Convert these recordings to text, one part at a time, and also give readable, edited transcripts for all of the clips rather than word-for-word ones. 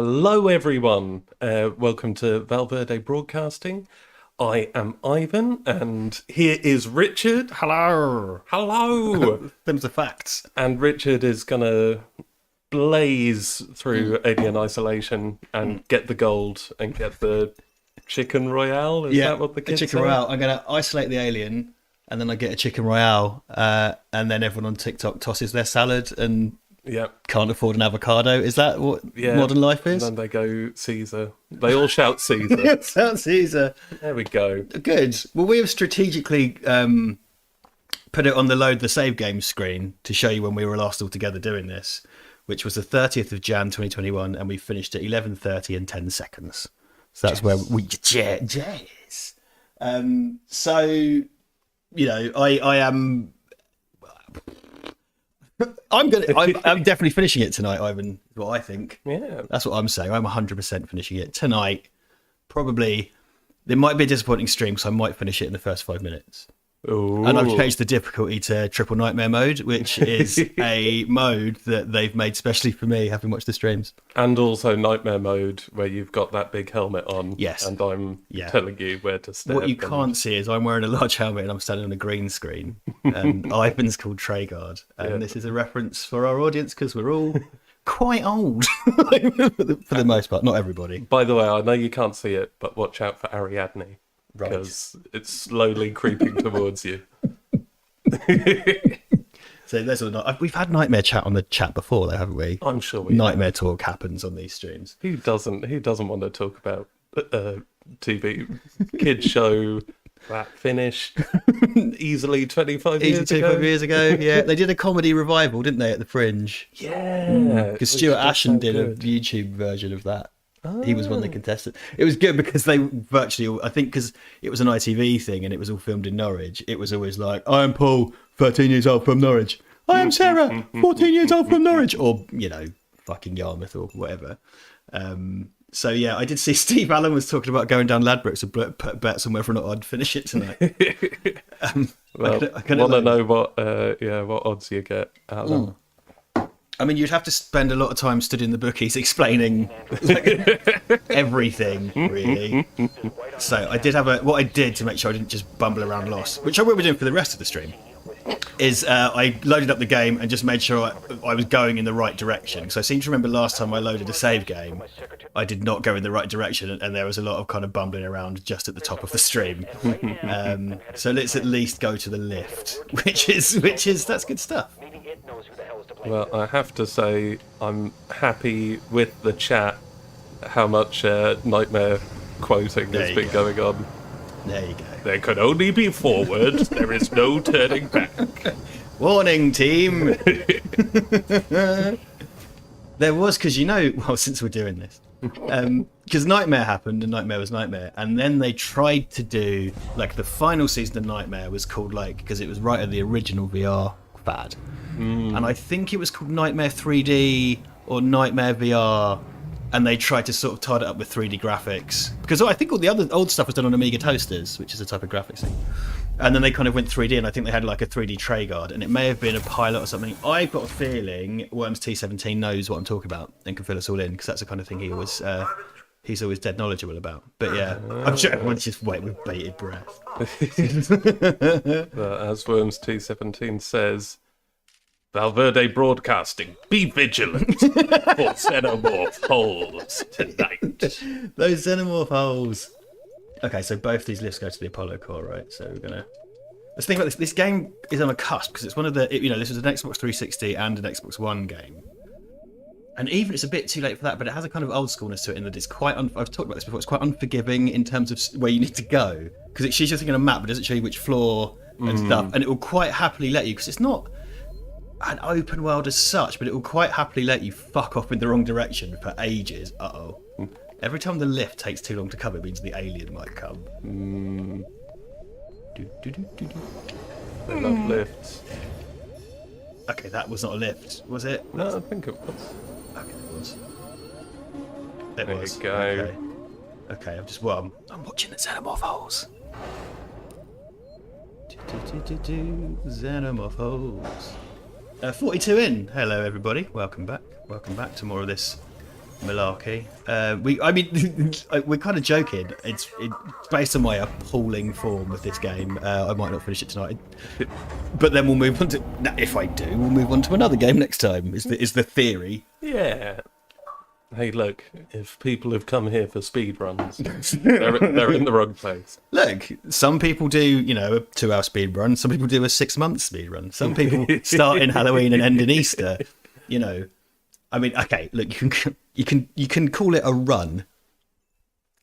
Hello, everyone. Welcome to Val Verde Broadcasting. I am Ivan, and here is Richard. Hello. Hello. Them's the facts. And Richard is going to blaze through Alien Isolation and get the gold and get the Chicken Royale. Is that what the kids Chicken say? Royale. I'm going to isolate the alien, and then I get a Chicken Royale, and then everyone on TikTok tosses their salad and can't afford an avocado. Is that what modern life is? And then they go Caesar. They all shout Caesar. Shout Caesar. There we go. Good. Well, we have strategically put it on the load the save game screen to show you when we were last all together doing this, which was the 30th of Jan 2021, and we finished at 11:30 and 10 seconds. So that's where we jazz. So, you know, I am. I'm definitely finishing it tonight, Ivan. Is what I think. Yeah, that's what I'm saying. I'm 100% finishing it tonight. Probably there might be a disappointing stream, so I might finish it in the first 5 minutes. Ooh. And I've changed the difficulty to Triple Nightmare mode, which is a mode that they've made specially for me, having watched the streams. And also Nightmare mode, where you've got that big helmet on. Yes. And I'm telling you where to step. What you can't see is I'm wearing a large helmet and I'm standing on a green screen. And Ivan's called Traegard. And this is a reference for our audience because we're all quite old for the most part. Not everybody. By the way, I know you can't see it, but watch out for Ariadne. Right. Because it's slowly creeping towards you. So there's we've had Nightmare chat on the chat before, though, haven't we? I'm sure we Nightmare talk happens on these streams. Who doesn't want to talk about TV kids show that finished easily 25 years ago? Yeah, they did a comedy revival, didn't they, at the Fringe? Yeah, because Stuart Ashen did a YouTube version of that. He was one of the contestants. It was good because they virtually, I think, because it was an ITV thing and it was all filmed in Norwich. It was always like, I am Paul, 13 years old from Norwich. I am Sarah, 14 years old from Norwich. Or, you know, fucking Yarmouth or whatever. So, yeah, I did see Steve Allen was talking about going down Ladbrokes to put bets on whether or not I'd finish it tonight. Well, I want to know what odds you get out of that. I mean, you'd have to spend a lot of time studying the bookies, explaining everything, really. So I did what I did to make sure I didn't just bumble around lost, which I will be doing for the rest of the stream, is I loaded up the game and just made sure I was going in the right direction. So I seem to remember last time I loaded a save game, I did not go in the right direction, and there was a lot of kind of bumbling around just at the top of the stream. So let's at least go to the lift, which is that's good stuff. Well, I have to say, I'm happy with the chat, how much Nightmare quoting has been going on. There you go. There can only be forward, there is no turning back. Warning, team! There was, because since we're doing this, because Nightmare happened and Nightmare was Nightmare, and then they tried to do, the final season of Nightmare was called, because it was right at the original VR fad. And I think it was called Nightmare 3D or Nightmare VR, and they tried to sort of tie it up with 3D graphics, because I think all the other old stuff was done on Amiga toasters, which is a type of graphics thing, and then they kind of went 3D, and I think they had a 3D Traegard, and it may have been a pilot or something. I've got a feeling Worms T17 knows what I'm talking about and can fill us all in, because that's the kind of thing he's always dead knowledgeable about. But yeah, I'm sure everyone's just waiting with bated breath. As Worms T17 says, Val Verde Broadcasting, be vigilant for xenomorph holes tonight. Those xenomorph holes. Okay, so both these lifts go to the Apollo core, right? So let's think about this. This game is on a cusp because it's one of the, this was an Xbox 360 and an Xbox One game. And even it's a bit too late for that, but it has a kind of old schoolness to it in that it's quite, I've talked about this before, it's quite unforgiving in terms of where you need to go. Because it shows you a map, but it doesn't show you which floor and stuff. And it will quite happily let you, because it's not an open world as such, but it will quite happily let you fuck off in the wrong direction for ages. Every time the lift takes too long to come, it means the alien might come. I love lifts. Okay, that was not a lift, was it? No, I think it was. Okay, it was. There you go. Okay, I'm watching the xenomorph holes. Xenomorph holes. 42 in. Hello, everybody. Welcome back. Welcome back to more of this malarkey. We're kind of joking. It's based on my appalling form of this game. I might not finish it tonight, but then we'll move on to. If I do, we'll move on to another game next time. Is the theory? Yeah. Hey, look, if people have come here for speed runs, they're in the wrong place. Look, some people do, a 2-hour speed run. Some people do a 6-month speed run. Some people start in Halloween and end in Easter. I mean, okay, look, you can call it a run.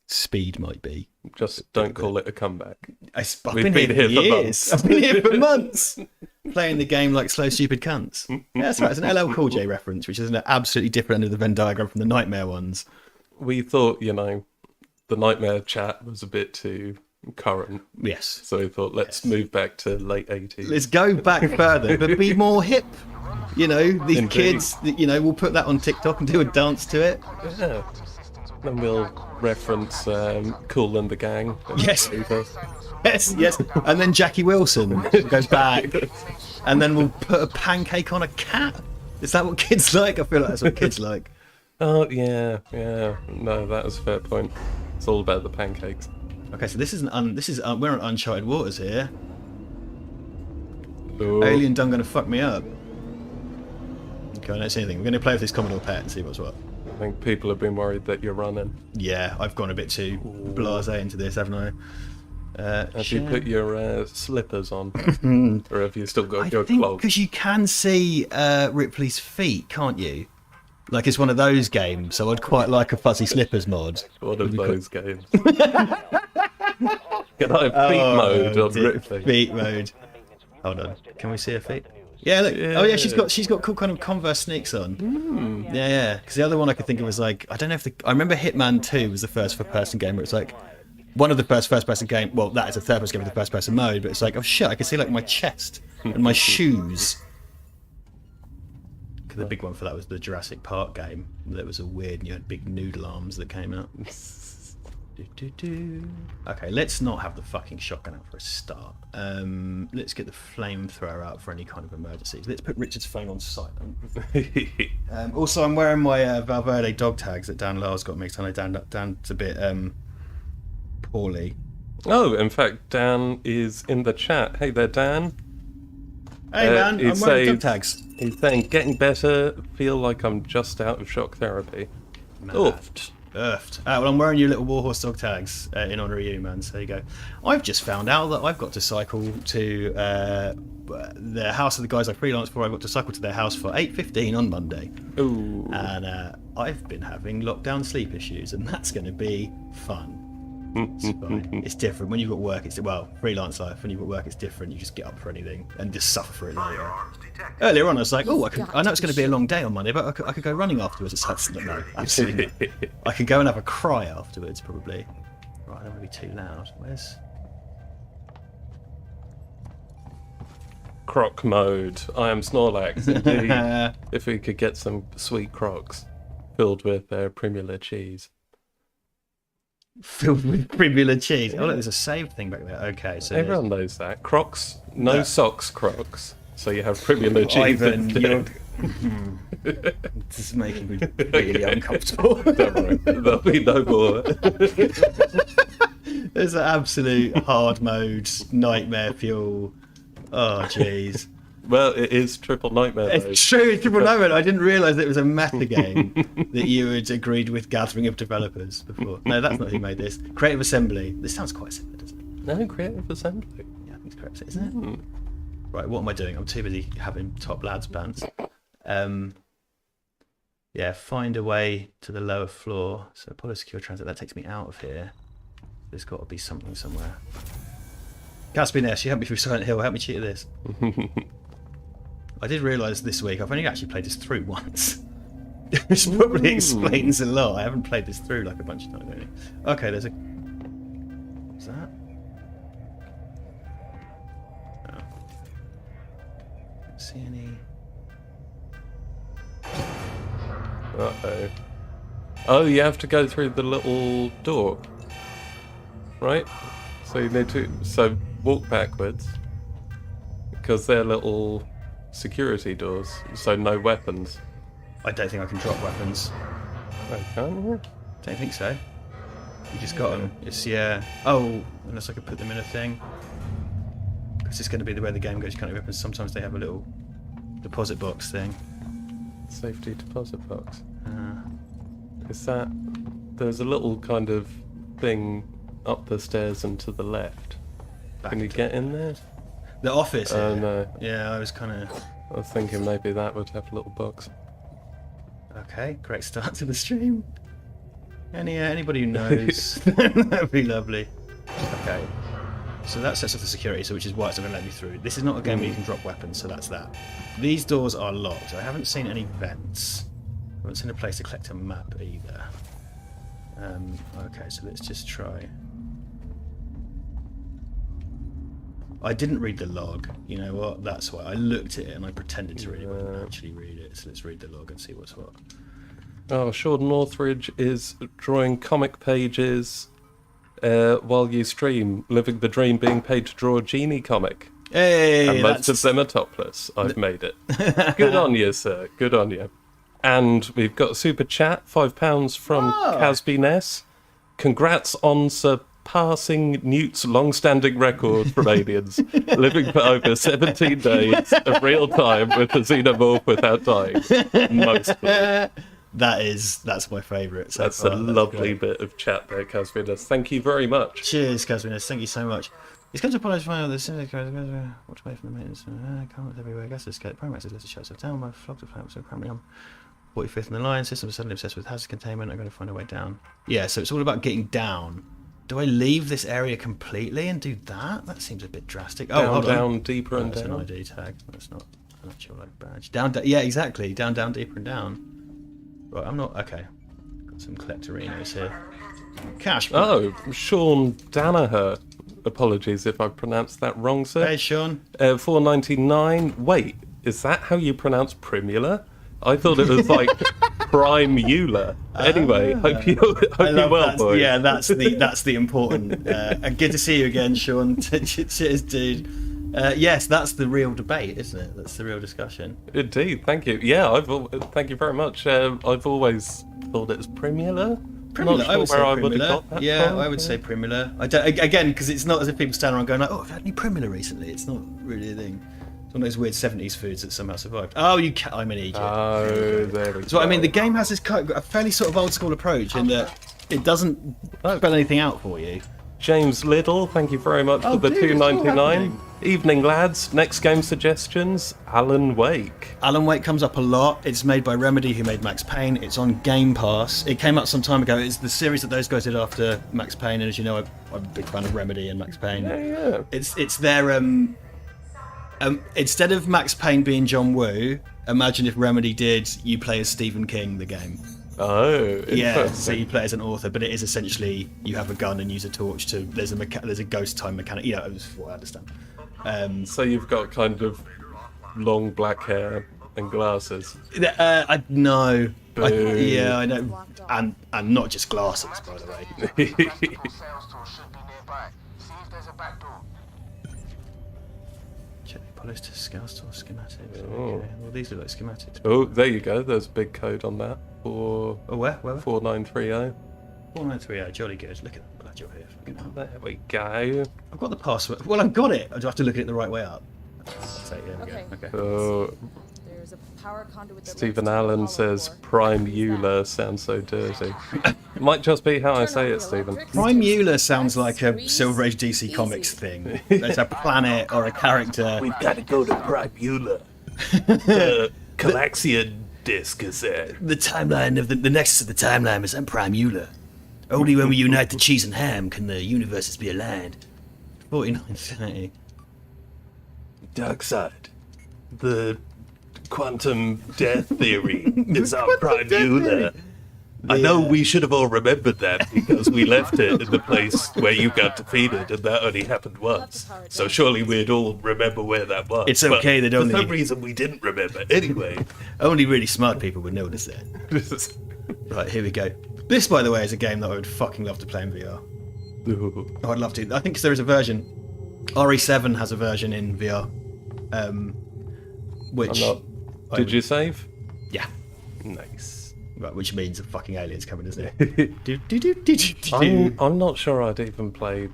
Speed might be. Just don't call it a comeback. I've been here for years. I've been here for months, playing the game like slow, stupid cunts. Yeah, that's right. It's an LL Cool J reference, which is an absolutely different end of the Venn diagram from the Nightmare ones. We thought, the Nightmare chat was a bit too current. Yes. So we thought, let's move back to late 80s. Let's go back further, but be more hip. These Indeed. kids, we'll put that on TikTok and do a dance to it. Yeah. Then we'll reference Kool and the Gang. Yes. Yes. And then Jackie Wilson goes back. And then we'll put a pancake on a cat. Is that what kids like? I feel like that's what kids like. Oh, yeah. No, that was a fair point. It's all about the pancakes. Okay, so this is we're on uncharted waters here. Ooh. Alien done gonna fuck me up. Okay, I don't see anything. We're gonna play with this Commodore Pet and see what's what. I think people have been worried that you're running. Yeah, I've gone a bit too blasé into this, haven't I? Have you put your slippers on? Or have you still got your clog? Because you can see Ripley's feet, can't you? Like it's one of those games, so I'd quite like a fuzzy slippers mod. One of those games. Can I have feet mode on Ripley? Feet mode. Hold on. Can we see her feet? Yeah, look. Yeah. Oh yeah, she's got cool kind of Converse sneaks on. Yeah. Because the other one I could think of was like, I don't know if I remember Hitman 2 was the first first-person game where it's like one of the first-person game. Well, that is a third-person game with the first-person mode, but it's like, oh shit, I can see like my chest and my shoes. Because the big one for that was the Jurassic Park game. That was a weird, and you had big noodle arms that came out. Okay, let's not have the fucking shotgun out for a start. Let's get the flamethrower out for any kind of emergencies. Let's put Richard's phone on silent. Also, I'm wearing my Val Verde dog tags that Dan Lars got mixed. I know Dan's a bit poorly. Oh, in fact, Dan is in the chat. Hey there, Dan. Hey Dan, I'm wearing dog tags. He's saying, getting better, feel like I'm just out of shock therapy. Oofed. Well, I'm wearing your little Warhorse dog tags in honour of you, man. So there you go. I've just found out that I've got to cycle to the house of the guys I freelance for. I've got to cycle to their house for 8:15 on Monday. Ooh. And I've been having lockdown sleep issues, and that's going to be fun. It's fine. It's different when you've got work. Freelance life. When you've got work, it's different. You just get up for anything and just suffer for it later. Earlier on, I was like, "Oh, I know it's going to be a long day on Monday, but I could go running afterwards." It's like, no, absolutely not. I could go and have a cry afterwards, probably. Right, I don't want to be too loud. Where's Croc mode. I am Snorlax. Indeed. If we could get some sweet crocs filled with Primula cheese. Filled with Primula cheese. Oh, look, there's a saved thing back there. Okay, so everyone knows that. Crocs, no socks crocs. So you have Primula cheese. Ivan, this is making me really uncomfortable. Don't worry, there'll be no more. There's an absolute hard mode, nightmare fuel. Oh, jeez. Well, it is Triple Nightmare. It's true, it's Triple Nightmare. I didn't realise it was a meta game that you had agreed with gathering of developers before. No, that's not who made this. Creative Assembly. This sounds quite similar, doesn't it? No, Creative Assembly. Yeah, I think it's Creative Assembly, isn't it? Right, what am I doing? I'm too busy having top lads pants. Yeah, find a way to the lower floor. So pull a secure transit. That takes me out of here. There's got to be something somewhere. Caspian S, you helped me through Silent Hill. Help me cheat at this. I did realise this week I've only actually played this through once. Which probably explains a lot. I haven't played this through like a bunch of times. Really. Okay, there's a... What's that? Oh. Don't see any... Uh-oh. Oh, you have to go through the little door. Right? So you need to... So walk backwards. Because they're little security doors. So no weapons. I don't think I can drop weapons. way, can't you? Don't think so. You just got them. It's, yeah. Oh, unless I could put them in a thing. Because it's going to be the way the game goes. You can't open. Sometimes they have a little deposit box thing. Safety deposit box. Is that... There's a little kind of thing up the stairs and to the left. Can you get in there? The office. Oh, no. Yeah, I was thinking maybe that would have a little box. Okay, great start to the stream. Anybody who knows, that'd be lovely. Okay, so that sets off the security, so which is why it's not going to let me through. This is not a game where you can drop weapons, so that's that. These doors are locked. I haven't seen any vents. I haven't seen a place to collect a map either. Okay, so let's just try. I didn't read the log. You know what? That's why I looked at it and I pretended to read it, but I didn't actually read it. So let's read the log and see what's what. Oh, Sean Northridge is drawing comic pages while you stream, living the dream, being paid to draw a genie comic. Hey, and most of them are topless. I've made it. Good on you, sir. Good on you. And we've got a super chat, £5 from Casby Ness. Congrats on surpassing Newt's long-standing record from Aliens, living for over 17 days of real time with a xenomorph without dying. Mostly. That's my favourite. So that's a lovely bit of chat there, Casvinus. Thank you very much. Cheers, Casvinus. Thank you so much. It's going to apologise for the syndicate. Watch away from the maintenance. Comments everywhere. Gas escape. Primax has left the shots of town. My flock of flames are currently on 45th in the line. System is suddenly obsessed with hazard containment. I'm going to find a way down. Yeah, so it's all about getting down. Do I leave this area completely and do that? That seems a bit drastic. Down, deeper and down. down. That's an ID tag. That's not an actual badge. Down, yeah, exactly. Down, deeper and down. Right, I'm not... Okay. Got some collectorinos here. Cash. Oh, Sean Danaher. Apologies if I pronounced that wrong, sir. Hey, Sean. $4.99. Wait, is that how you pronounce Primula? I thought it was like Prime Euler. Anyway, hope you're well, boys. Yeah, that's the important. And good to see you again, Sean. Cheers, dude. Yes, that's the real debate, isn't it? That's the real discussion. Indeed, thank you. Yeah, thank you very much. I've always thought it was Primula. Primula, Not sure I would say where I would have Primula. got that Yeah, from. I would say Primula. I don't, again, because it's not as if people stand around going like, "Oh, I've had any Primula recently." It's not really a thing. It's one of those weird 70s foods that somehow survived. Oh, I'm in Egypt. Oh, there we go. So I mean, the game has this a fairly sort of old school approach in that it doesn't spell anything out for you. James Liddle, thank you very much for the $2.99. Evening, lads. Next game suggestions: Alan Wake. Alan Wake comes up a lot. It's made by Remedy, who made Max Payne. It's on Game Pass. It came out some time ago. It's the series that those guys did after Max Payne, and as you know, I'm a big fan of Remedy and Max Payne. Yeah. It's their instead of Max Payne being John Woo, imagine if Remedy did you play as Stephen King, the game. Oh, yeah. So you play as an author, but it is essentially you have a gun and use a torch to. There's a ghost time mechanic. Yeah, that's what I understand. So you've got kind of long black hair and glasses. No. Boo. Yeah, I know. And not just glasses, by the way. Check the police to scale store schematics. Oh. Okay. Well, these look like schematics. Oh, there you go. There's a big code on that. For where? 4930. 4930, jolly good. Look at that. Glad you're here. There we go. I've got the password. Well, I've got it. I do have to look at it the right way up. So, there we go. Okay. So, There's a power conduit that Stephen links to the Allen hollow says core. Prime What is that? Euler sounds so dirty. Might just be how I say it, Stephen. Prime Euler sounds like a Silver Age DC Comics thing. There's a planet or a character. We've got to go to Prime Euler. Calaxian disc is there. The timeline of the nexus of the timeline is on Prime Euler. Only when we unite the cheese and ham can the universes be aligned. 4930. Dark side. The quantum death theory is our Prime Euler. I know we should have all remembered that because we left it in the place where you got defeated, and that only happened once. So surely we'd all remember where that was. It's okay, but they'd only... For some reason we didn't remember. Anyway. Only really smart people would notice it. Right, here we go. This, by the way, is a game that I would fucking love to play in VR. Oh, I'd love to. I think there is a version. RE7 has a version in VR. Which... Did you save? Yeah. Nice. Right, which means a fucking alien's coming, isn't it? Do, do, do, do, do, do. I'm not sure I'd even played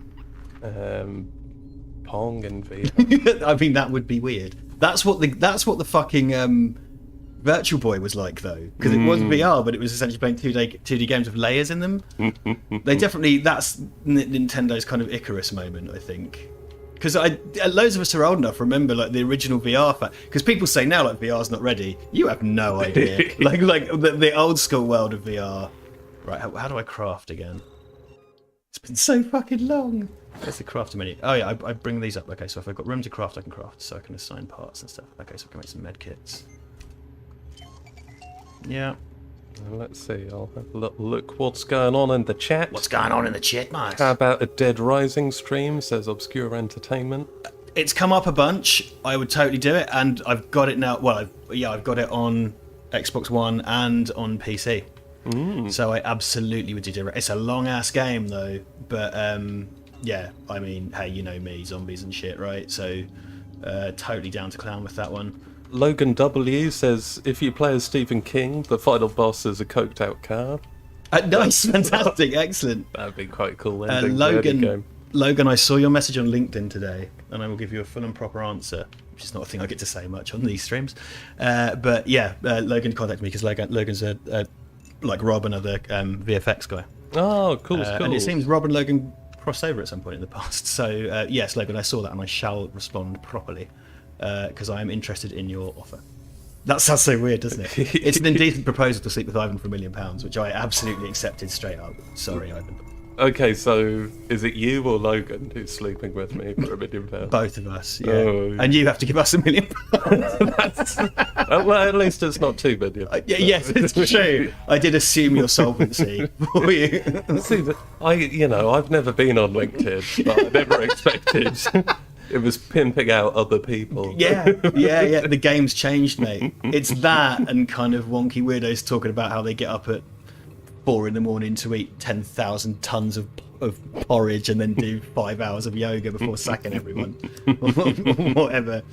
Pong in VR. I mean, that would be weird. That's what the fucking Virtual Boy was like, though, because it was VR, but it was essentially playing 2D games with layers in them. That's Nintendo's kind of Icarus moment, I think. Because loads of us are old enough remember like the original VR because people say now like VR's not ready. You have no idea. like the old school world of VR. Right, how do I craft again? It's been so fucking long. Where's the crafting menu? Oh yeah, I bring these up. Okay, so if I've got room to craft, I can craft. So I can assign parts and stuff. Okay, so I can make some med kits. Yeah. Let's see, I'll have a little look what's going on in the chat. What's going on in the chat, mate? How about a Dead Rising stream, says Obscure Entertainment. It's come up a bunch. I would totally do it, and I've got it now. Well, I've got it on Xbox One and on PC. So I absolutely would do it. It's a long-ass game, though. But, yeah, I mean, hey, you know me, zombies and shit, right? So, totally down to clown with that one. Logan W says, if you play as Stephen King, the final boss is a coked out car. Nice, fantastic, excellent. That'd be quite cool ending to any game. Logan, I saw your message on LinkedIn today, and I will give you a full and proper answer, which is not a thing I get to say much on these streams. But yeah, Logan contacted me because Logan's like Rob, another VFX guy. Oh, cool, cool. And it seems Rob and Logan crossed over at some point in the past. So yes, Logan, I saw that, and I shall respond properly. Because I am interested in your offer. That sounds so weird, doesn't it? It's an indecent proposal to sleep with Ivan for £1 million, which I absolutely accepted straight up. Sorry, Ivan. Okay, so is it you or Logan who's sleeping with me for £1 million? Both of us, yeah. Oh. And you have to give us £1 million. Well, at least it's not $2 million. Yes, it's true. I did assume your solvency for you. See, I've never been on LinkedIn, but I never expected. It was pimping out other people. Yeah. The game's changed, mate. It's that and kind of wonky weirdos talking about how they get up at 4 a.m. to eat 10,000 tons of porridge and then do 5 hours of yoga before sacking everyone. Whatever.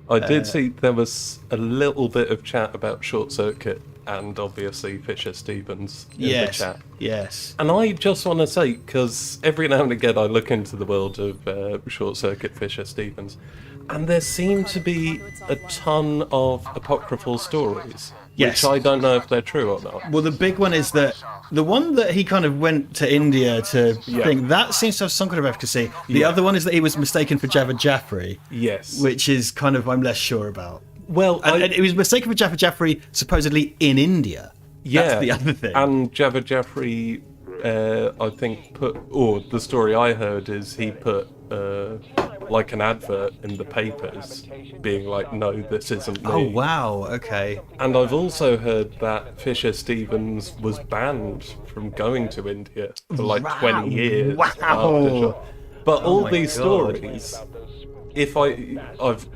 I did see there was a little bit of chat about Short Circuit and obviously Fisher Stevens in the chat. Yes. And I just want to say, because every now and again I look into the world of Short Circuit Fisher Stevens, and there seem to be a ton of apocryphal stories. Yes. Which I don't know if they're true or not. Well, the big one is that the one that he kind of went to India to think, that seems to have some kind of efficacy. The other one is that he was mistaken for Javed Jaffrey. Yes. Which is kind of, I'm less sure about. Well, and it was mistaken for Javed Jaffrey supposedly in India. Yeah. That's the other thing. And Javed Jaffrey, I think, the story I heard is he put like an advert in the papers being like, no, this isn't me. Oh, wow, okay. And I've also heard that Fisher Stevens was banned from going to India for like 20 years. Wow. But all these stories, I've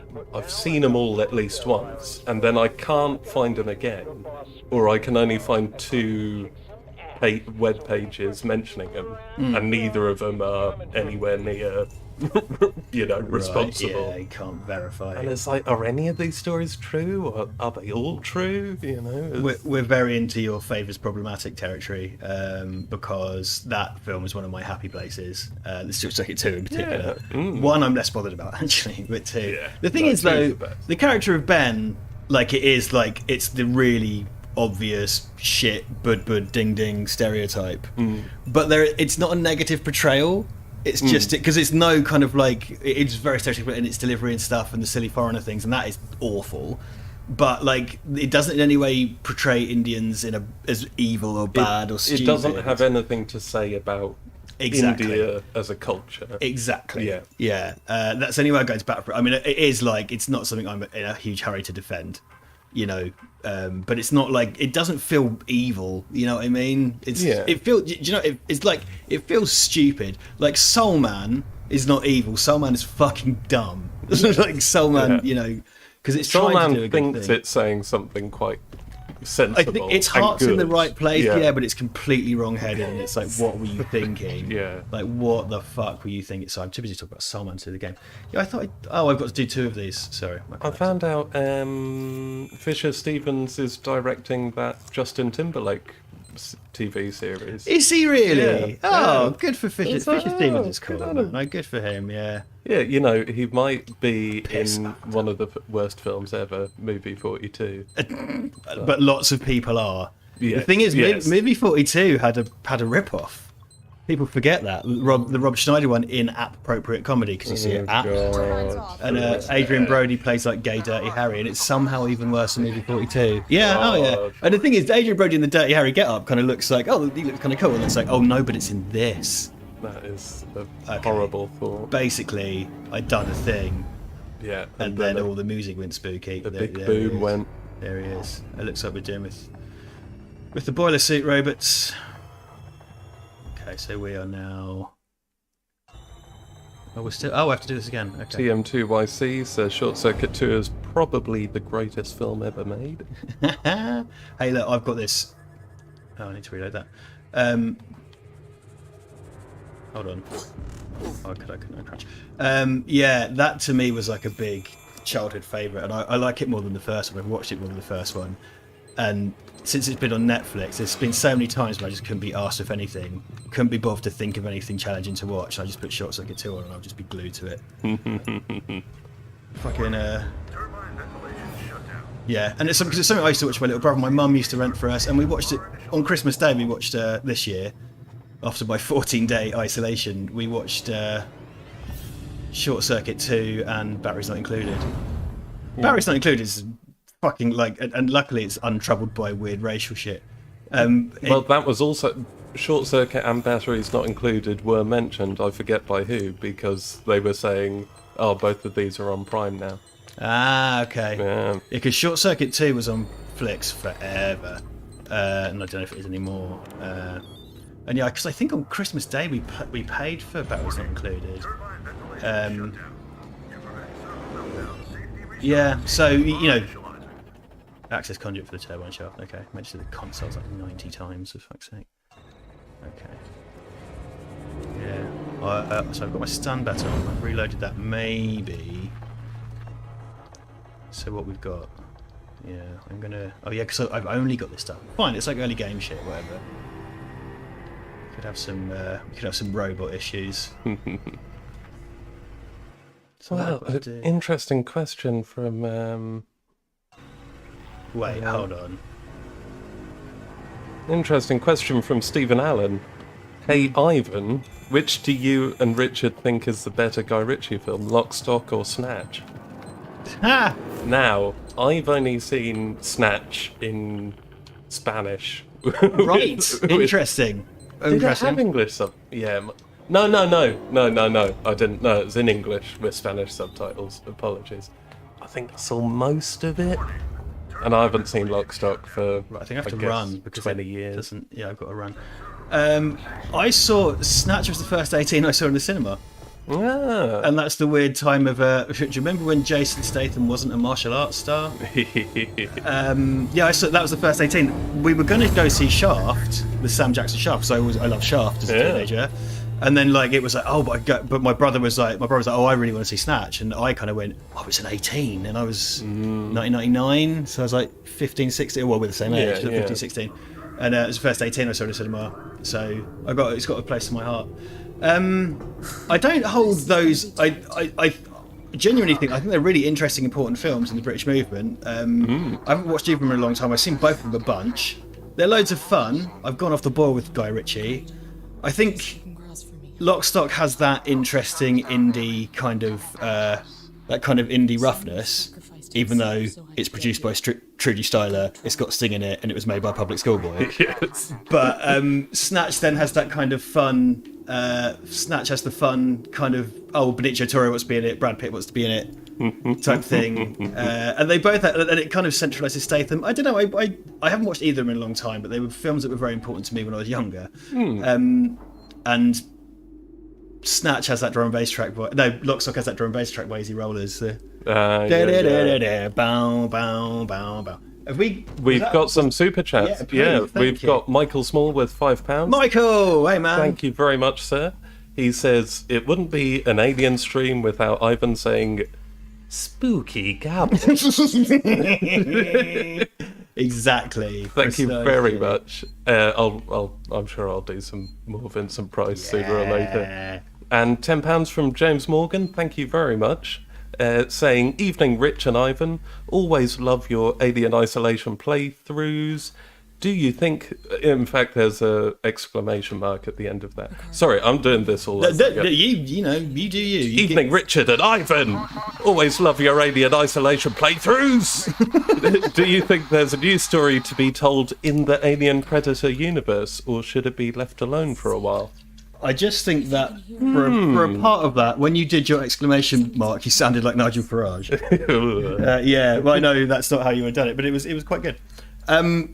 seen them all at least once, and then I can't find them again, or I can only find 2 web pages mentioning them, and neither of them are anywhere near responsible. Right, yeah, you can't verify. And it's like, are any of these stories true, or are they all true? We're very into your favours problematic territory, because that film is one of my happy places. Let's just take it 2 in particular. Yeah. One I'm less bothered about actually, but 2. Yeah, the thing is though, the character of Ben, it's the really obvious shit bud ding ding stereotype, but it's not a negative portrayal. It's just because it's no kind of it's very stereotypical in its delivery and stuff, and the silly foreigner things, and that is awful. But it doesn't in any way portray Indians as evil or bad or stupid. It doesn't have anything to say about India as a culture. Exactly. Yeah. That's the only way I'm going to bat for it. I mean, it is it's not something I'm in a huge hurry to defend. But it's not it doesn't feel evil, you know what I mean? It feels, it feels stupid. Soul Man is not evil. Soul Man is fucking dumb. Soul Man, because it's Soul trying Man to do a good thinks thing. it's saying something quite sensible. I think its and heart's in the good. right place, yeah, but it's completely wrong-headed, and it's like, what were you thinking? Yeah. Like, what the fuck were you thinking? So I'm too busy talking about Soulman to the game. Yeah, I thought, I've got to do 2 of these. Sorry. I found out Fisher Stevens is directing that Justin Timberlake TV series. Is he really? Yeah, Oh, yeah. good for Fisher. It's like, Fisher Stevens is good cool. on him. No, good for him, yeah. Yeah, you know, he might be Piss in up. one of the worst films ever, Movie 42. But lots of people are. Yeah, The thing is, yes. Movie 42 had a rip-off. People forget that. The Rob Schneider one in app-appropriate comedy, because you see it app. And Adrian Brody plays like gay Dirty Harry, and it's somehow even worse than Movie 42. Yeah, oh yeah. And the thing is, Adrian Brody in the Dirty Harry get-up kind of looks like, oh, he looks kind of cool, and it's like, oh no, but it's in this. That is a horrible thought. Basically, I'd done a thing, Yeah. and then all the music went spooky. the There- big there boom he is. went. There he is. It looks like we're doing with the boiler suit robots. Okay, so we are now. Oh, we're still. Oh, I have to do this again. Okay. TM2YC says Short Circuit 2 is probably the greatest film ever made. Hey, look, I've got this. Oh, I need to reload that. Hold on. Oh, couldn't crash. Yeah, that to me was like a big childhood favourite, and I like it more than the first one. I've watched it more than the first one, and since it's been on Netflix, there's been so many times where I just couldn't be asked if anything, couldn't be bothered to think of anything challenging to watch. I just put Short Circuit 2 on, and I'll just be glued to it. Fucking yeah, and it's something I used to watch with my little brother. My mum used to rent for us, and we watched it on Christmas Day. We watched this year, after my 14-day isolation, we watched Short Circuit 2 and Batteries Not Included. Batteries Not Included is fucking like, and luckily it's untroubled by weird racial shit. Well, that was also Short Circuit and Batteries Not Included were mentioned. I forget by who, because they were saying, "Oh, both of these are on Prime now." Ah, okay. Yeah. Because Short Circuit 2 was on Flix forever, and I don't know if it is anymore. And yeah, because I think on Christmas Day we paid for Batteries Not Included. Yeah, so you know, access conduit for the turbine shaft. Okay, mentioned the consoles like 90 times, for fuck's sake. Okay. Yeah. So I've got my stun baton on. I've reloaded that maybe. So what we've got? Yeah, I'm gonna. Oh yeah, because I've only got this stuff. Fine, it's like early game shit, whatever. Could have some. We could have some robot issues. So Well, interesting question from. wait, hold on. Interesting question from Stephen Allen. Hey Ivan, which do you and Richard think is the better Guy Ritchie film, Lock, Stock or Snatch? Ha! Now, I've only seen Snatch in Spanish. Right. Interesting. Did it have English sub? Yeah. No. I didn't. No, it was in English with Spanish subtitles. Apologies. I think I saw most of it, and I haven't seen Lock, Stock for I think I have to guess, run because 20 it years. Doesn't. Yeah, I've got to run. I saw Snatch was the first 18 I saw in the cinema. Ah. And that's the weird time of. Do you remember when Jason Statham wasn't a martial arts star? Yeah, I saw that was the first 18. We were going to go see Shaft, the Sam Jackson Shaft, because I love Shaft as a teenager. And then like it was like, oh, but my brother was like, oh, I really want to see Snatch, and I kind of went, oh, it's an 18, and I was 1999, so I was like 15, 16. Well, we're the same age, 15, 16. And it was the first 18 I saw in the cinema, so it's got a place in my heart. I don't hold those. I genuinely think they're really interesting, important films in the British movement. I haven't watched either of them in a long time. I've seen both of them a bunch. They're loads of fun. I've gone off the boil with Guy Ritchie. I think Lock, Stock has that interesting indie kind of indie roughness. Even though it's produced by Trudy Styler, it's got Sting in it, and it was made by a public schoolboy. Yes. But Snatch then has that kind of fun. Snatch has the fun kind of Benicio Toro wants to be in it, Brad Pitt wants to be in it, type thing. And they both and it kind of centralises Statham. I don't know. I haven't watched either of them in a long time, but they were films that were very important to me when I was younger. And Snatch has that drum and bass track. Lock, Stock has that drum and bass track by Easy Rollers. Bow, bow, bow, bow. Have we? We've got some super chats. Yeah, please, thank we've you. got Michael Small with £5. Michael, hey man. Thank you very much, sir. He says it wouldn't be an Alien stream without Ivan saying spooky goblin. Exactly. Thank you very much. I'm sure I'll do some more Vincent Price sooner or later. And £10 from James Morgan. Thank you very much. Saying, evening Rich and Ivan, always love your Alien Isolation playthroughs. Do you think, in fact there's a exclamation mark at the end of that. Sorry, I'm doing this all over again. You do you. Evening Richard and Ivan, always love your Alien Isolation playthroughs. Do you think there's a new story to be told in the Alien Predator universe, or should it be left alone for a while? I just think that for a part of that, when you did your exclamation mark, you sounded like Nigel Farage. Yeah, well, I know that's not how you would have done it, but it was quite good.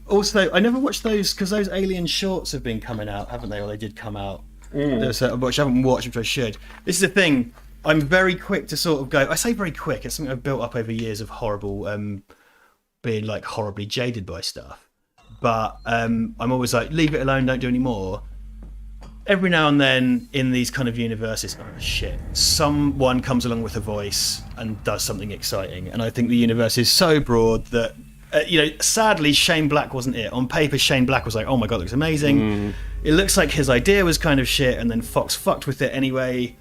Also, I never watched those because those Alien shorts have been coming out, haven't they? Or they did come out. Which I haven't watched, which I should. This is the thing. I'm very quick to sort of go. I say very quick. It's something I've built up over years of horrible, being like horribly jaded by stuff. But I'm always like, leave it alone. Don't do any more. Every now and then in these kind of universes, oh shit, someone comes along with a voice and does something exciting. And I think the universe is so broad that, sadly, Shane Black wasn't it. On paper, Shane Black was like, oh my God, it looks amazing. It looks like his idea was kind of shit and then Fox fucked with it anyway.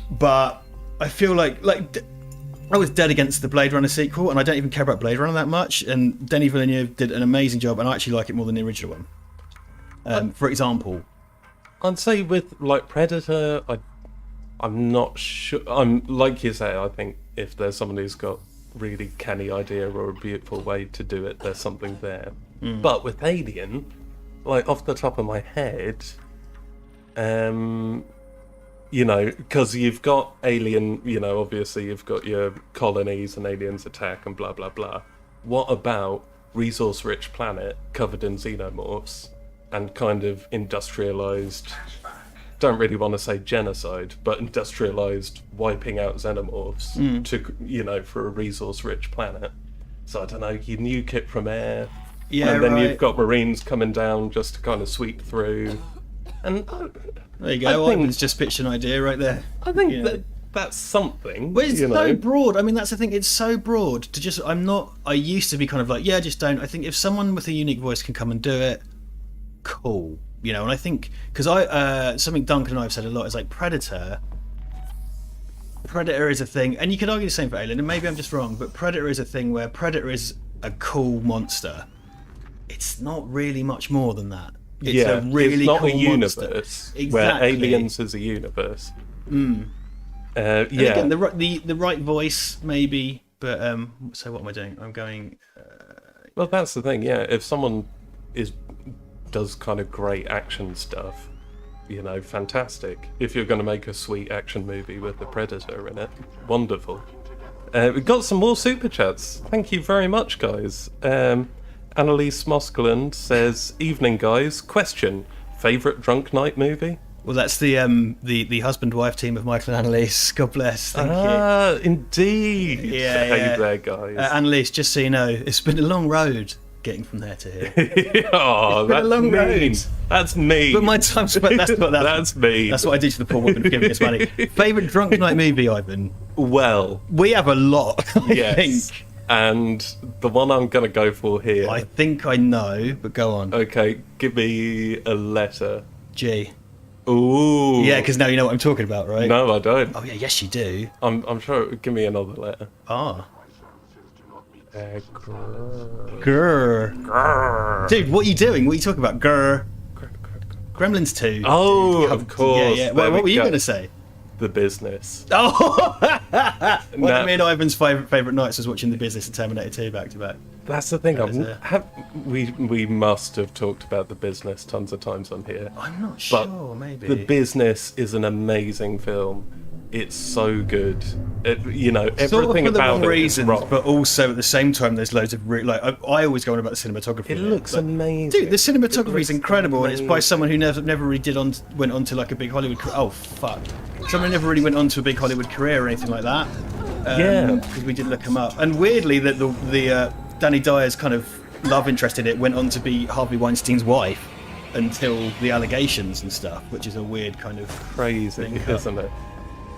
But I feel like I was dead against the Blade Runner sequel and I don't even care about Blade Runner that much. And Denis Villeneuve did an amazing job and I actually like it more than the original one. For example... I'd say with like Predator, I'm not sure. I'm like you say. I think if there's someone who's got really canny idea or a beautiful way to do it, there's something there. But with Alien, like off the top of my head, because you've got Alien, obviously you've got your colonies and aliens attack and blah blah blah. What about resource-rich planet covered in xenomorphs? And kind of industrialized, don't really want to say genocide, but industrialized wiping out xenomorphs to, for a resource-rich planet. So I don't know, you nuke it from air, and then you've got Marines coming down just to kind of sweep through. And there you go. It's just pitched an idea right there. I think that's something. But it's so broad. I mean, that's the thing. It's so broad to just. I used to be kind of like, yeah, just don't. I think if someone with a unique voice can come and do it. Cool, and I think because something Duncan and I have said a lot is like Predator is a thing, and you could argue the same for Alien, and maybe I'm just wrong, but Predator is a thing where Predator is a cool monster. It's not really much more than that. It's a really it's not cool a universe monster. where Aliens is a universe. And again, the right voice maybe, but so what am I doing? I'm going. Well, that's the thing. Yeah, if someone does kind of great action stuff, fantastic. If you're going to make a sweet action movie with the Predator in it, wonderful. We've got some more super chats. Thank you very much, guys. Annalise Moskland says, "Evening, guys. Question: favorite drunk night movie?" Well, that's the husband-wife team of Michael and Annalise. God bless. Thank you. Indeed. Yeah. Hey there, guys. Annalise, just so you know, it's been a long road. Getting from there to here. Oh, that's a long road. That's me. But my time spent. That's me. That's what I do to the poor woman for giving us money. Favourite drunk night movie, Ivan? Well, we have a lot. I think. And the one I'm going to go for here. I think I know, but go on. Okay, give me a letter. G. Ooh. Yeah, because now you know what I'm talking about, right? No, I don't. Oh yeah, yes you do. I'm sure. Give me another letter. Ah. Grr. Dude, what are you doing? What are you talking about? Grr. Gremlins 2. Oh, of course. Yeah. What were you going to say? The Business. Oh! One of me and Ivan's favourite nights was watching The Business and Terminator 2 back to back. That's the thing. We must have talked about The Business tons of times on here. I'm not sure, maybe. The Business is an amazing film. It's so good. Everything sort of for the about wrong it reasons, is wrong. but also at the same time, there's loads of I always go on about the cinematography. It looks amazing. Dude, the cinematography is incredible, and it's by someone who never really went on to like a big Hollywood. Oh fuck! Someone who never really went on to a big Hollywood career or anything like that. Yeah, because we did look him up, and weirdly that the Danny Dyer's kind of love interest in it went on to be Harvey Weinstein's wife until the allegations and stuff, which is a weird kind of Crazy, isn't it?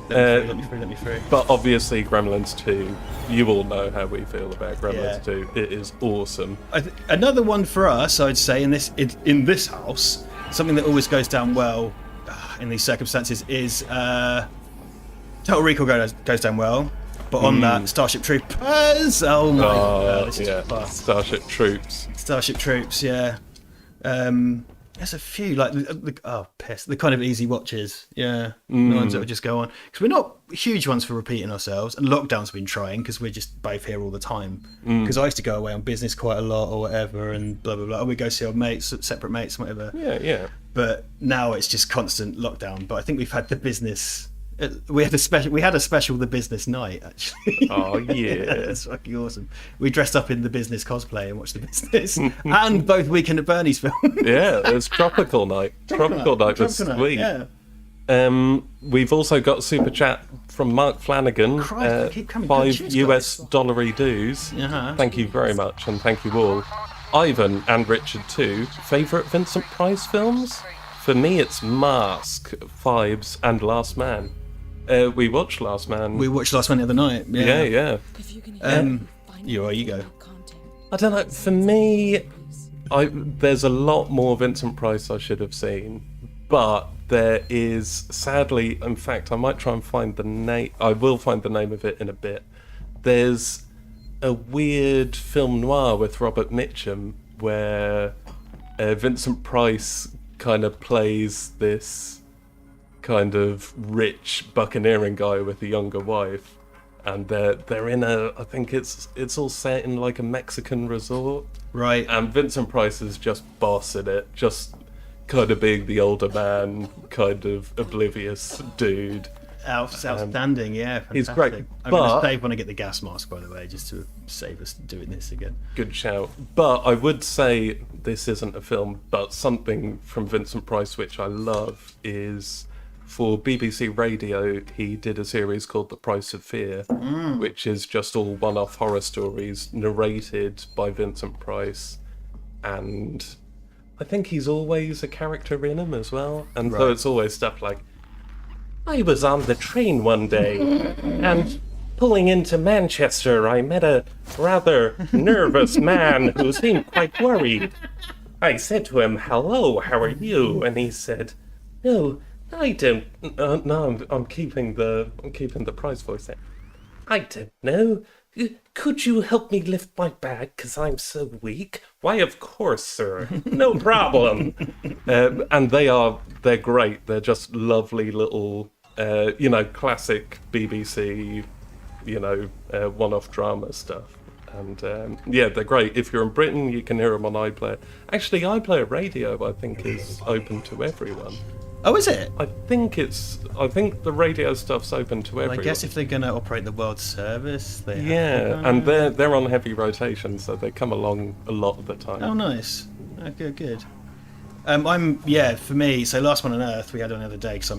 Let me through. But obviously, Gremlins 2, you all know how we feel about Gremlins 2. It is awesome. Another one for us, I'd say, in this house, something that always goes down well in these circumstances is Total Recall goes down well, but on that, Starship Troopers. Oh my god, this is fun. Starship Troops. Starship Troops, yeah. There's a few like the kind of easy watches, the ones that would just go on because we're not huge ones for repeating ourselves, and lockdown's been trying because we're just both here all the time. Because I used to go away on business quite a lot or whatever, and blah blah blah. Or we go see old mates, separate mates, whatever. Yeah. But now it's just constant lockdown. But I think we've had the business. We had a special the business night actually. Oh yeah, it's fucking awesome. We dressed up in the business cosplay and watched the business, and both Weekend at Bernie's films. Yeah, it was Tropical Night. Tropical Night was sweet. Yeah. We've also got super chat from Mark Flanagan. Christ, keep coming. $5 US dollary dues. Thank you very much, and thank you all. Ivan and Richard too. Favourite Vincent Price films? For me, it's Mask, Fibes, and Last Man. We watched Last Man. We watched Last Man the other night. Yeah. You go. I don't know. For me, there's a lot more Vincent Price I should have seen, but there is, sadly, in fact, I might try and find the name. I will find the name of it in a bit. There's a weird film noir with Robert Mitchum where Vincent Price kind of plays this kind of rich buccaneering guy with a younger wife, and they're in I think it's all set in like a Mexican resort, right? And Vincent Price is just boss in it, just kind of being the older man, kind of oblivious dude. Outstanding, yeah, fantastic. He's great. I'm going to want to get the gas mask, by the way, just to save us doing this again. Good shout. But I would say this isn't a film, but something from Vincent Price which I love is, for BBC Radio, he did a series called The Price of Fear, which is just all one-off horror stories narrated by Vincent Price, and I think he's always a character in them as well, and so it's always stuff like, I was on the train one day, and pulling into Manchester, I met a rather nervous man who seemed quite worried. I said to him, "Hello, how are you?" And he said, "No, I don't. No, I'm keeping the Price voice there. I don't know. Could you help me lift my bag, 'cause I'm so weak?" "Why, of course, sir. No problem." And they're great. They're just lovely little, classic BBC, one-off drama stuff. And they're great. If you're in Britain, you can hear them on iPlayer. Actually, iPlayer Radio, I think, is open to everyone. Oh, is it? I think the radio stuff's open to everyone. I guess if they're going to operate the World Service, they and they're on heavy rotation, so they come along a lot of the time. Oh, nice. Oh, good. For me, so Last One on Earth we had on the other day, because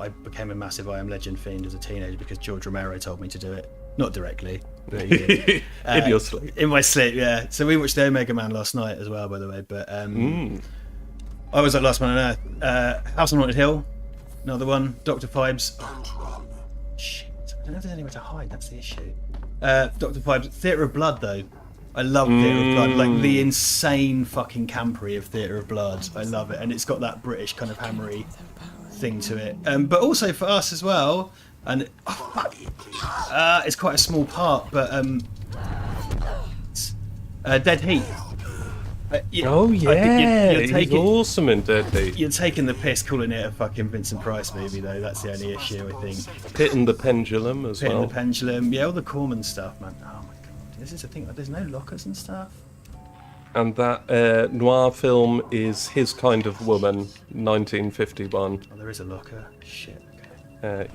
I became a massive I Am Legend fiend as a teenager because George Romero told me to do it. Not directly. But he did. In your sleep. In my sleep, yeah. So we watched the Omega Man last night as well, by the way. But I was at Last Man on Earth. House on Haunted Hill, another one. Dr. Pibes. Oh, shit. I don't know if there's anywhere to hide, that's the issue. Dr. Pibes. Theatre of Blood, though. I love Theatre of Blood. Like the insane fucking campery of Theatre of Blood. I love it. And it's got that British kind of hammery thing to it. But also for us as well. And it's quite a small part, but Dead Heat. He's awesome in Dead Heat. You're taking the piss calling it a fucking Vincent Price movie, though. That's the only issue, I think. Pit and the Pendulum as well. Pit and the Pendulum, yeah, all the Corman stuff, man. Oh my god, this is the thing. There's no lockers and stuff. And that noir film is His Kind of Woman, 1951. Oh, there is a locker. Shit. Okay.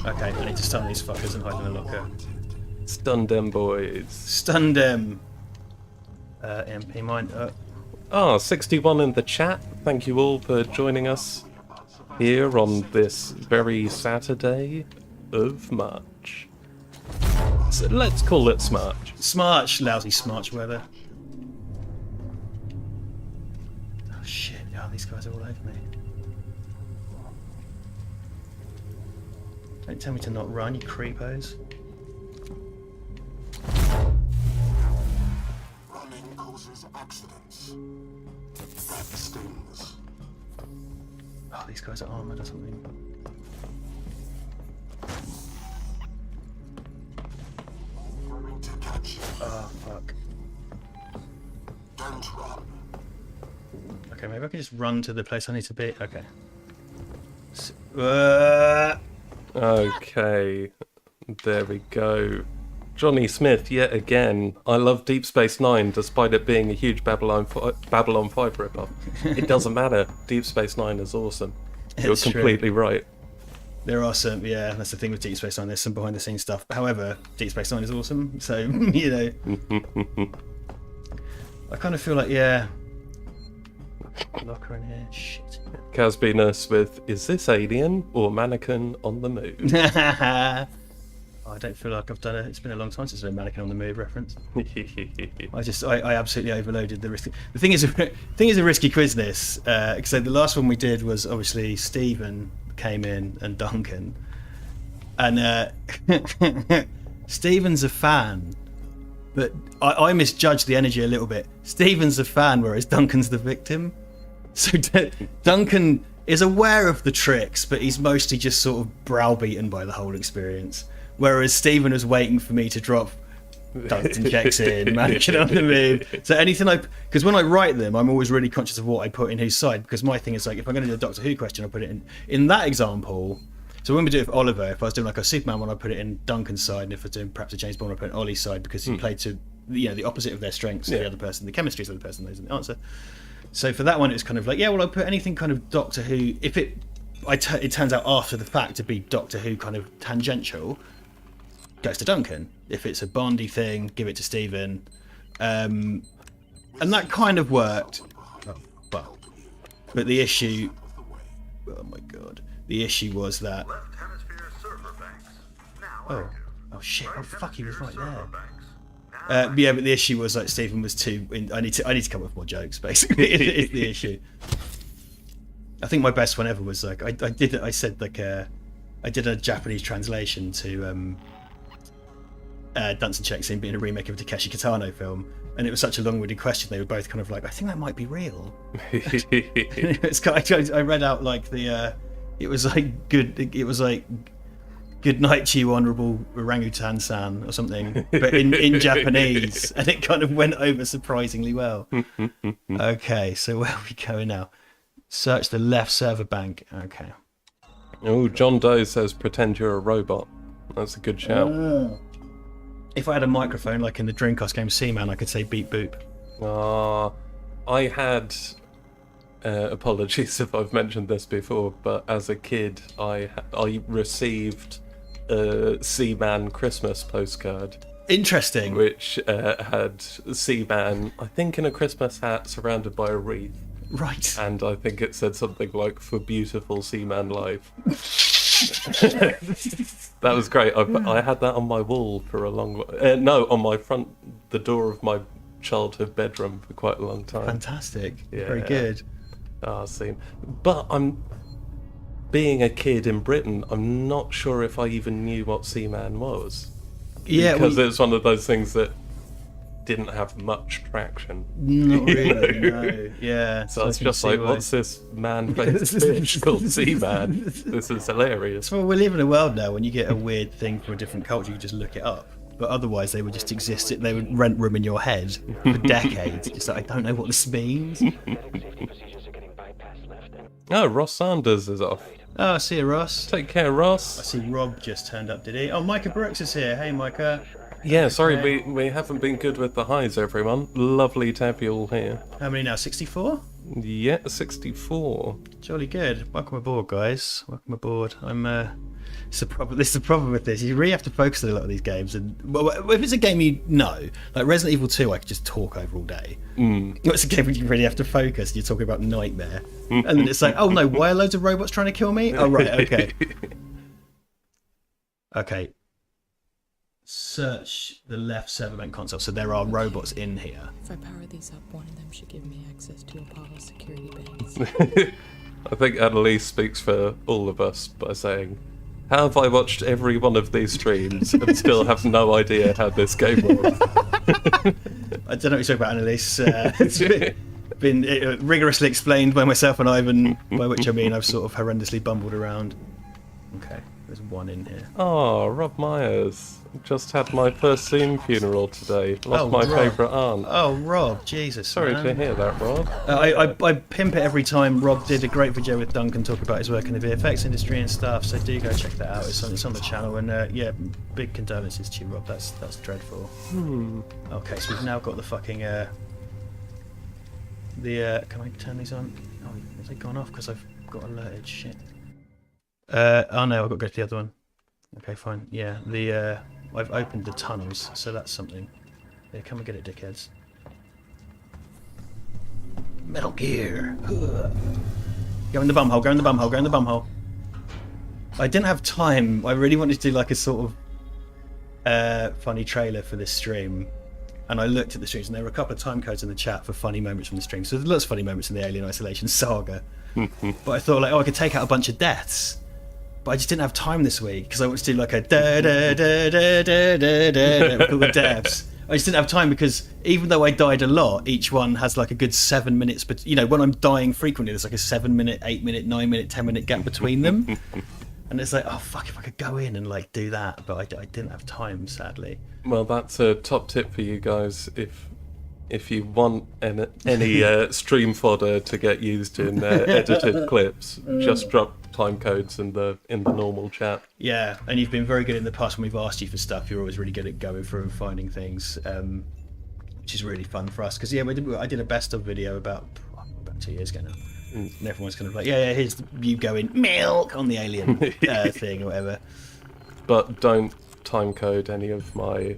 Okay, I need to stun these fuckers and hide in a locker. Stun them, boys. Stun them. MP mine. 61 in the chat. Thank you all for joining us here on this very Saturday of March. So let's call it Smarch. Smarch, lousy Smarch weather. Oh shit, oh, these guys are all over me. Don't tell me to not run, you creepos. Running causes accidents. That stings. Oh, these guys are armoured or something. Going to catch you. Oh, fuck. Don't run. Okay, maybe I can just run to the place I need to be. Okay. Okay, there we go. Johnny Smith, yet again. I love Deep Space Nine, despite it being a huge Babylon 5 ripoff. It doesn't matter. Deep Space Nine is awesome. You're It's true. completely right. There are some, yeah, that's the thing with Deep Space Nine. There's some behind the scenes stuff. However, Deep Space Nine is awesome. So, you know. I kind of feel like, yeah. Locker in here. Shit. Casbinus with, is this Alien or Mannequin on the Moon? I don't feel like I've done it. It's been a long time since I've done a Mannequin on the Move reference. I absolutely overloaded the risky. The thing is a risky quiz this. So the last one we did was obviously Stephen came in and Duncan, and Stephen's a fan, but I misjudged the energy a little bit. Stephen's a fan, whereas Duncan's the victim. So Duncan is aware of the tricks, but he's mostly just sort of browbeaten by the whole experience. Whereas Stephen was waiting for me to drop Duncan checks in, Mannequin on the Move. So anything because when I write them, I'm always really conscious of what I put in whose side, because my thing is like, if I'm going to do a Doctor Who question, I'll put it in that example. So when we do it with Oliver, if I was doing like a Superman one, I put it in Duncan's side, and if I was doing perhaps a James Bond, I put it in Ollie's side, because he played to the opposite of their strengths. The other person, the chemistry of the person knows the answer. So for that one, it's kind of like, yeah, well, I put anything kind of Doctor Who. If it turns out after the fact to be Doctor Who kind of tangential, goes to Duncan. If it's a Bondy thing, give it to Stephen. And that kind of worked. But the issue... Oh my god. The issue was that... Oh shit. Oh fuck, he was right there. Yeah, but the issue was like Stephen was too... I need to come up with more jokes, basically. It's the issue. I think my best one ever was like... I did a Japanese translation to... Dunstan checks in being a remake of a Takeshi Kitano film, and it was such a long-winded question. They were both kind of like, I think that might be real. It's kind of, I read out like it was like good night to you, honourable orangutan-san, or something, but in Japanese, and it kind of went over surprisingly well. Okay, so where are we going now? Search the left server bank. Okay. Oh, John Doe says, pretend you're a robot. That's a good shout. If I had a microphone like in the Dreamcast game Seaman, I could say beep boop. I had apologies if I've mentioned this before, but as a kid I received a Seaman Christmas postcard. Interesting. Which had Seaman, I think, in a Christmas hat surrounded by a wreath. Right. And I think it said something like, for beautiful Seaman life. That was great. I had that on my wall for a long on the door of my childhood bedroom for quite a long time. Fantastic. Yeah. Very good. See. But being a kid in Britain, I'm not sure if I even knew what Seaman was. Yeah, because it's one of those things that didn't have much traction. Not really, no. Yeah. So it's just like, what's this man-faced fish called Seaman? This is hilarious. Well, we live in a world now when you get a weird thing from a different culture, you just look it up. But otherwise, they would just exist. They would rent room in your head for decades. Just like, I don't know what this means. Oh, Ross Sanders is off. Oh, I see you, Ross. Take care, Ross. I see Rob just turned up, did he? Oh, Micah Brooks is here. Hey, Micah. Yeah, sorry, we haven't been good with the highs, everyone. Lovely to have you all here. How many now? 64? Yeah, 64. Jolly good. Welcome aboard, guys. Welcome aboard. This is the problem with this. You really have to focus on a lot of these games. And if it's a game you know, like Resident Evil 2, I could just talk over all day. It's a game where you really have to focus. You're talking about Nightmare. And then it's like, oh no, why are loads of robots trying to kill me? Oh, right, okay. Okay. search the left server bank console. So there are robots in here. If I power these up, one of them should give me access to Apollo's security banks. I think Annalise speaks for all of us by saying, how have I watched every one of these streams and still have no idea how this game works? I don't know what you're talking about, Annalise. It's been rigorously explained by myself and Ivan, by which I mean I've sort of horrendously bumbled around. Okay, there's one in here. Oh, Rob Myers. Just had my first Zoom funeral today. Lost my Rob. favourite aunt. Oh, Rob, Jesus. Sorry man. to hear that, Rob. I pimp it every time. Rob did a great video with Duncan talking about his work in the VFX industry and stuff, so do go check that out. It's on the channel, and yeah, big condolences to you, Rob. That's dreadful. Okay, so we've now got the fucking can I turn these on? Oh, has it gone off because I've got alerted? Shit. Oh no, I've got to go to the other one. Okay, fine. Yeah, I've opened the tunnels, so that's something. Yeah, come and get it, dickheads. Metal Gear. Go in the bumhole, go in the bumhole, go in the bumhole. I didn't have time. I really wanted to do like a sort of funny trailer for this stream. And I looked at the streams and there were a couple of time codes in the chat for funny moments from the stream. So there's lots of funny moments in the Alien Isolation saga. But I thought like, oh, I could take out a bunch of deaths. But I just didn't have time this week because I wanted to do like a da da da da da da da with all the deaths. I just didn't have time because even though I died a lot, each one has like a good 7 minutes. But you know, when I'm dying frequently, there's like a 7 minute, 8 minute, 9 minute, 10 minute gap between them. And it's like, oh fuck, if I could go in and like do that, but I didn't have time, sadly. Well, that's a top tip for you guys. If you want any stream fodder to get used in edited clips, just drop time codes in the normal chat. Yeah, and you've been very good in the past when we've asked you for stuff. You're always really good at going through and finding things, which is really fun for us. Because yeah, I did a best of video about 2 years ago now. And everyone's kind of like, yeah, here's you going milk on the alien thing or whatever. But don't time code any of my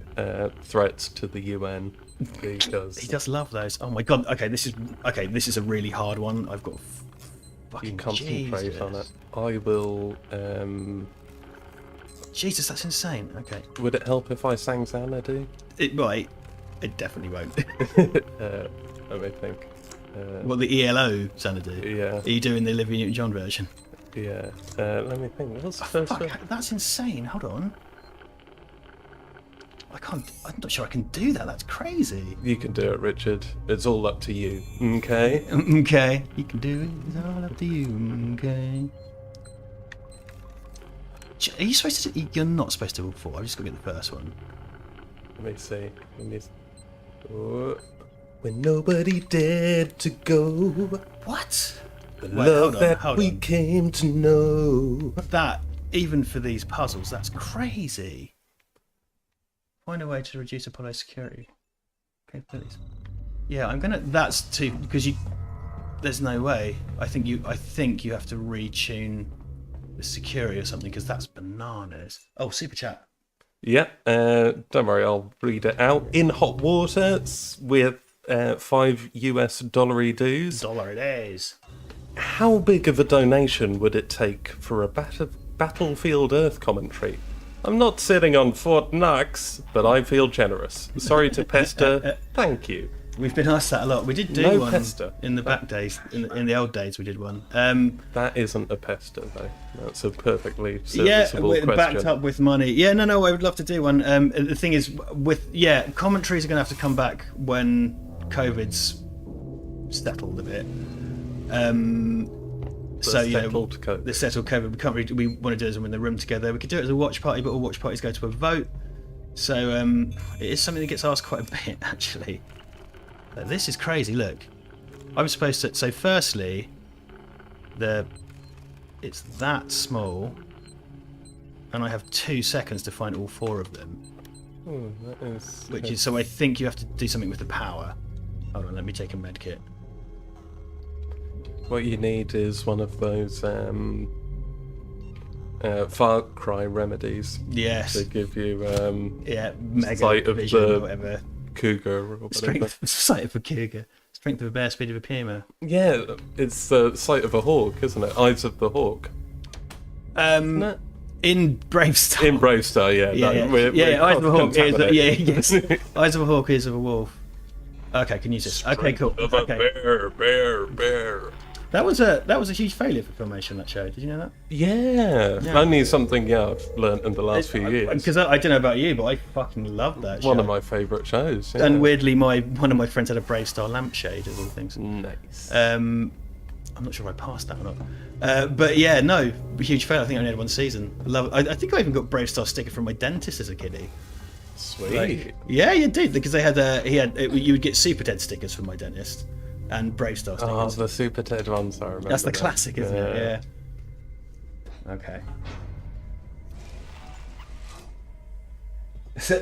threats to the UN because he does love those. Oh my god. Okay, this is a really hard one. I've got fucking concentrate Jesus. on it. I will. Jesus, that's insane. Okay. Would it help if I sang Xanadu? It might. It definitely won't. Let me think. What, the ELO Xanadu? Yeah. Are you doing the Olivia Newton-John version? Yeah. Let me think. What's the first one? That's insane. Hold on. I'm not sure I can do that. That's crazy. You can do it, Richard. It's all up to you. Okay? Okay. You can do it. It's all up to you. Okay. Are you supposed to do... You're not supposed to do all four. I've just got to get the first one. Let me see. Oh. When nobody dared to go. What? The love that we came to know. That, even for these puzzles, that's crazy. Find a way to reduce Apollo security capabilities. Yeah, I'm gonna. That's too because you. There's no way. I think you have to retune the security or something because that's bananas. Oh, super chat. Yeah. Don't worry. I'll read it out. In hot water with $5 US dues. Dollar it is. How big of a donation would it take for a Battlefield Earth commentary? I'm not sitting on Fort Knox, but I feel generous. Sorry to pester. Thank you. We've been asked that a lot. We did do one pester. In the back days. In the old days, we did one. That isn't a pester, though. That's a perfectly serviceable question. Backed up with money. Yeah, no, I would love to do one. The thing is, commentaries are going to have to come back when COVID's settled a bit. So you know, the settled COVID. We can't really. We want to do it in the room together. We could do it as a watch party, but all watch parties go to a vote. So it is something that gets asked quite a bit, actually. This is crazy. Look, I'm supposed to. So firstly, it's that small, and I have 2 seconds to find all 4 of them. Oh, that is. Which is so. I think you have to do something with the power. Hold on, let me take a med kit. What you need is one of those Far Cry remedies. Yes. To give you mega sight of vision the or whatever. cougar or whatever. Sight of a cougar. Strength of a bear, speed of a puma. Yeah, it's the sight of a hawk, isn't it? Eyes of the hawk. No. In Bravestar. In Bravestar, yeah. Yeah, no, we're Eyes of a Hawk. cross-contaminated. Yes. Eyes of a Hawk, Ears of a Wolf. Okay, can use this. Okay, cool. Of a Okay. bear. That was a huge failure for Filmation, that show. Did you know that? Yeah. Only something I've learnt in the last few years. Because I don't know about you, but I fucking love that show. One of my favourite shows. Yeah. And weirdly, one of my friends had a Bravestar lampshade of all things. Nice. I'm not sure if I passed that or not. But yeah, no, huge fail. I think I only had one season. I love it. I think I even got Bravestar sticker from my dentist as a kiddie. Sweet. Yeah, you did, because they had you would get Super Ted stickers from my dentist and Bravestar stickers. Oh, the Super Ted ones, I remember. That's the that. classic, isn't it? Yeah. Okay.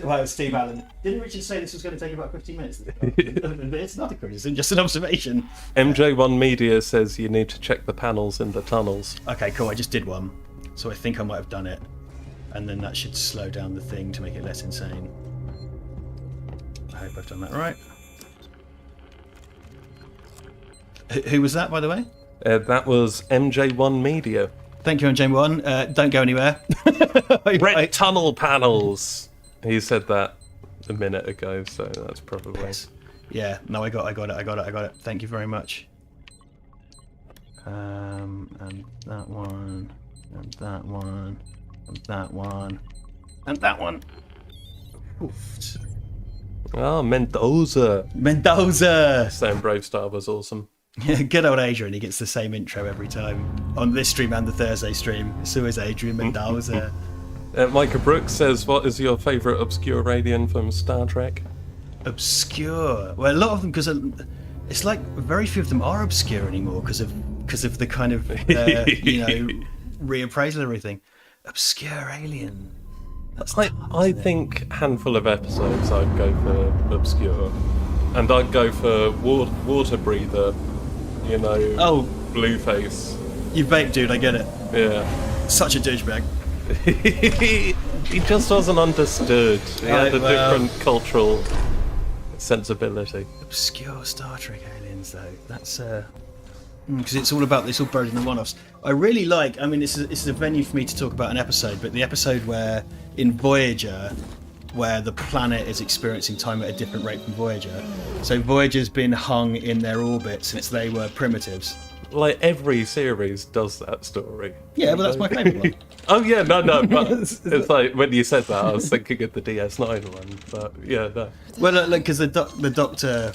Well, Steve Allen. Didn't Richard say this was going to take about 15 minutes? It's not a criticism, just an observation. MJ1 Media says you need to check the panels in the tunnels. Okay, cool. I just did one, so I think I might have done it, and then that should slow down the thing to make it less insane. I hope I've done that right. Who was that, by the way? That was MJ1 Media. Thank you, MJ1. Don't go anywhere. Red tunnel panels. He said that a minute ago, so that's probably. Yes. Yeah. No, I got it. Thank you very much. And that one, and that one, and that one, and that one. Oof. Oh, Mendoza. Sam Bravestar was awesome. Yeah, good old Adrian. He gets the same intro every time on this stream and the Thursday stream. It's always Adrian Mendoza. Micah Brooks says, "What is your favourite obscure alien from Star Trek?" Obscure. Well, a lot of them, because it's like very few of them are obscure anymore because of the kind of reappraisal and everything. Obscure alien. I think handful of episodes I'd go for obscure, and I'd go for water breather. You know. Oh, Blueface. You vape, dude. I get it. Yeah. Such a douchebag. He just wasn't understood. He had a different cultural sensibility. Obscure Star Trek aliens, though. That's because it's all buried in the one-offs. I really like. I mean, this is a venue for me to talk about an episode, but the episode where in Voyager, where the planet is experiencing time at a different rate from Voyager. So Voyager's been hung in their orbit since they were primitives. Like every series does that story. Yeah, but that's my favourite one. Oh yeah, no, but it's like when you said that, I was thinking of the DS9 one. But yeah, no. Well, because the Doctor,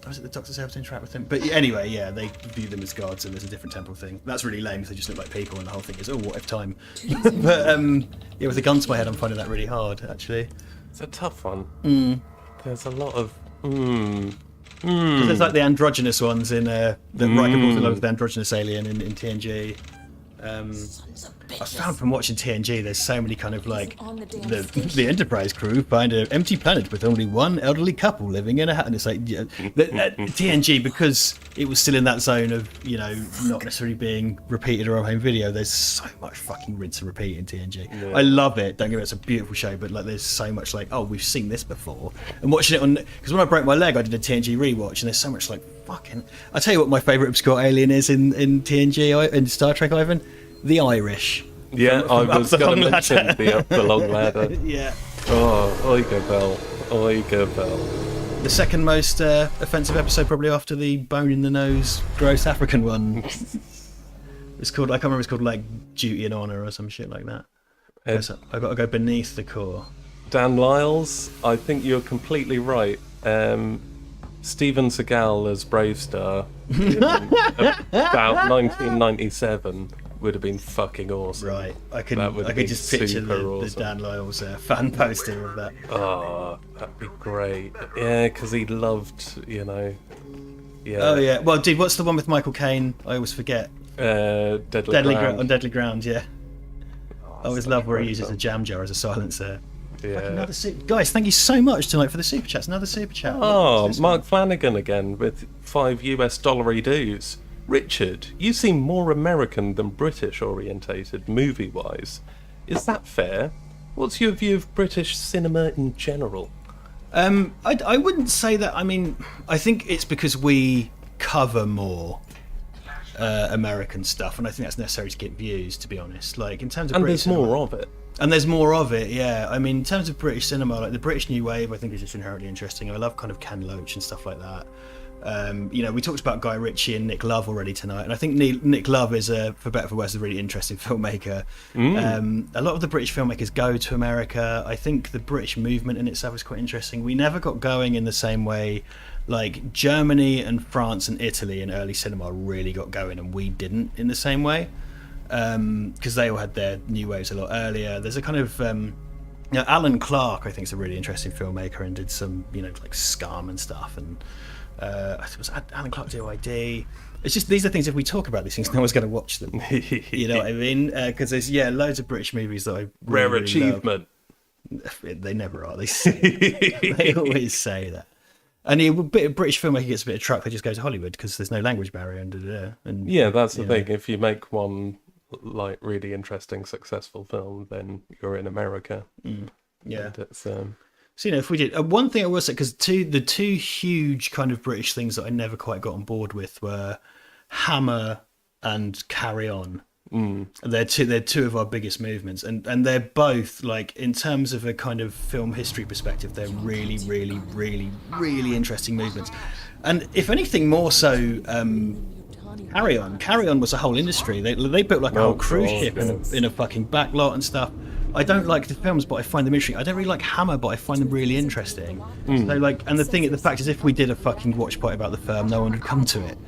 was it the Doctor's able to interact with them? But anyway, yeah, they view them as gods, and there's a different temporal thing. That's really lame because they just look like people, and the whole thing is, oh, what if time? But yeah, with a gun to my head, I'm finding that really hard, actually. It's a tough one. There's a lot of. There's like the androgynous ones in that Riker falls in love with the androgynous alien in TNG. I found from watching TNG, there's so many kind of like the Enterprise crew find an empty planet with only one elderly couple living in a hut, and it's like TNG, because it was still in that zone of not necessarily being repeated or on home video. There's so much fucking rinse and repeat in TNG. Yeah. I love it. Don't get me wrong, it's a beautiful show, but like there's so much like, oh, we've seen this before. And watching it on, because when I broke my leg, I did a TNG rewatch, and there's so much like fucking. I tell you what, my favourite obscure alien is in TNG in Star Trek, Ivan. The Irish. Yeah, I was going to mention the long ladder. Yeah. Oh, Oiga Bell. The second most offensive episode, probably after the bone in the nose, gross African one. It's called, I can't remember, it's called like Duty and Honour or some shit like that. I've got to go beneath the core. Dan Lyles, I think you're completely right. Steven Seagal as Bravestar in about 1997 would have been fucking awesome. Right, I could just picture the Dan Lyles fan poster of that. Oh, that'd be great. Yeah, because he loved, Yeah. Oh yeah. Well, dude, what's the one with Michael Caine? I always forget. Deadly Ground. On Deadly Ground, yeah. I always love where he uses a jam jar as a silencer. Yeah. Guys, thank you so much tonight for the super chats. Another super chat. Oh, Mark Flanagan again with $5 US dues. Richard, you seem more American than British orientated movie-wise. Is that fair? What's your view of British cinema in general? I wouldn't say that. I mean, I think it's because we cover more. American stuff, and I think that's necessary to get views, to be honest. Like in terms of And British there's cinema, more of it. and there's more of it, yeah. I mean, in terms of British cinema, like the British New Wave, I think is just inherently interesting. I love kind of Ken Loach and stuff like that. You know, we talked about Guy Ritchie and Nick Love already tonight, and I think Nick Love is, for better or for worse, a really interesting filmmaker. A lot of the British filmmakers go to America. I think the British movement in itself is quite interesting. We never got going in the same way. Like Germany and France and Italy in early cinema really got going, and we didn't in the same way, because they all had their new waves a lot earlier. There's a kind of you know, Alan Clark, I think, is a really interesting filmmaker and did some, you know, like Scum and stuff, and I suppose Alan Clark did OID. It's just, these are things, if we talk about these things, no one's going to watch them. You know what I mean? Because there's loads of British movies that I really, Rare achievement. Love. They never are. They always say that. And a bit of British filmmaker gets a bit of truck, they just go to Hollywood because there's no language barrier. And Yeah, that's the thing. If you make one like really interesting, successful film, then you're in America. Yeah. And it's, So, you know, if we did one thing I will say, because the two huge kind of British things that I never quite got on board with were Hammer and Carry On. They're two of our biggest movements, and they're both, like, in terms of a kind of film history perspective, they're really, really, really, really interesting movements. And if anything, more so, Carry On was a whole industry. They built like a whole cruise ship in a fucking backlot and stuff. I don't like the films, but I find them interesting. I don't really like Hammer, but I find them really interesting. So, like, and the fact is, if we did a fucking watch party about the film, no one would come to it.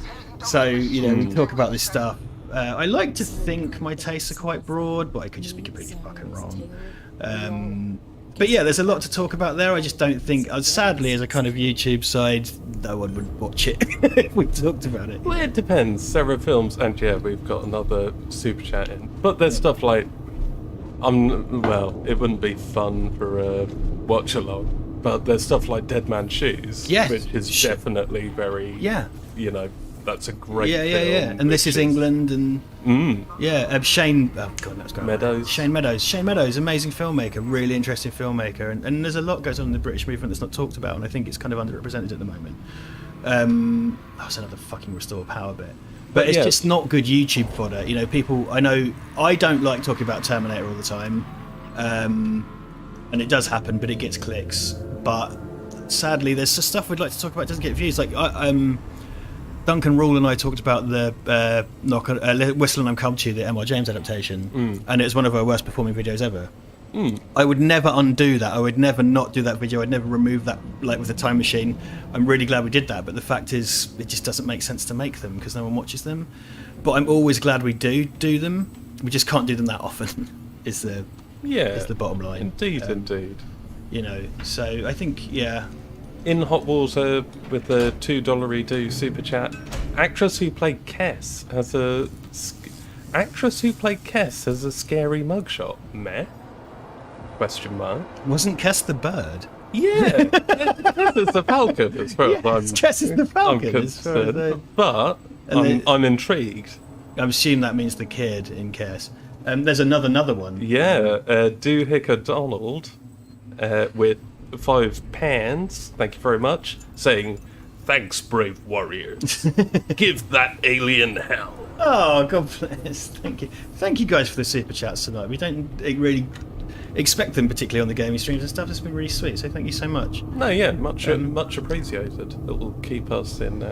So, you know, we talk about this stuff. I like to think my tastes are quite broad, but I could just be completely fucking wrong. But yeah, there's a lot to talk about there. I just don't think, sadly, as a kind of YouTube side, no one would watch it if we talked about it. well, it depends. There are films, and yeah, we've got another super chat in. But there's stuff like, well, it wouldn't be fun for a watch along, but there's stuff like Dead Man's Shoes, Yes. which is definitely very, Yeah. you know, that's a great Yeah. film. And This which Is England, and Shane. Oh God, that's going Meadows. Shane Meadows, amazing filmmaker, really interesting filmmaker, and there's a lot goes on in the British movement that's not talked about, and I think it's kind of underrepresented at the moment. That's another fucking Restore Power bit, but it's just not good YouTube fodder. You know, people. I know I don't like talking about Terminator all the time, and it does happen, but it gets clicks. But sadly, there's some stuff we'd like to talk about that doesn't get views. Like Duncan Rule and I talked about the Whistle and I'm Come to You, the M.R. James adaptation, and it's one of our worst performing videos ever. I would never undo that. I would never not do that video. I'd never remove that, like, with a time machine. I'm really glad we did that, but the fact is, it just doesn't make sense to make them because no one watches them. But I'm always glad we do them. We just can't do them that often. is the bottom line. Indeed. You know, so I think In Hot Water, with the $2 super chat, actress who played Kess has a scary mugshot. Meh? Question mark. Wasn't Kess the bird? Yeah, Kess is the falcon as far as Kess is the I'm falcon. as far as concerned. But I'm intrigued. I assume that means the kid in Kess. There's another one. Yeah, Doohicker Donald with £5, thank you very much, saying, "Thanks, brave warriors. Give that alien hell." Oh, God bless. Thank you guys for the super chats tonight. We don't really expect them, particularly on the gaming streams and stuff. It's been really sweet, so thank you so much. No, yeah, much appreciated. It will keep us in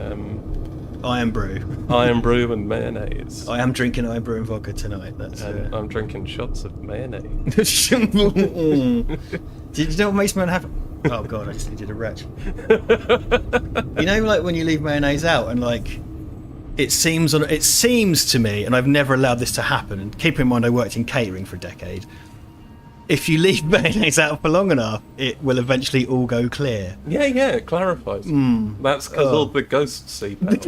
Iron Brew. Iron Brew and mayonnaise. I am drinking Iron Brew and vodka tonight. That's. I'm drinking shots of mayonnaise. Did you know what makes me unhappy? Oh God, I just needed a retch. You know, like when you leave mayonnaise out and like it seems to me, and I've never allowed this to happen. And keep in mind, I worked in catering for a decade. If you leave mayonnaise out for long enough, it will eventually all go clear. Yeah, it clarifies. That's because all the ghosts seep out.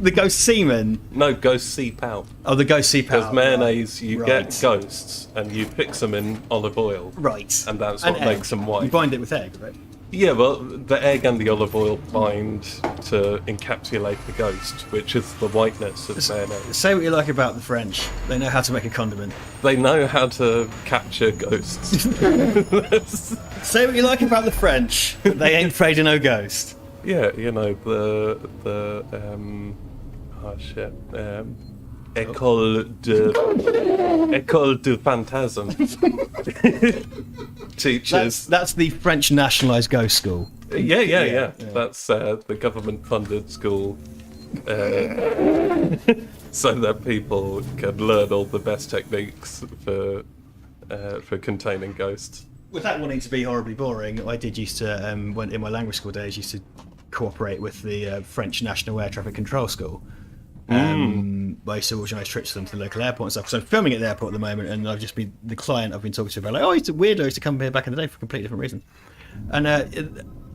The ghost semen? No, ghosts seep out. Oh, the ghost seep out. Because mayonnaise, you Right. get ghosts, and you fix them in olive oil. Right. And that's what makes them white. You bind it with egg, right? Yeah, well, the egg and the olive oil bind to encapsulate the ghost, which is the whiteness of mayonnaise. Say what you like about the French. They know how to make a condiment. They know how to capture ghosts. Say what you like about the French, but they ain't afraid of no ghost. Yeah, you know, Oh shit. École de Phantasm. Teachers. That's the French nationalised ghost school. Yeah. That's the government-funded school, so that people can learn all the best techniques for containing ghosts. Without wanting to be horribly boring, I did used to, when in my language school days, used to cooperate with the French National Air Traffic Control School. I used to organise trips to them to the local airport and stuff. So I'm filming at the airport at the moment, and I've just been the client I've been talking to about like, oh, he's a weirdo. He used to come here back in the day for a completely different reason. And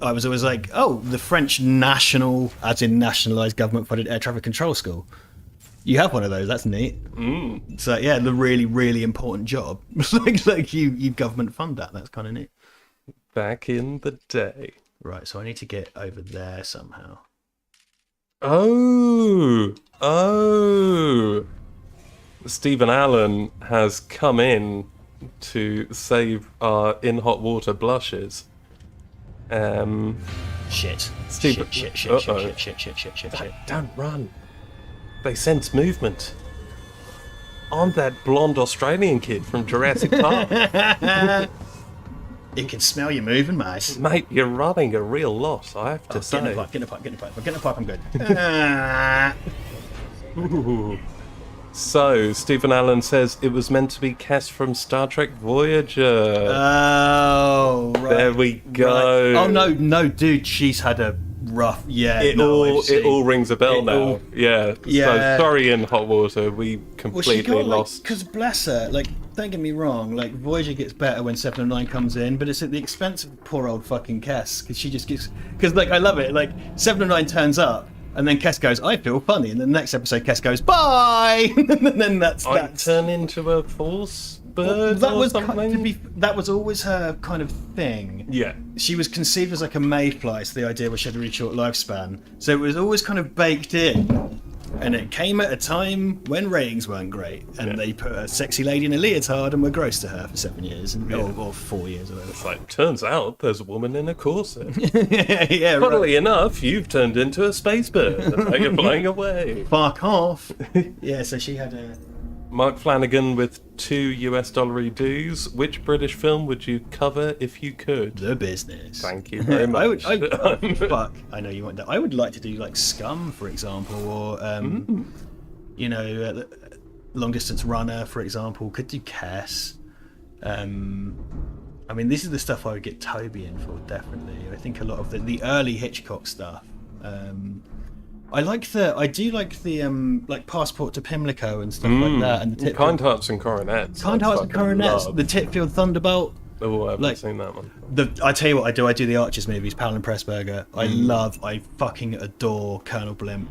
I was always like, oh, the French national, as in nationalised government-funded air traffic control school. You have one of those. That's neat. So yeah, the really, really important job. like you government fund that. That's kind of neat. Back in the day. Right. So I need to get over there somehow. Oh. Stephen Allen has come in to save our in hot water blushes. Shit. Stephen. Shit. Don't run. They sense movement. I'm that blonde Australian kid from Jurassic Park. It can smell you moving, mate. Mate, you're running a real lot, I have to say. Get in the pipe, I'm good. Ooh. So, Stephen Allen says it was meant to be Cass from Star Trek Voyager. Oh, right. There we go. Right. Oh, no, dude, she's had a rough... Yeah, It all rings a bell now. Yeah. So, sorry, in hot water, we completely lost. Because bless her, like, don't get me wrong, like, Voyager gets better when 709 comes in, but it's at the expense of poor old fucking Cass, because she just gets... Because, like, I love it, like, 709 turns up, and then Kes goes, I feel funny. And then the next episode, Kes goes, bye! And then that's... I turn into a force bird that or was something? that was always her kind of thing. Yeah. She was conceived as like a mayfly, so the idea was she had a really short lifespan. So it was always kind of baked in. And it came at a time when ratings weren't great. And they put a sexy lady in a leotard and were gross to her for 7 years. Or 4 years or whatever. It's like, turns out there's a woman in a corset. Yeah, Funnily enough, you've turned into a space bird. And now you're flying away. Fuck off. Yeah, so she had a... Mark Flanagan with $2 dues. Which British film would you cover if you could? The Business. Thank you very much. Fuck. I know you want that. I would like to do like Scum, for example, or Long Distance Runner, for example. Could do Cass. I mean, this is the stuff I would get Toby in for, definitely. I think a lot of the early Hitchcock stuff. I do like the Passport to Pimlico and stuff like that, and the Kind Hearts and Coronets. Kind Hearts and Coronets, the Titfield Thunderbolt. Oh, I haven't seen that one. I tell you what I do. I do the Archers movies, Powell and Pressburger. I fucking adore Colonel Blimp.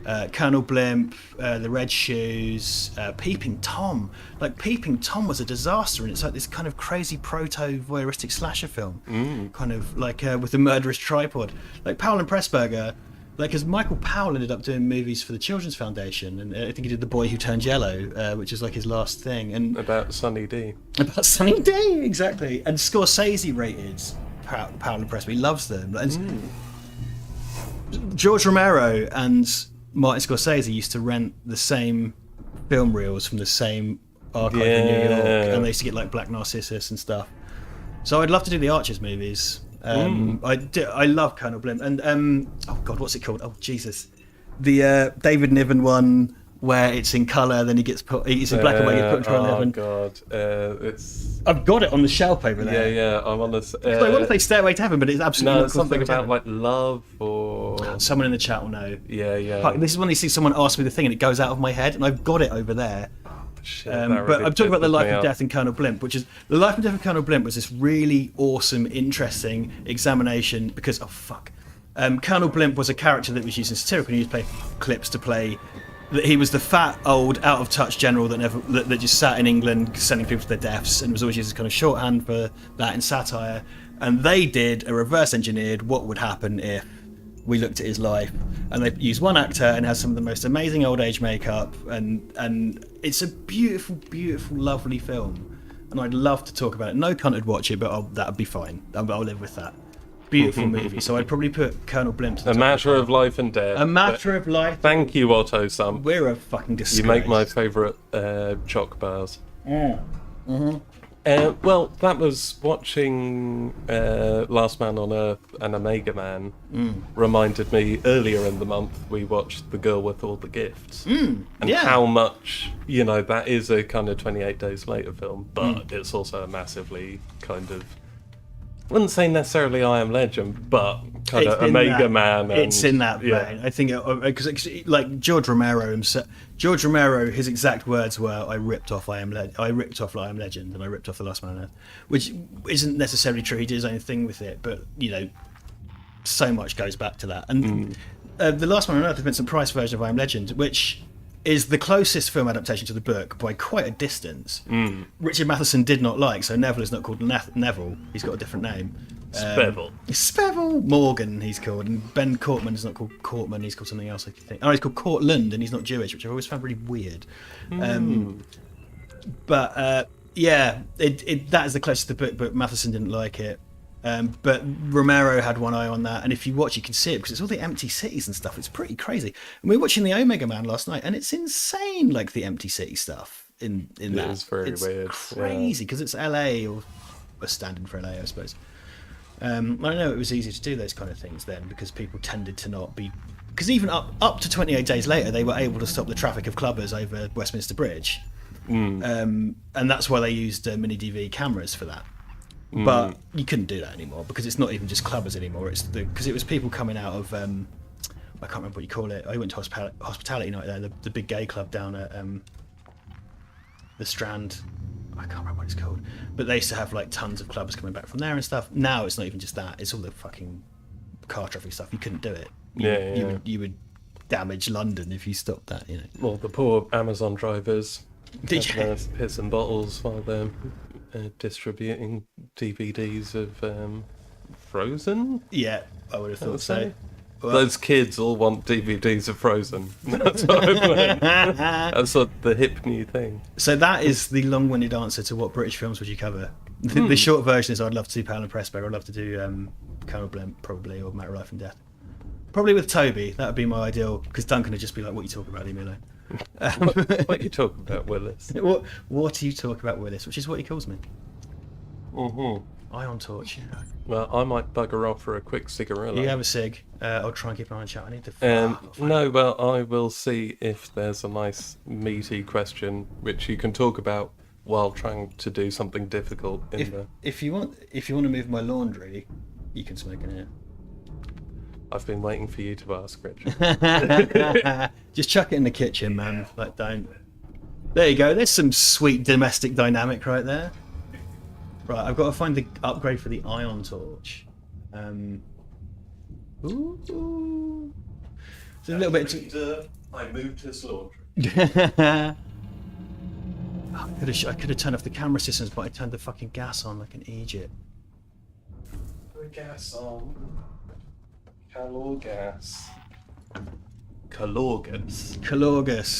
The Red Shoes, Peeping Tom. Like, Peeping Tom was a disaster, and it's like this kind of crazy proto-voyeuristic slasher film. Kind of like with a murderous tripod. Like, Powell and Pressburger... Like, because Michael Powell ended up doing movies for the Children's Foundation, and I think he did The Boy Who Turned Yellow, which is like his last thing. And about Sunny D. About Sunny D, exactly. And Scorsese rated Powell and Pressburger. He loves them. And George Romero and Martin Scorsese used to rent the same film reels from the same archive in New York, and they used to get like Black Narcissus and stuff. So I'd love to do the Archers movies. I love Colonel Blimp, and oh god, what's it called? Oh Jesus, the David Niven one where it's in colour, then it's in black and white. Gets put in Trial 11. Oh god, it's. I've got it on the shelf over there. Yeah, I'm on this. I want to say Stairway to Heaven, but it's absolutely not something about like love or. Someone in the chat will know. Yeah. Fuck, this is when they see someone ask me the thing and it goes out of my head, and I've got it over there. Shit, but I'm talking about The Life and Death in Colonel Blimp, which is The Life and Death of Colonel Blimp was this really awesome, interesting examination because Colonel Blimp was a character that was used in satirical newspaper clips to play. He was the fat, old, out of touch general that just sat in England sending people to their deaths, and was always used as kind of shorthand for that in satire. And they did a reverse engineered what would happen if we looked at his life, and they used one actor and has some of the most amazing old age makeup, and it's a beautiful, beautiful, lovely film, and I'd love to talk about it. No cunt would watch it, but that'd be fine. I'll live with that. beautiful movie. So I'd probably put Colonel Blimp to the A top Matter the of Life and Death. A Matter of Life. Thank you, Otto Sump. We're a fucking disgrace. You make my favourite choc bars. Mm-hmm. Well, that was watching Last Man on Earth and Omega Man. Reminded me earlier in the month we watched The Girl with All the Gifts. And how much, that is a kind of 28 Days Later film, but it's also a massively kind of, I wouldn't say necessarily I Am Legend, but kind of Omega Man. And, it's in that vein. I think, because like George Romero himself, his exact words were, "I ripped off I Am Legend, and I ripped off The Last Man on Earth," which isn't necessarily true. He did his own thing with it, but so much goes back to that. And The Last Man on Earth, the Vincent Price version of I Am Legend, which is the closest film adaptation to the book by quite a distance. Richard Matheson did not like, so Neville is not called Neville. He's got a different name. Spevel Morgan, he's called, and Ben Cortman is not called Cortman. He's called something else, I think. Oh, he's called Cortland, and he's not Jewish, which I've always found really weird. But that is the closest to the book, but Matheson didn't like it. But Romero had one eye on that, and if you watch, you can see it because it's all the empty cities and stuff. It's pretty crazy. And we were watching the Omega Man last night, and it's insane, like the empty city stuff in that. It is very weird. Crazy because it's LA, or a stand-in for LA, I suppose. I know it was easy to do those kind of things then because people tended to not be. Because even up to 28 Days Later, they were able to stop the traffic of clubbers over Westminster Bridge, and that's why they used mini DV cameras for that. But you couldn't do that anymore because it's not even just clubbers anymore. It's because it was people coming out of I can't remember what you call it. I went to hospitality night there, the big gay club down at the Strand. I can't remember what it's called, but they used to have like tons of clubbers coming back from there and stuff. Now it's not even just that; it's all the fucking car traffic stuff. You couldn't do it. You would damage London if you stopped that. Well, the poor Amazon drivers pissing bottles while they're distributing DVDs of Frozen. Yeah, I would have thought so. Well, those kids all want DVDs of Frozen. That's what I'm like. That's what the hip new thing. So that is the long-winded answer to what British films would you cover. The short version is I'd love to do Pale and Pressburg. I'd love to do Colonel Blimp, probably, or Matter of Life and Death. Probably with Toby. That would be my ideal, because Duncan would just be like, "What are you talking about, Emilio?" What are you talking about, Willis? What are you talking about, Willis? Which is what he calls me. Ion Torch. Well, I might bugger off for a quick cigarilla. You have a cig. I'll try and keep an eye on chat. I need to. No, well, I will see if there's a nice meaty question which you can talk about while trying to do something difficult. If you want to move my laundry, you can smoke in here. I've been waiting for you to ask, Richard. Just chuck it in the kitchen, man. Like, don't. There you go. There's some sweet domestic dynamic right there. Right, I've got to find the upgrade for the Ion Torch. Ooh. It's a little bit. I moved his laundry. I could have turned off the camera systems, but I turned the fucking gas on like an idiot. The gas on. Calorgus.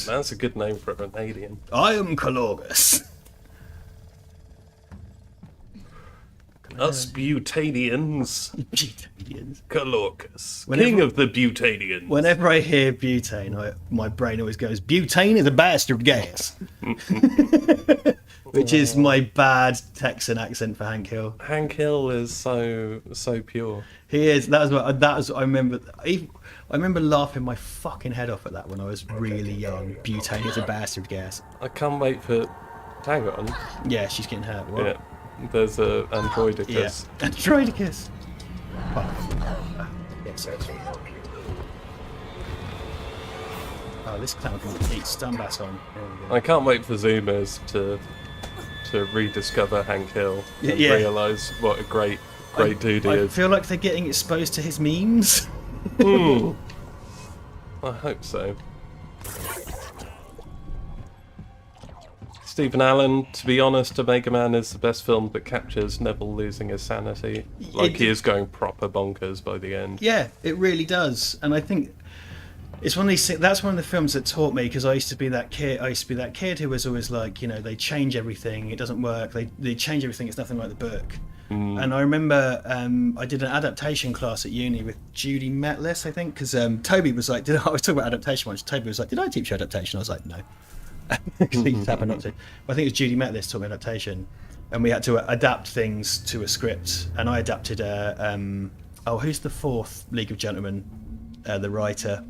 That's a good name for an alien. I am Calorgus. Us Butanians. Calorgus. Whenever- King of the Butanians. Whenever I hear butane, my brain always goes, butane is a bastard gas. Which is my bad Texan accent for Hank Hill. Hank Hill is so pure. He is. That was. I remember. I remember laughing my fucking head off at that when I was really young. Butane is a bastard gas. I can't wait for. Hang on. Yeah, she's getting hurt. What? Yeah. There's a Androidicus. Yeah. Androidicus. Oh. Yeah, sorry. Oh, this clown can eat Stunbass on. I can't wait for Zoomers to rediscover Hank Hill and realise what a great dude he I is. feel like they're getting exposed to his memes. I hope so. Stephen Allen, to be honest, Omega Man is the best film that captures Neville losing his sanity. Like, he is going proper bonkers by the end. Yeah, it really does. And I think it's one of these things, that's one of the films that taught me, because I used to be that kid who was always like, they change everything, it doesn't work, they change everything, it's nothing like the book. And I remember I did an adaptation class at uni with Judy Metlis, I think, because Toby was like, I was talking about adaptation once. Toby was like, did I teach you adaptation? I was like, no. Because he happened not to. But I think it was Judy Metlis taught me adaptation. And we had to adapt things to a script. And I adapted, who's the fourth League of Gentlemen, the writer?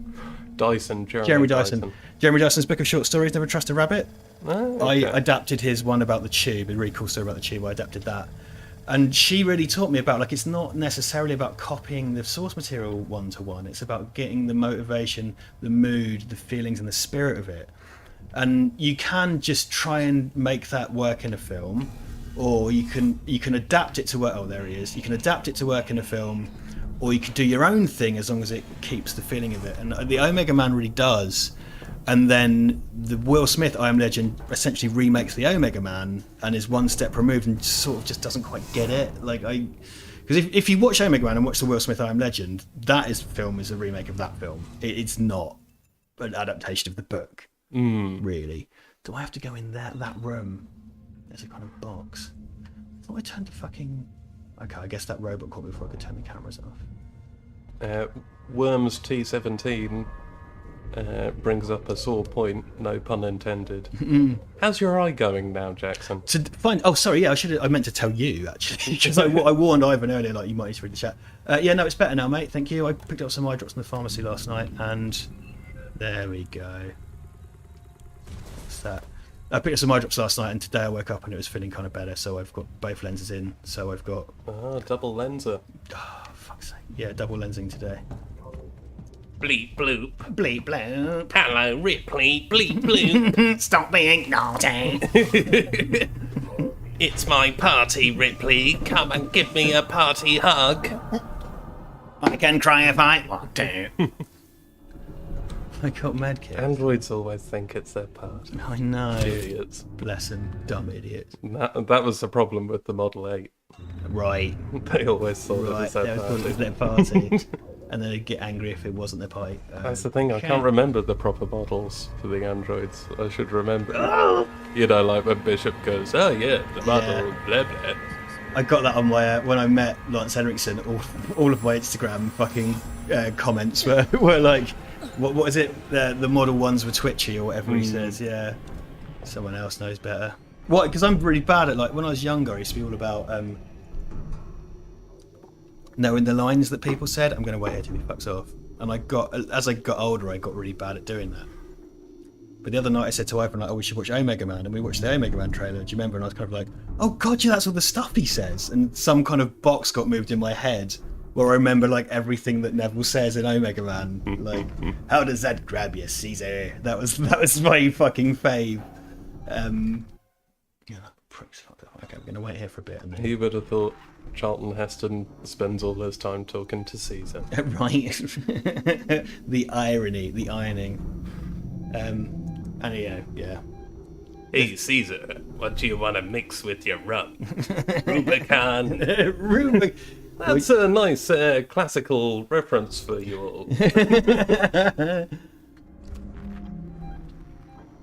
Dyson, Jeremy Dyson. Jeremy Dyson's book of short stories, Never Trust a Rabbit. Oh, okay. I adapted his one about the tube, a really cool story about the tube. I adapted that. And she really taught me about, like, it's not necessarily about copying the source material one-to-one. It's about getting the motivation, the mood, the feelings and the spirit of it. And you can just try and make that work in a film, or you can adapt it to work. Oh, there he is. You can adapt it to work in a film, or you can do your own thing as long as it keeps the feeling of it. And the Omega Man really does. And then the Will Smith I Am Legend essentially remakes the Omega Man and is one step removed and sort of just doesn't quite get it. Because if you watch Omega Man and watch the Will Smith I Am Legend, film is a remake of that film. It's not an adaptation of the book, really. Do I have to go in that room? There's a kind of box. I thought I turned the fucking... Okay, I guess that robot caught me before I could turn the cameras off. Worms T17 brings up a sore point, no pun intended. How's your eye going now, Jackson? I meant to tell you, actually, because I warned Ivan earlier, like, you might need to read the chat. No, it's better now, mate, thank you. I picked up some eye drops in the pharmacy last night, and there we go. What's that? I picked up some eye drops last night, and today I woke up and it was feeling kind of better, so I've got both lenses in, so I've got... double lenser. Oh, fuck's sake. Yeah, double lensing today. Bleep bloop. Bleep bloop. Hello, Ripley. Bleep bloop. Stop being naughty. It's my party, Ripley. Come and give me a party hug. I can cry if I want to. I got medkit. Androids always think it's their part. I know. Idiots. Bless them, dumb idiots. That was the problem with the Model 8. Right. They always thought it was their party. It was their party. And then they'd get angry if it wasn't their party. That's the thing, I can't remember the proper models for the androids. I should remember. You know, like when Bishop goes, oh yeah, the model, blah blah. I got that on my, when I met Lance Henriksen, all of my Instagram fucking comments were like, what is it? The model ones were twitchy or whatever he says, yeah. Someone else knows better. What? Because I'm really bad at, like, when I was younger, I used to be all about knowing the lines that people said. I'm going to wait here till he fucks off. And as I got older, I got really bad at doing that. But the other night I said to Ivan, like, oh, we should watch Omega Man, and we watched the Omega Man trailer, do you remember? And I was kind of like, oh god, yeah, that's all the stuff he says. And some kind of box got moved in my head where I remember, like, everything that Neville says in Omega Man. Like, how does that grab you, Caesar? That was my fucking fave. Yeah, pricks fucked up. Okay, I'm going to wait here for a bit. And then... He would have thought Charlton Heston spends all his time talking to Caesar. Right. The irony, the ironing. And yeah. Hey Caesar, what do you want to mix with your rum? Rubicon. That's a nice classical reference for you all.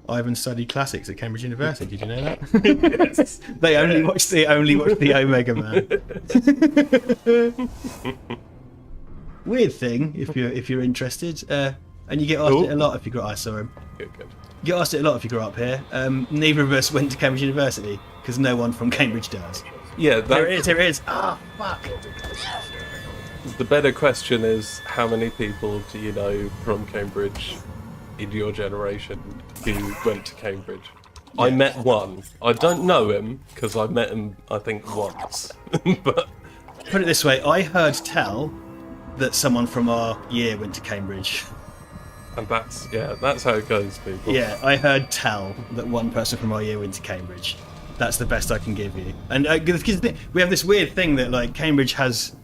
Ivan studied classics at Cambridge University. Did you know that? Yes. They only watched the Omega Man. Weird thing, if you're interested, and you get asked it a lot if you grow up. I saw him. Good. You get asked it a lot if you grew up here. Neither of us went to Cambridge University because no one from Cambridge does. Yeah, Here it is. Ah, fuck. The better question is, how many people do you know from Cambridge in your generation who went to Cambridge? Yeah. I met one. I don't know him because I met him, I think, once. But put it this way, I heard tell that someone from our year went to Cambridge. And that's how it goes, people. Yeah, I heard tell that one person from our year went to Cambridge. That's the best I can give you. And we have this weird thing that, like, Cambridge has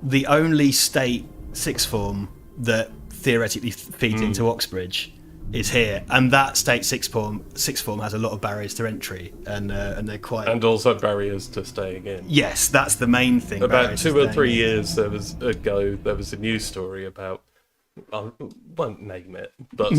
the only state sixth form that theoretically feeds into Oxbridge is here, and that state sixth form has a lot of barriers to entry, and they're quite, and also barriers to staying in. Yes, that's the main thing. About 2 or 3 years there was a news story about, I won't name it, but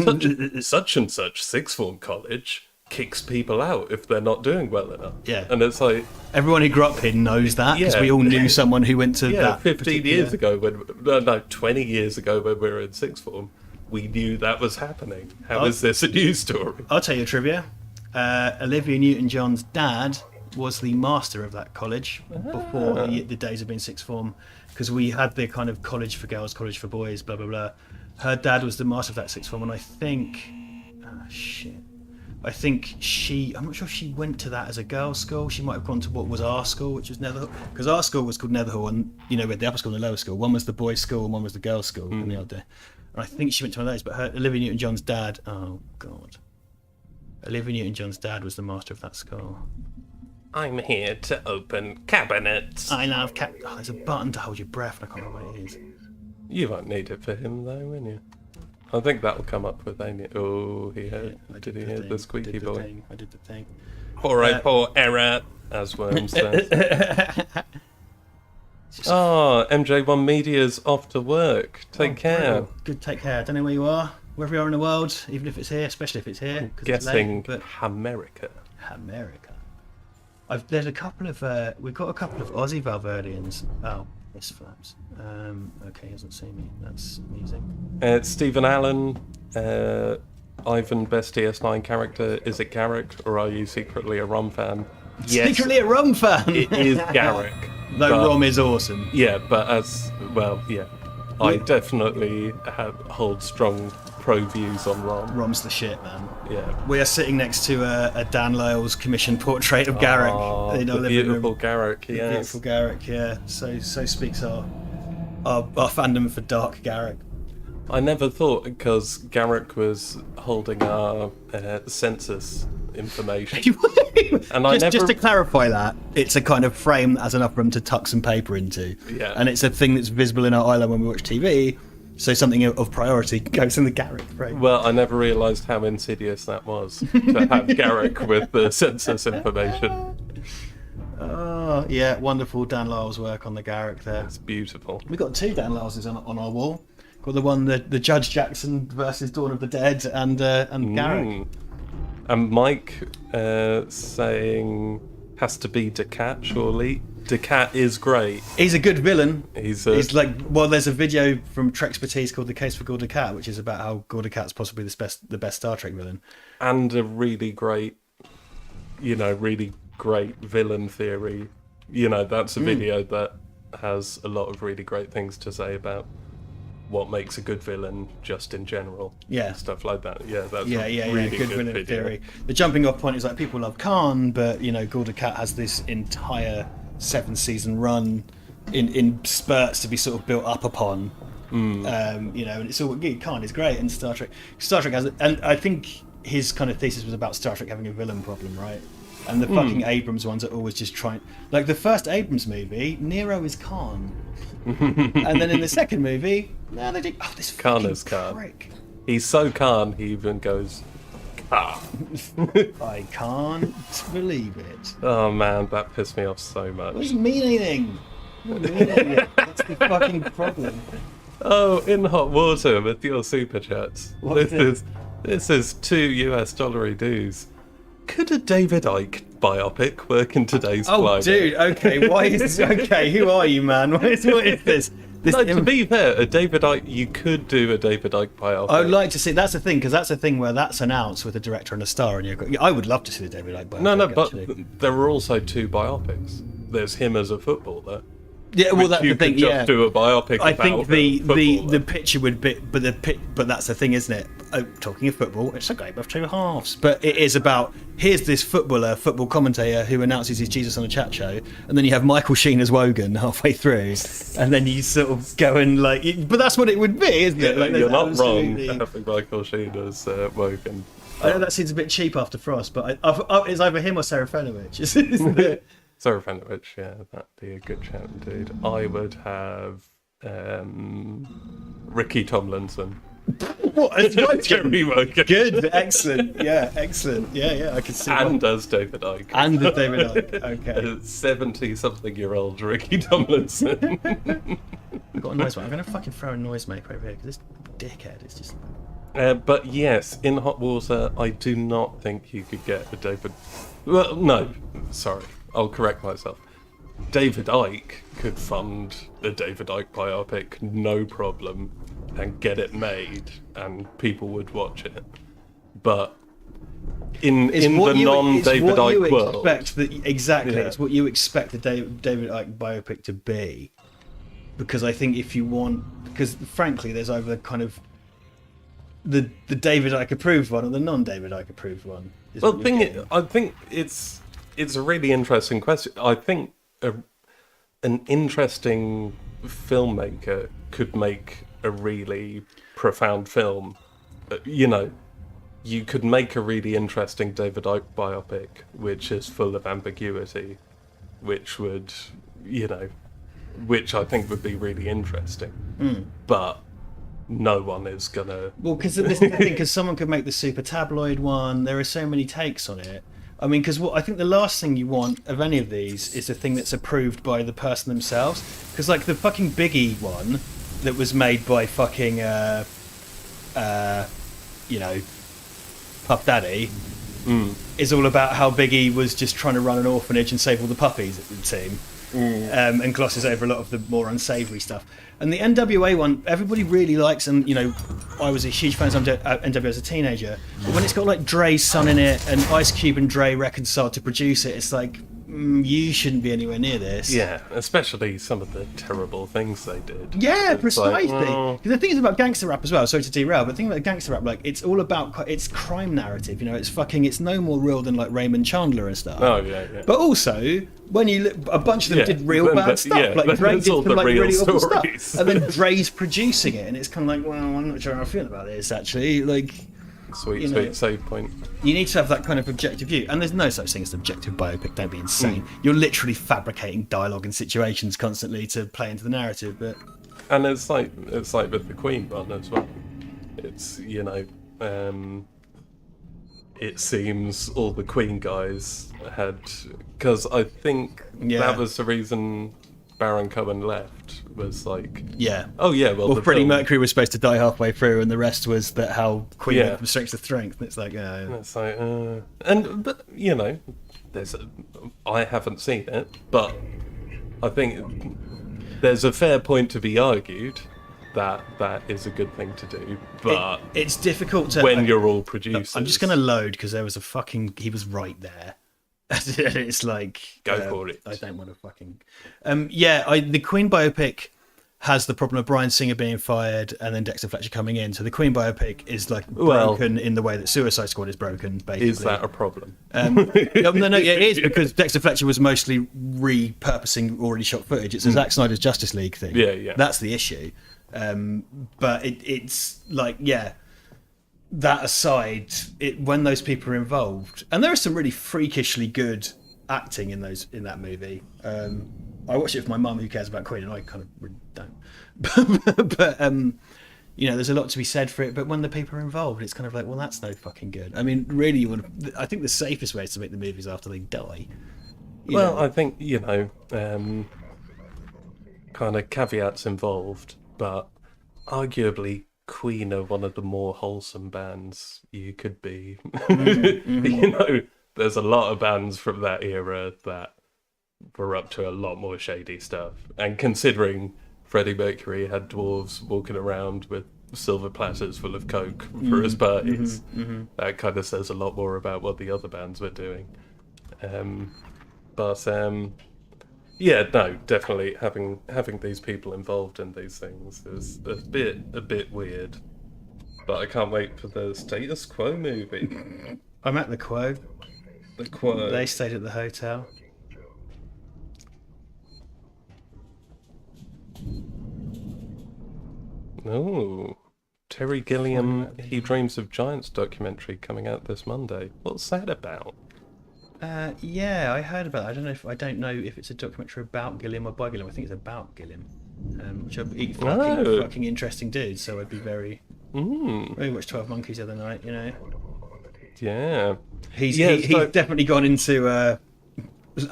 such and such sixth form college kicks people out if they're not doing well enough. Yeah. And it's like, Everyone who grew up here knows that because Yeah. we all knew someone who went to yeah, that. 15 years ago, no, 20 years ago when we were in sixth form, we knew that was happening. How is this a news story? I'll tell you a trivia. Olivia Newton-John's dad was the master of that college before the days of being sixth form, because we had the kind of college for girls, college for boys, blah, blah, blah. Her dad was the master of that sixth form, and I think... I'm not sure if she went to that as a girls' school. She might have gone to what was our school, which was Netherhall. Because our school was called Netherhall, and, we had the upper school and the lower school. One was the boys' school and one was the girls' school in the old day. And I think she went to one of those, but Olivia Newton-John's dad... Oh, God. Olivia Newton-John's dad was the master of that school. I'm here to open cabinets. I love there's a button to hold your breath, and I can't remember what it is. You won't need it for him, though, will you? I think that'll come up with Amy. Oh, he heard. Did he hear the squeaky boy? I did the thing. Poor error, as Worm says. MJ1 Media's off to work. Take care. Good, take care. I don't know where you are, wherever you are in the world, even if it's here, especially if it's here. Guessing it's late, America. America. There's a couple of we've got a couple of Aussie Val Verdeans. Oh, this flaps. Okay, he hasn't seen me. That's amusing. Stephen Allen, Ivan, best DS9 character. Is it Garrick, or are you secretly a Rum fan? Yes, Secretly a Rum fan. it is Garrick. Though Rum is awesome. Yeah, but I definitely hold strong pro views on Rum. Rum's the shit, man. Yeah. We are sitting next to a Dan Lyle's commissioned portrait of Garrick. In our The living room. beautiful Garrick, yes. Beautiful Garrick, yeah. So speaks our fandom for dark Garrick. I never thought, because Garrick was holding our census information. And just to clarify that, it's a kind of frame that has enough room to tuck some paper into. Yeah. And it's a thing that's visible in our eye line when we watch TV, so something of priority goes in the Garrick frame. Well, I never realised how insidious that was, to have Garrick with the census information. Oh, yeah, wonderful Dan Lyle's work on the Garrick there. It's beautiful. We've got two Dan Lyle's on our wall. Got the one, the Judge Jackson versus Dawn of the Dead, and Garrick. And Mike saying has to be Decat, surely. Decat is great. He's a good villain. He's there's a video from Trexpertise called The Case for Gor Decat, which is about how Gor Decat's possibly the best Star Trek villain. And a really great, really great villain theory. That's a video that has a lot of really great things to say about what makes a good villain just in general. Yeah. Stuff like that. Yeah, that's really good villain video. theory. The jumping off point is like people love Khan, but Gor Decat has this entire 7-season run in spurts to be sort of built up upon. And it's all Khan is great, and Star Trek has, and I think his kind of thesis was about Star Trek having a villain problem, right? And the fucking Abrams ones are always just trying, like the first Abrams movie, Nero is Khan. And then in the second movie, they do. Oh, this Khan is Khan. prick. He's so Khan, he even goes, Khan. I can't believe it. Oh man, that pissed me off so much. What does it mean anything? What does it mean anything? That's the fucking problem. Oh, in hot water with your super chats. What This is $2 dues. Could a David Icke biopic work in today's climate? Dude, okay, who are you, man? What is this? To be fair, you could do a David Icke biopic. I would like to see. That's the thing, because that's the thing where that's announced with a director and a star, and I would love to see the David Icke biopic. But there were also two biopics. There's him as a footballer. Yeah, well, that's the thing. Just do a biopic. I think the footballer. picture would be, but that's the thing, isn't it? Talking of football, it's a game of two halves. But it is about, here's this football commentator who announces he's Jesus on a chat show, and then you have Michael Sheen as Wogan halfway through, and then you sort of go and but that's what it would be, isn't it? Like, you're not wrong having Michael Sheen as Wogan. I know that seems a bit cheap after Frost, but it's either him or Serafinovich, isn't it? Serafinovich, yeah, that'd be a good shout indeed. I would have Ricky Tomlinson. What? As Jeremy Wogan. Good, excellent, yeah, I can see. And as David Icke. And as David Icke, okay. 70-something-year-old Ricky Tomlinson. I've got a noisemaker. I'm going to fucking throw a noisemaker over here because this dickhead is just. But yes, in Hot Water, I do not think you could get a David. Well, no, sorry, I'll correct myself. David Icke could fund a David Icke biopic, no problem, and get it made, and people would watch it. But in the non-David Icke world, exactly, Yeah. it's what you expect the David Icke biopic to be. Because I think if you want, because frankly, there's either kind of the David Icke approved one or the non-David Icke approved one. well, I think it's a really interesting question. I think an interesting filmmaker could make a really profound film. You could make a really interesting David Icke biopic, which is full of ambiguity, which would, which I think would be really interesting. But no one is gonna. Well, because this is the thing, because someone could make the super tabloid one. There are so many takes on it. I mean, because I think the last thing you want of any of these is a thing that's approved by the person themselves. Because like the fucking Biggie one that was made by fucking, Puff Daddy, is all about how Biggie was just trying to run an orphanage and save all the puppies, it would seem. And glosses over a lot of the more unsavoury stuff. And the NWA one, everybody really likes, and I was a huge fan of NWA as a teenager. But when it's got like Dre's son in it and Ice Cube and Dre reconciled to produce it, it's like, you shouldn't be anywhere near this. Yeah, especially some of the terrible things they did. Yeah, It's precisely. like, well, Because the thing is about gangster rap as well. Sorry to derail, but the thing about gangster rap, like, it's all about it's crime narrative. It's no more real than like Raymond Chandler and stuff. Oh yeah, yeah. But also, when a bunch of them did real bad stuff, yeah, like Dre that's did all some the like real really awful stories. stuff, and then Dre's producing it, and it's kind of like, well, I'm not sure how I feel about this actually. Like, sweet save point. you need to have that kind of objective view, and there's no such thing as an objective biopic. Don't be insane. You're literally fabricating dialogue and situations constantly to play into the narrative. But And it's like with the Queen one as well. It's it seems all the Queen guys had, because I think that was the reason Baron Cohen left, was like, yeah. oh yeah, well, the Freddie film- Mercury was supposed to die halfway through, and the rest was that how Queen Yeah. went from strength to strength. And it's like, It's like, but I haven't seen it, but I think there's a fair point to be argued that is a good thing to do. But it's difficult to when you're all producers. I'm just going to load because there was he was right there. It's like Go for it. I don't want to fucking the Queen biopic has the problem of Bryan Singer being fired and then Dexter Fletcher coming in. So the Queen biopic is like broken in the way that Suicide Squad is broken. Basically, Is that a problem? no, it is, because Dexter Fletcher was mostly repurposing already shot footage. It's a Zack Snyder's Justice League thing. Yeah. That's the issue. But it's like, that aside, when those people are involved, and there is some really freakishly good acting in that movie. I watched it with my mum, who cares about Queen, and I kind of really don't. but there's a lot to be said for it. But when the people are involved, it's kind of like, well, that's no fucking good. I mean, really, I think the safest way is to make the movies after they die. I think kind of caveats involved, but arguably Queen are one of the more wholesome bands you could be. There's a lot of bands from that era that were up to a lot more shady stuff. And considering Freddie Mercury had dwarves walking around with silver platters full of coke for his parties, that kind of says a lot more about what the other bands were doing. Definitely having these people involved in these things is a bit weird. But I can't wait for the Status Quo movie. I'm at the Quo. The Quo. They stayed at the hotel. Oh, Terry Gilliam, He Dreams of Giants documentary coming out this Monday. What's that about? I heard about it. I don't know if it's a documentary about Gilliam or by Gilliam. I think it's about Gilliam, which are fucking interesting dudes. So I'd be very. We watched 12 Monkeys the other night. Yeah. He's definitely gone into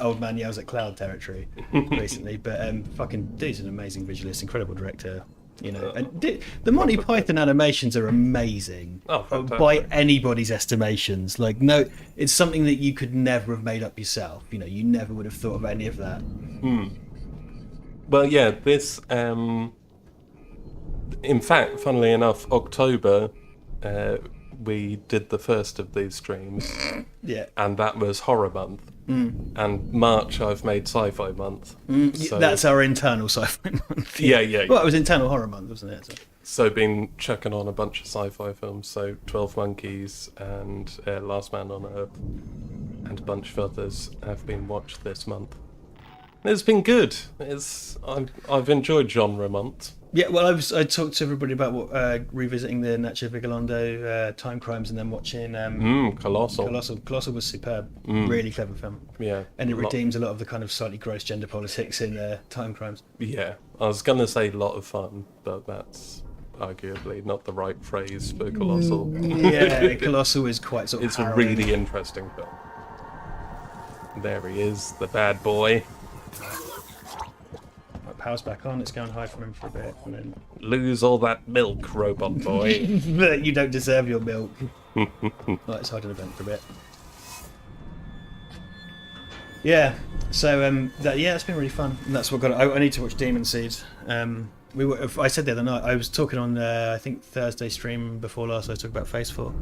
old man yells at cloud territory recently. But fucking dude's an amazing visualist, incredible director. You know, and the Monty Python animations are amazing. Oh, fantastic. By anybody's estimations. Like, no, it's something that you could never have made up yourself. You know, you never would have thought of any of that. Well, yeah, this. In fact, funnily enough, October, we did the first of these streams, Yeah. and that was horror month. And March, I've made sci-fi month. So, That's our internal sci-fi month. yeah. Well, it was internal horror month, wasn't it? So been chucking on a bunch of sci-fi films. So 12 Monkeys and Last Man on Earth and a bunch of others have been watched this month. It's been good. I've enjoyed genre month. Yeah, well, I talked to everybody about revisiting the Nacho Vigalondo Time Crimes and then watching Colossal. Colossal was superb. Really clever film. Yeah. And it redeems a lot of the kind of slightly gross gender politics in Time Crimes. Yeah. I was going to say a lot of fun, but that's arguably not the right phrase for Colossal. Yeah, Colossal is quite sort of It's a harrowing. really interesting film. There he is, the bad boy. Power's back on, it's going high from him for a bit. And then... Lose all that milk, robot boy. You don't deserve your milk. Let's hide an event for a bit. Yeah, so it's been really fun. And that's what got it. I need to watch Demon Seed. I said the other night, I was talking on I think Thursday stream before last. I was talking about Phase 4.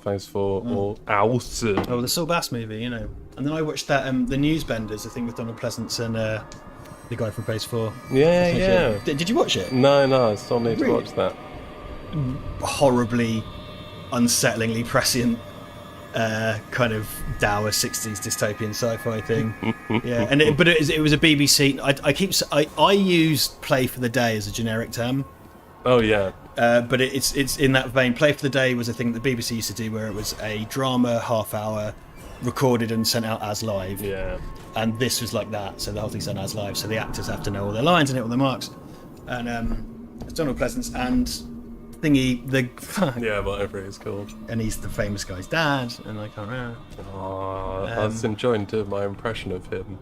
Phase 4 or awesome. Oh, the Saul Bass movie, you know. And then I watched that the Newsbenders, I think, with Donald Pleasance and the guy from Phase 4. Yeah. Did you watch it? No, I still need to Really? watch that. Horribly, unsettlingly prescient, kind of dour 60s dystopian sci-fi thing. Yeah, and it was a BBC. I use Play for the Day as a generic term. Oh yeah. But it's in that vein. Play for the Day was a thing that the BBC used to do, where it was a drama half-hour, recorded and sent out as live. Yeah. And this was like that, so the whole thing's done as live. So the actors have to know all their lines and hit all their marks. And it's Donald Pleasance and Thingy, Yeah, whatever it's called. and he's the famous guy's dad. And I can't remember. I was enjoying doing my impression of him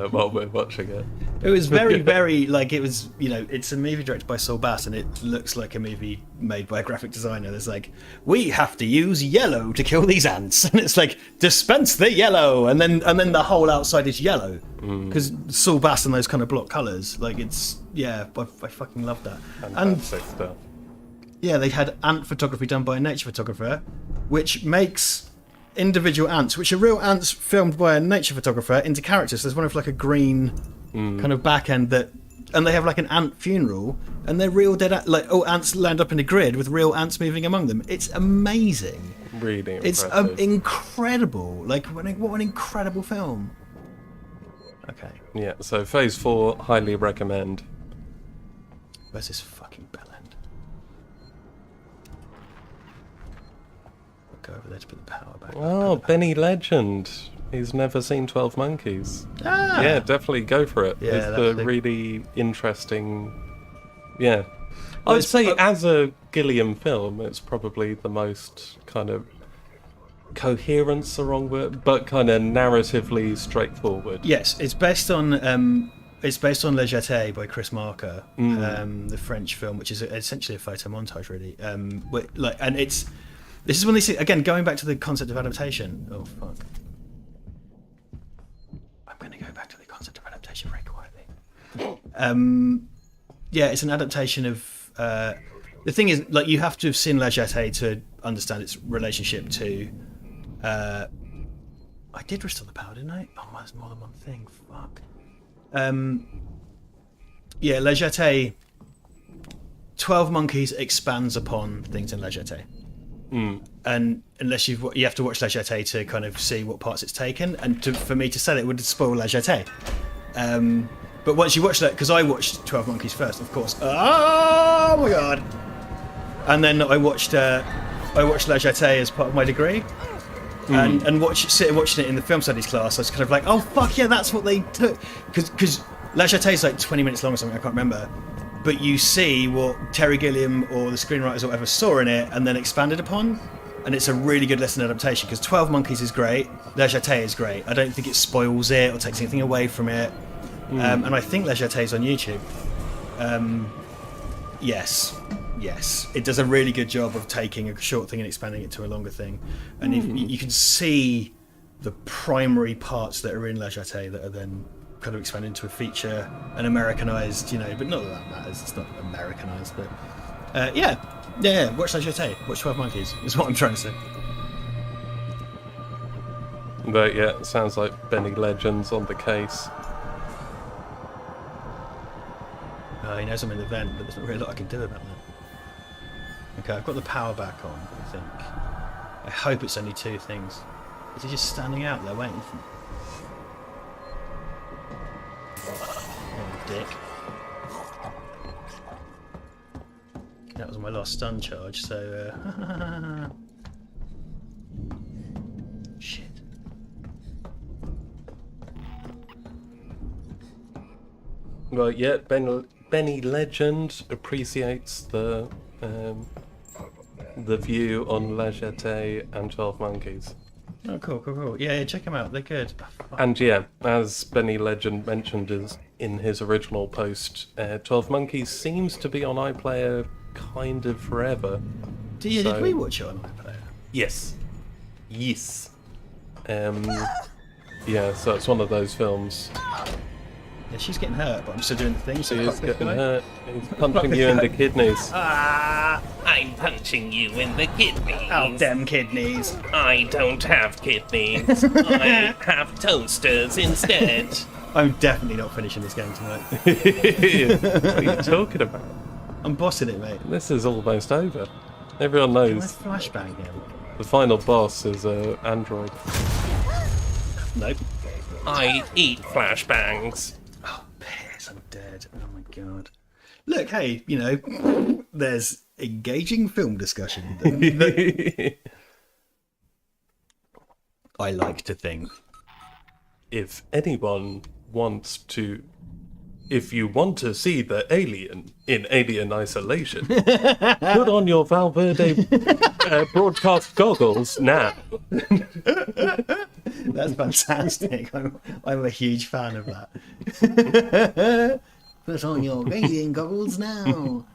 while we're watching it. It was very, very like it was. You know, it's a movie directed by Saul Bass, and it looks like a movie made by a graphic designer. There's like, we have to use yellow to kill these ants, and it's like dispense the yellow, and then the whole outside is yellow because Saul Bass and those kind of block colours. Like I fucking love that. Fantastic stuff. Yeah, they had ant photography done by a nature photographer, which makes individual ants, which are real ants filmed by a nature photographer, into characters. There's one with like a green kind of back end and they have like an ant funeral, and they're real dead, like ants land up in a grid with real ants moving among them. It's amazing. Really impressive. It's incredible. Like what an incredible film. Okay, Yeah, so Phase 4, highly recommend. where's this fucking bell end? Go over there to put the power back. Oh, Benny Legend. He's never seen 12 Monkeys. Ah! Yeah, definitely go for it. Yeah, It's that's the the- really interesting... Yeah. I would it's- say as a Gilliam film, it's probably the most kind of... Coherent's the wrong word, but kind of narratively straightforward. Yes, it's based on Le Jeté by Chris Marker, the French film, which is essentially a photo montage, really. This is when they see again going back to the concept of adaptation. Oh fuck! I'm going to go back to the concept of adaptation very quietly. Yeah, it's an adaptation of. The thing is, like, you have to have seen Le Jeté to understand its relationship to. I did Restore the Power, didn't I? Oh, there's more than one thing. Fuck. Yeah, Le Jeté. 12 Monkeys expands upon things in Le Jeté. And unless you have to watch Le Jeté to kind of see what parts it's taken, and for me to say it would spoil Le Jeté. But once you watch that, because I watched 12 Monkeys first, of course. Oh my god! And then I watched Le Jeté as part of my degree. And watching it in the film studies class, I was kind of like, oh fuck yeah, that's what they took. Because Le Jeté is like 20 minutes long or something, I can't remember. But you see what Terry Gilliam or the screenwriters or whatever saw in it and then expanded upon. And it's a really good lesson adaptation, because 12 Monkeys is great, Le Jeté is great. I don't think it spoils it or takes anything away from it. And I think Le Jeté is on YouTube. Yes. It does a really good job of taking a short thing and expanding it to a longer thing. And if you can see the primary parts that are in La Jetée that are then kind of expanded into a feature and Americanized, but not that matters. It's not Americanized, but yeah. Watch La Jetée. Watch 12 Monkeys. Is what I'm trying to say. But yeah, it sounds like Benny Legend's on the case. He knows I'm in the vent, but there's not really a lot I can do about that. Okay, I've got the power back on, I think. I hope it's only 2 things. Is he just standing out there waiting for me? Oh, dick. That was my last stun charge, so... Shit. Right, yeah, Benny Legend appreciates the view on La Jetée and 12 Monkeys. Oh, cool. Yeah, check them out. They're good. And yeah, as Benny Legend mentioned in his original post, 12 Monkeys seems to be on iPlayer kind of forever. Did we watch it on iPlayer? Yes. Yeah, so it's one of those films. Yeah, she's getting hurt, but I'm still doing the thing. So He is getting hurt. He's punching you in the kidneys. I'm punching you in the kidneys. Oh, damn kidneys. I don't have kidneys. I have toasters instead. I'm definitely not finishing this game tonight. What are you talking about? I'm bossing it, mate. This is almost over. Everyone Can I knows flashbang him? the final boss is an android. Nope. I eat flashbangs. Oh, piss, I'm dead. Oh my god. Look, hey, there's engaging film discussion. I like to think. If you want to see the alien in Alien Isolation, put on your Val Verde broadcast goggles now. That's fantastic. I'm a huge fan of that. Put on your alien goggles now.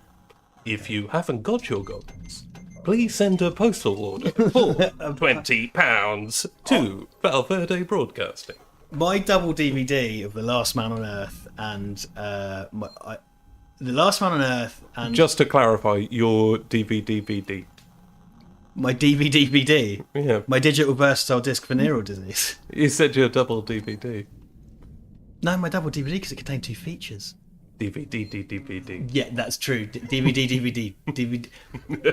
If you haven't got your goggles, please send a postal order for £20 to Val Verde Broadcasting. My double DVD of The Last Man on Earth and The Last Man on Earth and Just to clarify, your DVD. my DVD, Yeah. my digital versatile disc venereal disease. You said your double DVD. No, my double DVD because it contained 2 features. DVD. Yeah, that's true. DVD.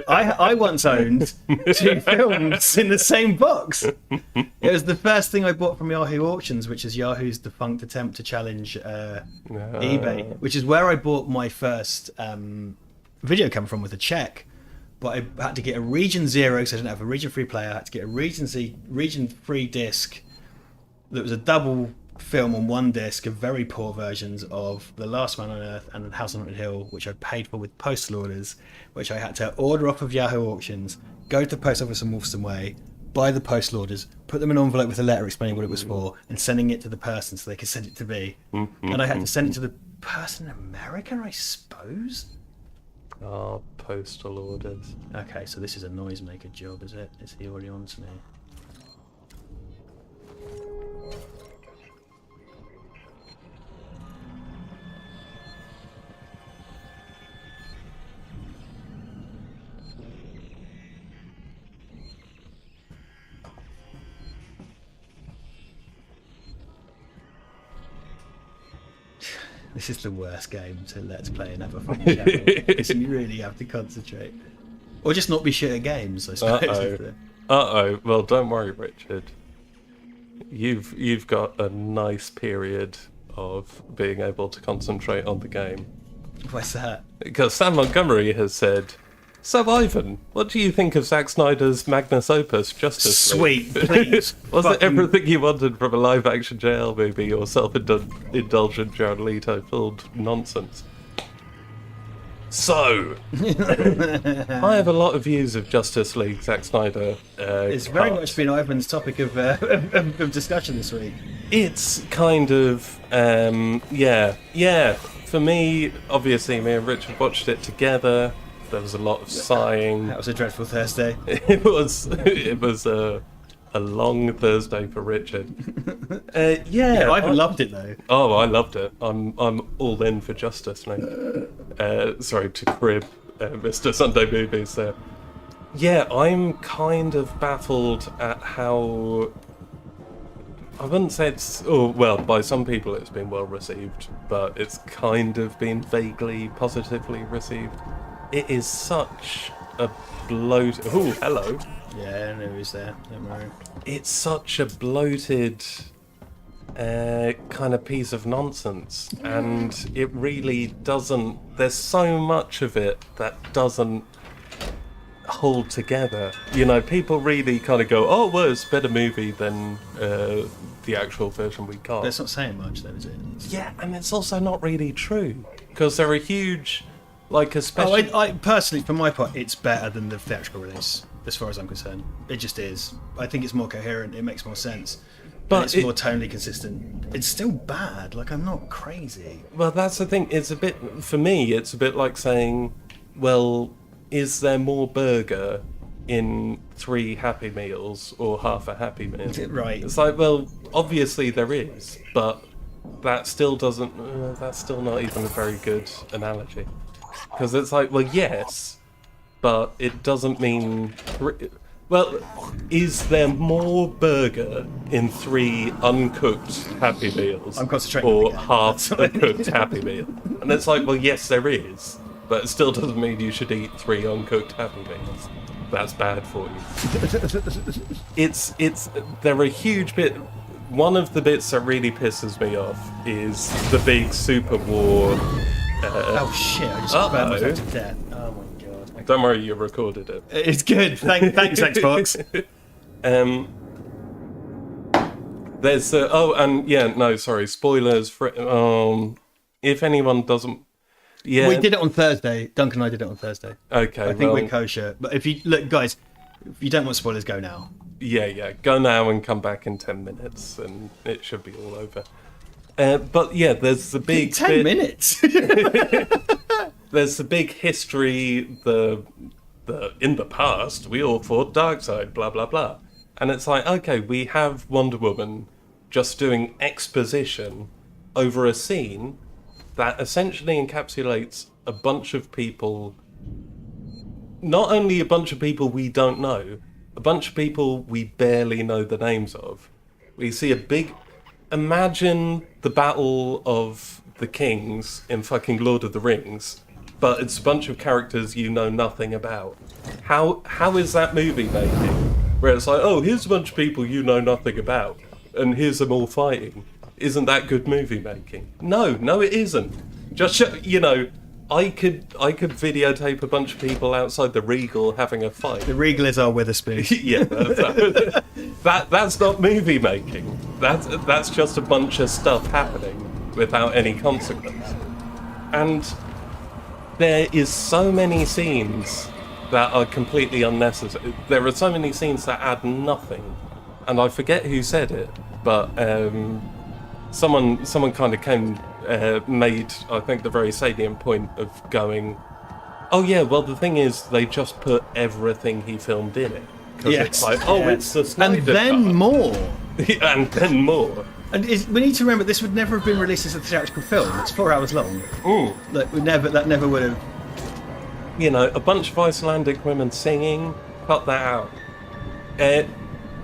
I once owned 2 films in the same box. It was the first thing I bought from Yahoo Auctions, which is Yahoo's defunct attempt to challenge eBay, which is where I bought my first video camera from with a check. But I had to get a Region 0 because I didn't have a Region 3 player. I had to get a Region 3 disc that was a double film on 1 disc of very poor versions of The Last Man on Earth and House on Haunted Hill, which I paid for with postal orders, which I had to order off of Yahoo Auctions, go to the post office in Wolfson Way, buy the postal orders, put them in an envelope with a letter explaining what it was for, and sending it to the person so they could send it to me. And I had to send it to the person in America, I suppose? Ah, postal orders. Okay, so this is a noisemaker job, is it? Is he already on to me? This is the worst game to let's play and have a fun channel because you really have to concentrate. Or just not be shit at games, I suppose. Uh-oh. Well, don't worry, Richard. You've got a nice period of being able to concentrate on the game. What's that? Because Sam Montgomery has said, "So Ivan, what do you think of Zack Snyder's magnus opus, Justice League?" Sweet, please. Was it everything you wanted from a live-action JL movie or self-indulgent Jared Leto-filled nonsense? So, I have a lot of views of Justice League, Zack Snyder. It's very much been Ivan's topic of of discussion this week. It's kind of, for me, obviously, me and Richard watched it together. There was a lot of sighing. That was a dreadful Thursday. It was a long Thursday for Richard. Yeah, I loved it though. Oh, I loved it. I'm all in for justice now. Sorry to crib Mr. Sunday Movies there. Yeah, I'm kind of baffled at how... I wouldn't say it's... Oh, well, by some people it's been well received, but it's kind of been vaguely positively received. It is such a bloated... Oh, hello. Yeah, I know who's there. Don't worry. It's such a bloated kind of piece of nonsense, and it really doesn't... There's so much of it that doesn't hold together. You know, people really kind of go, oh, well, it's a better movie than the actual version we got. That's not saying much though, is it? Yeah, and it's also not really true, because there are huge, like, especially... I personally, for my part, it's better than the theatrical release, as far as I'm concerned. It just is. I think it's more coherent, it makes more sense. But it's more tonally consistent. It's still bad, like, I'm not crazy. Well, that's the thing, it's a bit, for me, it's a bit like saying, well, is there more burger in 3 Happy Meals or half a Happy Meal? Right. It's like, well, obviously there is, but that still doesn't, that's still not even a very good analogy. Because it's like, well, yes, but it doesn't mean... Well, is there more burger in 3 uncooked Happy Meals I'm concentrating or again. half a cooked Happy Meal? And it's like, well, yes, there is, but it still doesn't mean you should eat 3 uncooked Happy Meals. That's bad for you. There are a huge bit... One of the bits that really pisses me off is the big super war... oh shit, I just burned myself to death. Oh my god. Okay. Don't worry, you recorded it. It's good. Thanks, Xbox. There's sorry, spoilers for if anyone doesn't... Yeah, We did it on Thursday. Duncan and I did it on Thursday. Okay, I think we're kosher. But if you look, guys, if you don't want spoilers, go now. Yeah, go now and come back in 10 minutes and it should be all over. But yeah, there's the big 10 minutes. There's the big history, the in the past we all fought Darkseid, blah blah blah. And it's like, okay, we have Wonder Woman just doing exposition over a scene that essentially encapsulates a bunch of people, not only a bunch of people we don't know, a bunch of people we barely know the names of. We see a big... Imagine the Battle of the Kings in fucking Lord of the Rings, but it's a bunch of characters you know nothing about. How is that movie making? Where it's like, oh, here's a bunch of people you know nothing about, and here's them all fighting. Isn't that good movie making? No, it isn't. Just I could videotape a bunch of people outside the Regal having a fight. The Regal is our Witherspoon. Yeah, that's not movie making. That's just a bunch of stuff happening without any consequence. And there is so many scenes that are completely unnecessary. There are so many scenes that add nothing. And I forget who said it, but someone kind of made, I think, the very salient point of going, oh yeah, well the thing is, they just put everything he filmed in it. Because it's like, it's the Snyder And then cut. more. And then more. And we need to remember, this would never have been released as a theatrical film. It's 4 hours long. Like, that never would have... You know, a bunch of Icelandic women singing, cut that out.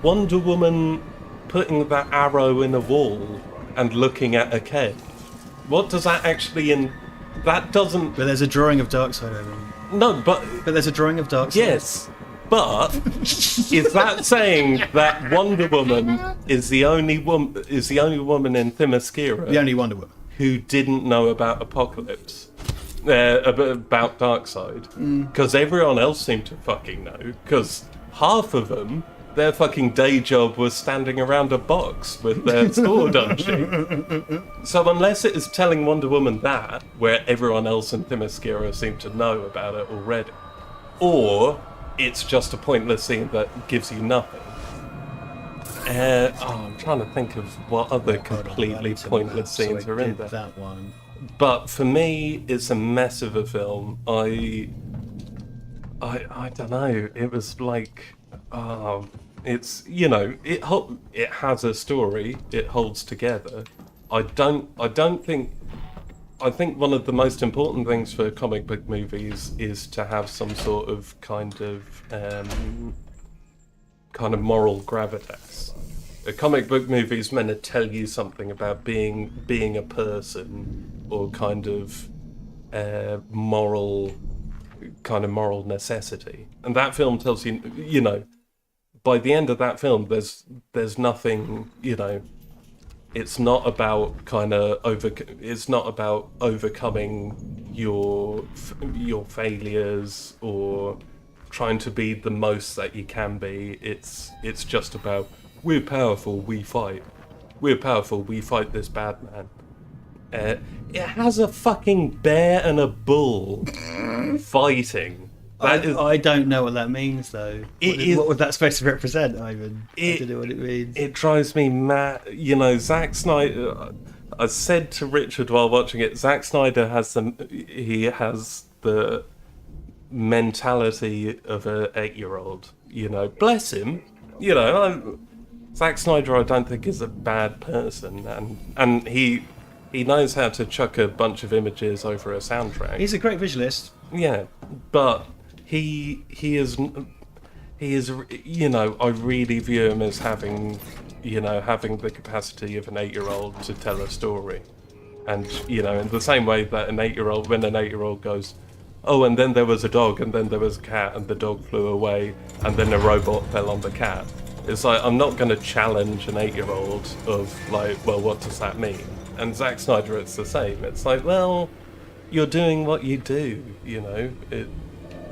Wonder Woman putting that arrow in a wall and looking at a cave. What does that actually that doesn't... But there's a drawing of Darkseid over him. No, but there's a drawing of Darkseid. yes, but is that saying that Wonder Woman is the only woman in Themyscira The only Wonder Woman who didn't know about Apocalypse, about Darkseid? Because everyone else seemed to fucking know. Because half of them, their fucking day job was standing around a box with their sword unsheathed. So unless it is telling Wonder Woman that, where everyone else in Themyscira seemed to know about it already, or it's just a pointless scene that gives you nothing. I'm trying to think of what other completely pointless scenes are in there. That one. But for me, it's a mess of a film. I don't know. It was like, it's, you know, it has a story. It holds together. I think one of the most important things for comic book movies is to have some sort of kind of moral gravitas. A comic book movie is meant to tell you something about being a person, or kind of moral necessity. And that film tells you, you know, by the end of that film, there's nothing, you know. It's not about it's not about overcoming your failures or trying to be the most that you can be. It's just about, we're powerful, we fight. We're powerful, we fight this bad man. It has a fucking bear and a bull fighting. I don't know what that means, though. What would that supposed to represent, Ivan? I don't know what it means. It drives me mad. You know, Zack Snyder. I said to Richard while watching it, Zack Snyder has the mentality of an 8-year-old. You know, bless him. You know, Zack Snyder, I don't think is a bad person, and he knows how to chuck a bunch of images over a soundtrack. He's a great visualist. Yeah, but he is, you know, I really view him as having the capacity of an 8-year-old to tell a story. And, you know, in the same way that when an 8-year-old goes, oh, and then there was a dog, and then there was a cat, and the dog flew away, and then a robot fell on the cat. It's like, I'm not going to challenge an 8-year-old of, like, well, what does that mean? And Zack Snyder, it's the same. It's like, well, you're doing what you do, you know.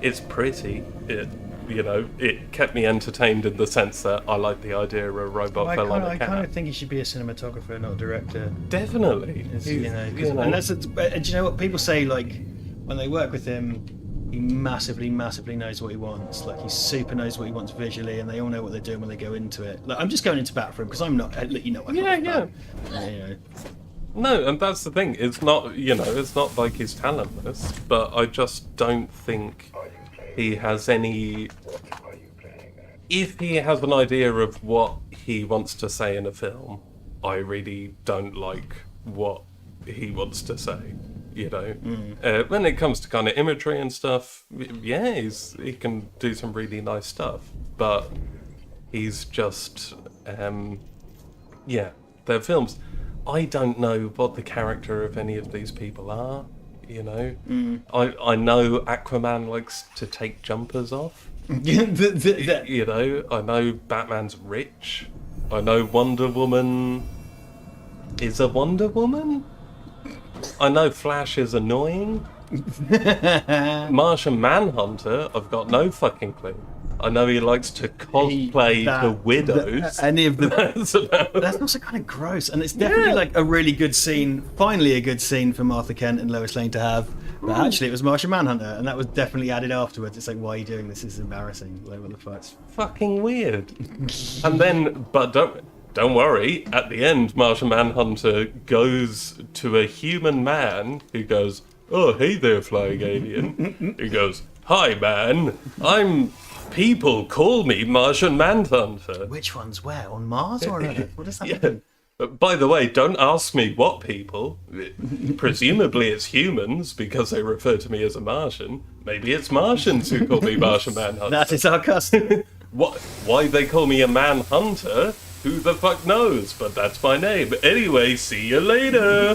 It's pretty. It kept me entertained in the sense that I like the idea of a robot fell on a cat. I kind of think he should be a cinematographer, not a director. Definitely. And that's do you know what people say? Like, when they work with him, he massively knows what he wants. Like, he super knows what he wants visually, and they all know what they're doing when they go into it. Like, I'm just going into bat for him because I'm not. You know. Yeah. No, and that's the thing. It's not, you know, it's not like he's talentless, but I just don't think he has any. If he has an idea of what he wants to say in a film, I really don't like what he wants to say. You know, when it comes to kind of imagery and stuff, yeah, he can do some really nice stuff, but he's just, their films. I don't know what the character of any of these people are, you know. I know Aquaman likes to take jumpers off. You know, I know Batman's rich. I know Wonder Woman is a Wonder Woman. I know Flash is annoying. Martian Manhunter, I've got no fucking clue. I know he likes to cosplay the widows. That's also kind of gross, and it's definitely like a really good scene. Finally, a good scene for Martha Kent and Lois Lane to have. But actually, it was Martian Manhunter, and that was definitely added afterwards. It's like, why are you doing this? This is embarrassing. Like, what the fuck? It's fucking weird. And then, but don't worry. At the end, Martian Manhunter goes to a human man who goes, "Oh, hey there, flying alien." He goes, "Hi, man. People call me Martian Manhunter." Which one's where? On Mars or on Earth? What does that mean? By the way, don't ask me what people. Presumably it's humans, because they refer to me as a Martian. Maybe it's Martians who call me Martian Manhunter. That is our custom. Why they call me a Manhunter? Who the fuck knows? But that's my name. Anyway, see you later.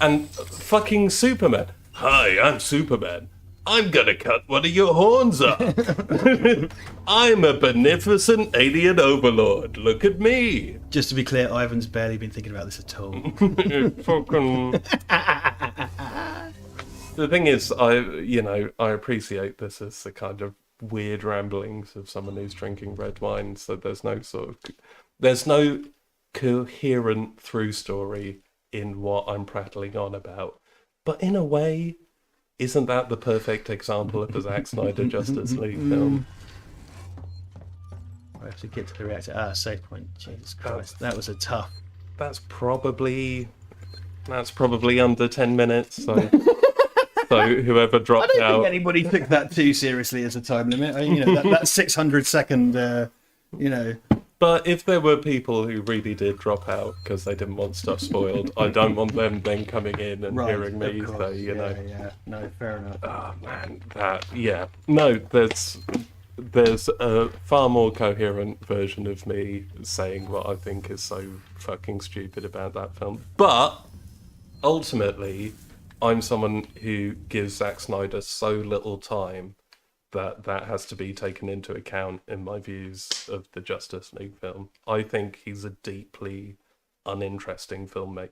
And fucking Superman. Hi, I'm Superman. I'm gonna cut one of your horns off. I'm a beneficent alien overlord. Look at me. Just to be clear, Ivan's barely been thinking about this at all. Fucking. The thing is, I appreciate this as the kind of weird ramblings of someone who's drinking red wine. So there's no coherent through story in what I'm prattling on about. But in a way, isn't that the perfect example of a Zack Snyder Justice League film? I have to get to the reactor. Save point. Jesus Christ. That was a tough. That's probably That's probably under 10 minutes, so... So whoever I dropped don't out... think anybody took that too seriously as a time limit. That 600-second, But if there were people who really did drop out because they didn't want stuff spoiled, I don't want them then coming in and right, hearing me of course. say, Yeah, no, fair enough. oh man, no, there's a far more coherent version of me saying what I think is so fucking stupid about that film. But ultimately, I'm someone who gives Zack Snyder so little time that has to be taken into account in my views of the Justice League film. I think he's a deeply uninteresting filmmaker.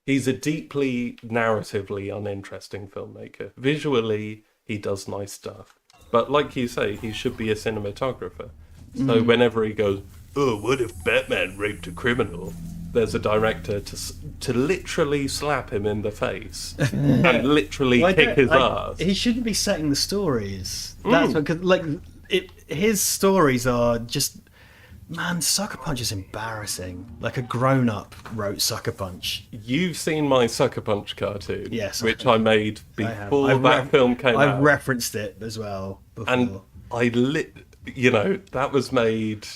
He's a deeply narratively uninteresting filmmaker. Visually, he does nice stuff. But like you say, he should be a cinematographer. So whenever he goes, oh, what if Batman raped a criminal? There's a director to literally slap him in the face and literally kick his ass. He shouldn't be setting the stories. That's because his stories are just, man. Sucker Punch is embarrassing. Like a grown-up wrote Sucker Punch. You've seen my Sucker Punch cartoon, Yes, which I made before that film came out. I've referenced it as well before. And that was made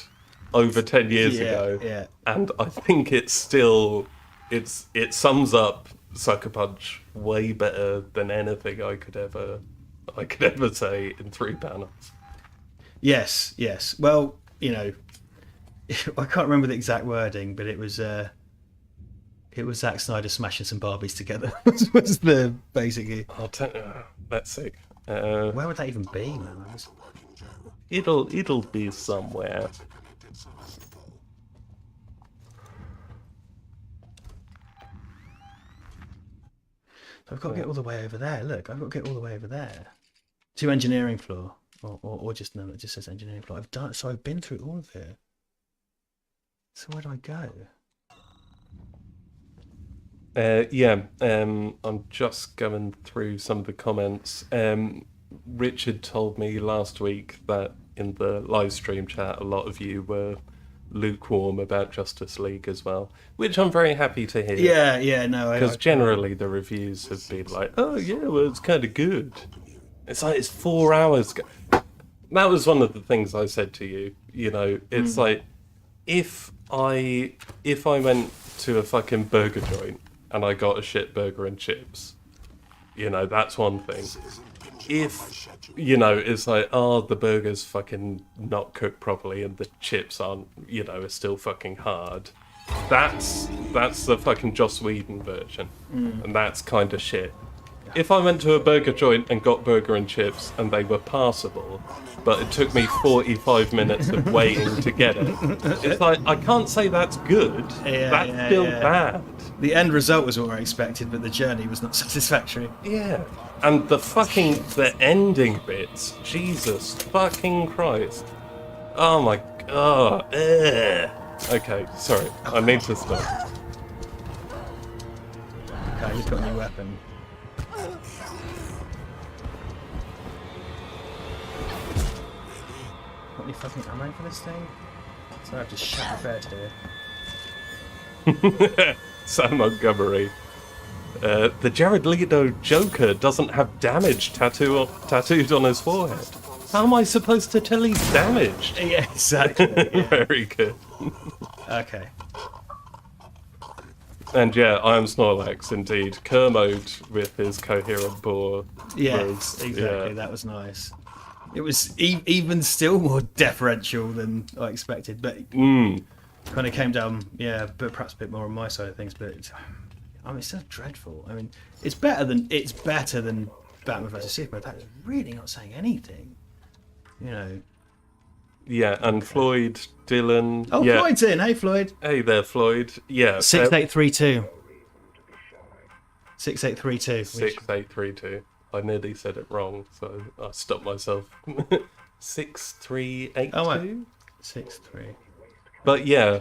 over 10 years ago. Yeah. And I think it sums up Sucker Punch way better than anything I could ever say in 3 panels. Yes. Well, I can't remember the exact wording, but it was Zack Snyder smashing some Barbies together. was the basically. Let's see. Where would that even be, man? It'll be somewhere. I've got to get all the way over there. Look, I've got to get all the way over there to engineering floor, or just no, it just says engineering floor. I've been through all of it. So where do I go? I'm just going through some of the comments. Richard told me last week that in the live stream chat, a lot of you were lukewarm about Justice League as well, which I'm very happy to hear. No, because generally the reviews have been like, oh yeah, well it's kind of good. It's like it's 4 hours. That was one of the things I said to you. It's like if I went to a fucking burger joint and I got a shit burger and chips, that's one thing. If it's like, oh, the burger's fucking not cooked properly and the chips aren't, are still fucking hard. That's the fucking Joss Whedon version, and that's kind of shit. If I went to a burger joint and got burger and chips and they were passable, but it took me 45 minutes of waiting to get it, it's like, I can't say that's good. That's still bad. The end result was what I expected, but the journey was not satisfactory. Yeah. And the ending bits, Jesus fucking Christ. Oh my god. Okay, sorry, I need to stop. Okay, he's got a new weapon. Got any fucking ammo for this thing? So I've just shut the bed here. Sam Montgomery. The Jared Leto Joker doesn't have damage tattooed on his forehead. How am I supposed to tell he's damaged? Yeah, exactly. Yeah. Very good. Okay. And yeah, I am Snorlax indeed. Kermode with his coherent bore. Yes, exactly. That was nice. It was even still more deferential than I expected, but kind of came down, but perhaps a bit more on my side of things. But it's still dreadful. I mean, it's better than Batman vs Superman. That is really not saying anything, Yeah, and Floyd, Dylan. Oh, yeah. Floyd's in. Hey, Floyd. Hey there, Floyd. Yeah. 6832. 6832. 6832. I nearly said it wrong, so I stopped myself. 6382? Oh, right. 63. But yeah,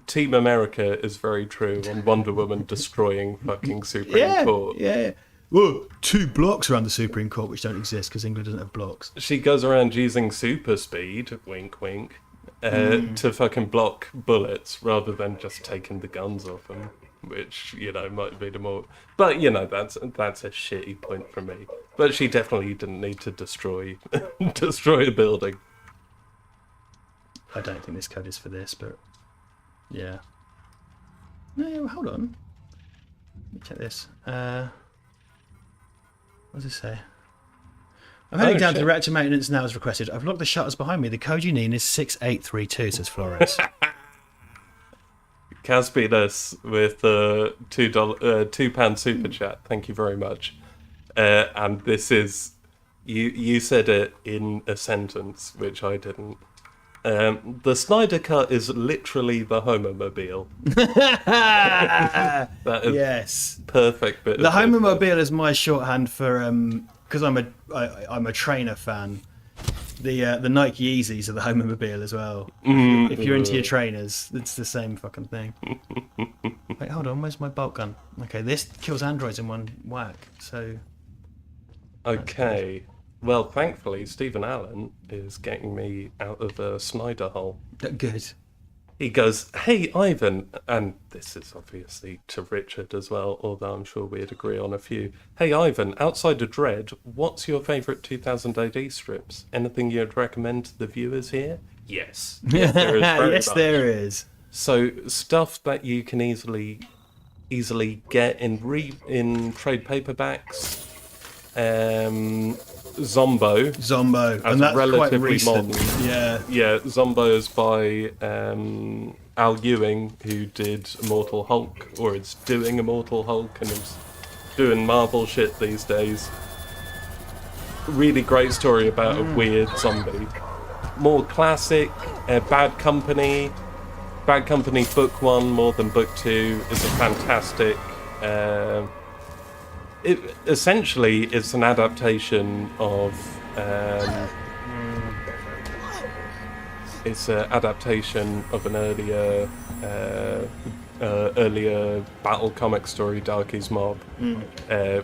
Team America is very true on Wonder Woman destroying fucking Supreme Court. Yeah. Well, 2 blocks around the Supreme Court, which don't exist because England doesn't have blocks. She goes around using super speed, wink wink, to fucking block bullets rather than just taking the guns off them. which, you know, might be the more... But, you know, that's a shitty point from me. But she definitely didn't need to destroy destroy a building. I don't think this code is for this, but yeah. No, hold on. Let me check this. What does it say? I'm heading down to reactor maintenance now as requested. I've locked the shutters behind me. The code you need is 6832, says Flores. Caspidas with £2 super chat. Thank you very much. And this is... You said it in a sentence, which I didn't. The Snyder Cut is literally the Homomobile. That is Yes. perfect bit. The Homomobile is my shorthand for because I'm a trainer fan. The Nike Yeezys are the Homomobile as well. If you're into your trainers, it's the same fucking thing. Wait, hold on. Where's my bolt gun? Okay, this kills androids in one whack. So. Okay. Well, thankfully, Stephen Allen is getting me out of a Snyder hole. Good. He goes, "Hey, Ivan," and this is obviously to Richard as well, although I'm sure we'd agree on a few. "Hey, Ivan, outside of Dread, what's your favourite 2000 AD strips? Anything you'd recommend to the viewers here?" Yes. Yes, there is very Yes, much. there is. So, stuff that you can easily get in trade paperbacks. Zombo, and that's quite relatively recent. modern. Yeah. Zombo is by Al Ewing, who did Immortal Hulk, or is doing Immortal Hulk, and is doing Marvel shit these days. Really great story about a weird zombie. More classic, Bad Company. Bad Company Book 1 more than Book 2 is a fantastic... essentially, it's an adaptation of... it's an adaptation of an earlier battle comic story, Darky's Mob,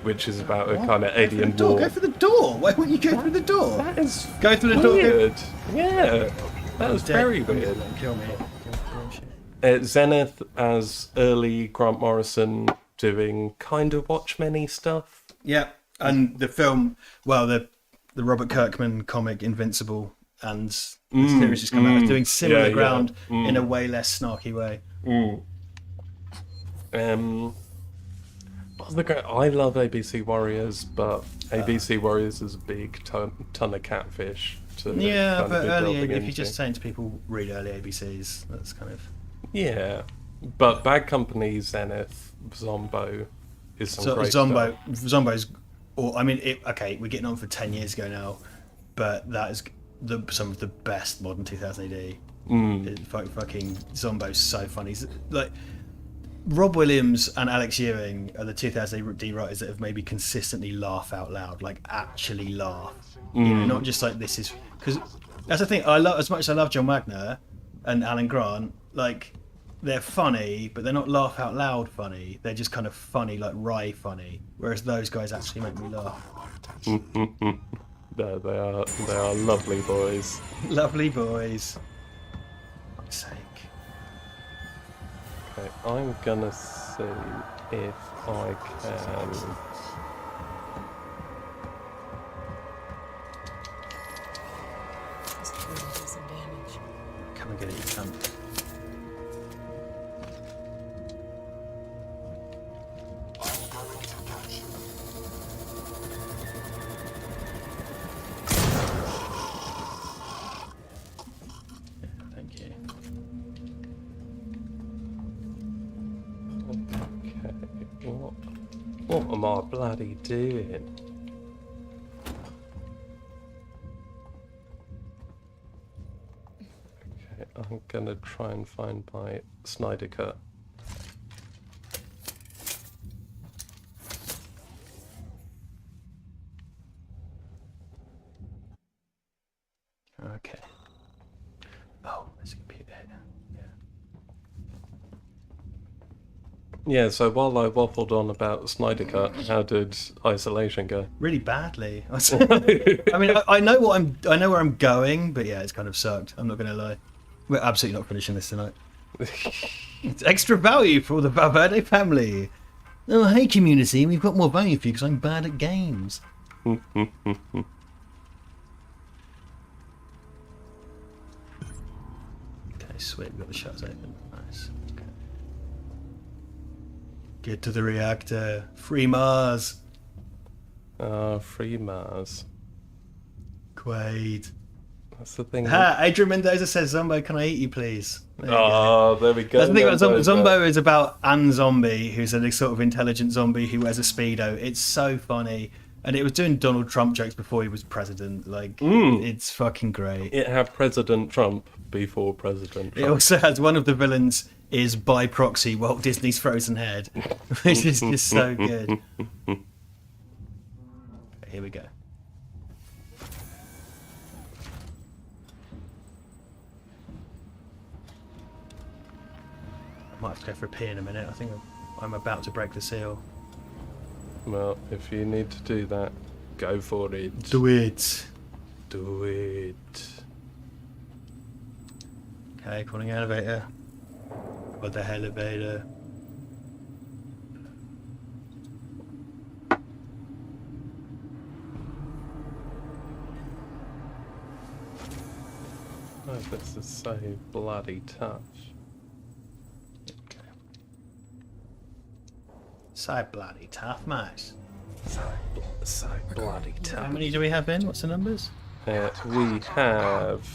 which is about a kind of alien war. Go for the door. Why wouldn't you go through the door? That is Go through the door. weird. Yeah, that was very weird. Kill me. Zenith as early Grant Morrison doing kind of Watchmen-y stuff. Yeah, and the film, well, the Robert Kirkman comic Invincible, and the series just come out doing similar ground in a way less snarky way. What's the great? I love ABC Warriors, but ABC Warriors is a big ton of catfish. To Yeah, kind of but be early, delving if you're into. just saying to people, read early ABCs, that's kind of... Yeah, but Bad Company, Zenith, Zombo is some great Zombo's, or I mean, okay, we're getting on for 10 years ago now, but that is some of the best modern 2000 AD. Fucking Zombo's so funny. Like, Rob Williams and Alex Ewing are the 2000 AD writers that have made me consistently laugh out loud, like actually laugh. You know, not just like this is because that's the thing. I love as much as I love John Wagner and Alan Grant, like. They're funny, but they're not laugh out loud funny. They're just kind of funny, like wry funny. Whereas those guys actually make me laugh. They are lovely boys. Lovely boys. For fuck's sake. Okay, I'm gonna see if I can. This could do some damage. Come and get it, you cunt. I'm going to catch you. Thank you. Okay, what am I bloody doing? Okay, I'm gonna try and find my Snyder Cut. Okay. Oh, there's a computer here. Yeah, so while I waffled on about Snyder Cut, how did Isolation go? Really badly. I mean, I know I know where I'm going, but yeah, it's kind of sucked. I'm not going to lie. We're absolutely not finishing this tonight. It's extra value for the Val Verde family. Oh, hey community, we've got more value for you because I'm bad at games. Okay, sweet, we've got the shutters open. Nice. Okay. Get to the reactor. Free Mars. Free Mars. Quaid. That's the thing. Ha! Adrian Mendoza says, "Zombo, can I eat you, please?" There you go. Oh, there we go. That's the thing about Zombo. Mendoza. Zombo is about An Zombie, who's a sort of intelligent zombie who wears a Speedo. It's so funny. And it was doing Donald Trump jokes before he was president. Like, it's fucking great. It had President Trump before President It Trump. also has one of the villains is by proxy Walt Disney's Frozen Head, which is just so good. Here we go. I might have to go for a pee in a minute. I think I'm about to break the seal. Well, if you need to do that, go for it. Do it. Do it. Okay, calling elevator. What the elevator? Oh, this is so bloody tough. So bloody tough, mate. So bloody How tough. many do we have in? What's the numbers? We have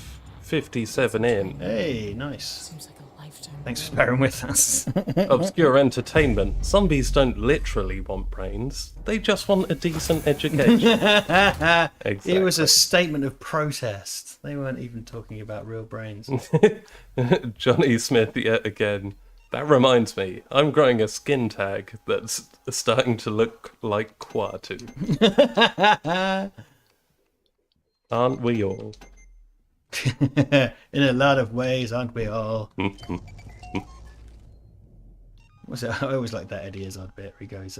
57 in. Hey, nice. Seems like a lifetime. Thanks for bearing with us. Obscure entertainment. Zombies don't literally want brains. They just want a decent education. Exactly. It was a statement of protest. They weren't even talking about real brains. Johnny Smith yet again. That reminds me, I'm growing a skin tag that's starting to look like Quatu. Aren't we all? In a lot of ways, aren't we all? What's it? I always like that Eddie Izzard bit where he goes,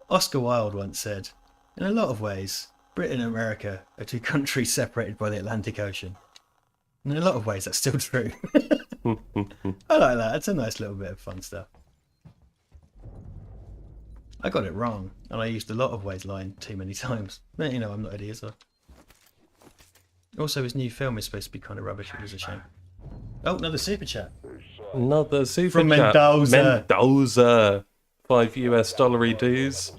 Oscar Wilde once said, in a lot of ways, Britain and America are two countries separated by the Atlantic Ocean. In a lot of ways, that's still true. I like that. It's a nice little bit of fun stuff. I got it wrong, and I used a lot of ways line too many times. But, you know, I'm not Eddie Izzard. Also, his new film is supposed to be kind of rubbish. It was a shame. Oh, another super chat. Another super From chat. Mendoza. Mendoza. $5 US dues.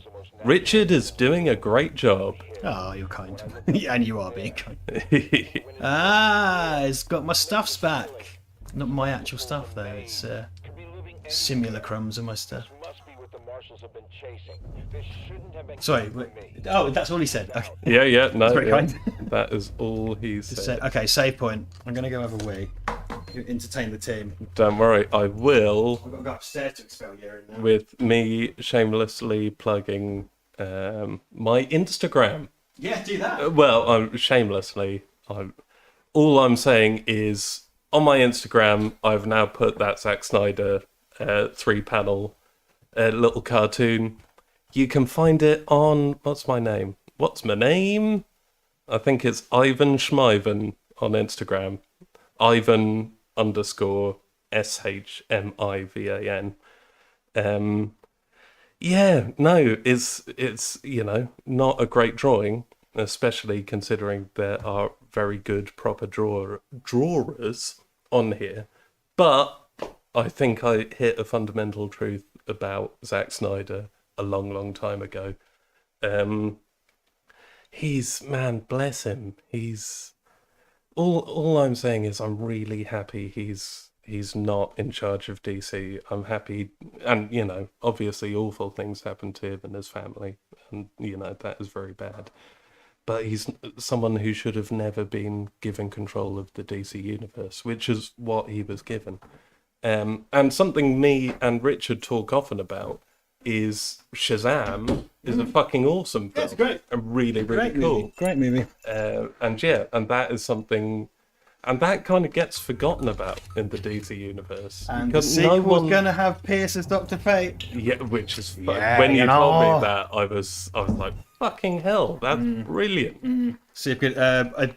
Richard is doing a great job. Oh, you're kind. And you are being kind. It's got my stuffs back. Not my actual stuff, though. It's simulacrums of my stuff. Sorry. Oh, that's all he said. Okay. Yeah, no. That's very yeah. kind. That is all he said. Okay, save point. I'm going to go have a wee. Entertain the team. Don't worry, I will. I've got to go upstairs to expel urine now. With me shamelessly plugging my Instagram. Yeah, do that. Well, I'm shamelessly. All I'm saying is on my Instagram, I've now put that Zack Snyder 3-panel little cartoon. You can find it on what's my name? I think it's Ivan Schmivan on Instagram. Ivan _ SHMIVAN. Yeah, no, it's you know, not a great drawing, especially considering there are very good proper drawers on here. But I think I hit a fundamental truth about Zack Snyder a long time ago. Man, bless him. He's all I'm saying is I'm really happy he's not in charge of DC. I'm happy, and you know, obviously awful things happen to him and his family, and you know, that is very bad. But he's someone who should have never been given control of the DC universe, which is what he was given. And something me and Richard talk often about is Shazam is a fucking awesome film. It's great. And really cool. Movie. Great movie. And that is something, and that kind of gets forgotten about in the DC universe. And the because sequel's going to have Pierce as Dr. Fate. Yeah, which is fun. Yeah, When you you told know. me that, I was like, fucking hell, that's brilliant. Super good.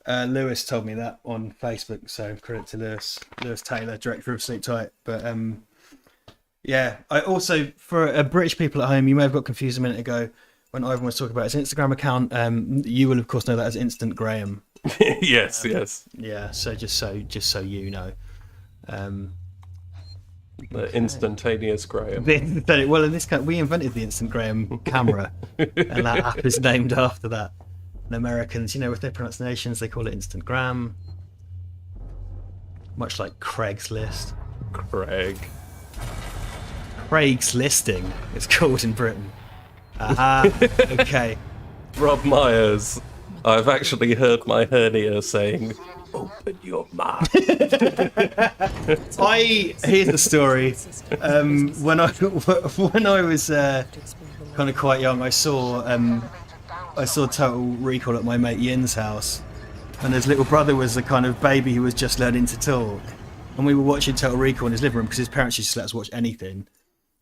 Lewis told me that on Facebook, so credit to Lewis Taylor, director of Sleep Tight. But yeah, I also, for British people at home, you may have got confused a minute ago when Ivan was talking about his Instagram account. You will of course know that as Instant Graham. Yes, yes. Yeah, so just so you know. The instantaneous Graham. Well, in this case, we invented the Instant Graham camera, and that app is named after that. And Americans, with their pronunciations, they call it Instant Gram, much like Craigslist. Craig's listing, it's called in Britain. Okay. Rob Myers. I've actually heard my hernia saying, "Open your mouth." Here's the story. When I was kind of quite young, I saw Total Recall at my mate Yin's house, and his little brother was the kind of baby who was just learning to talk, and we were watching Total Recall in his living room because his parents used to let us watch anything,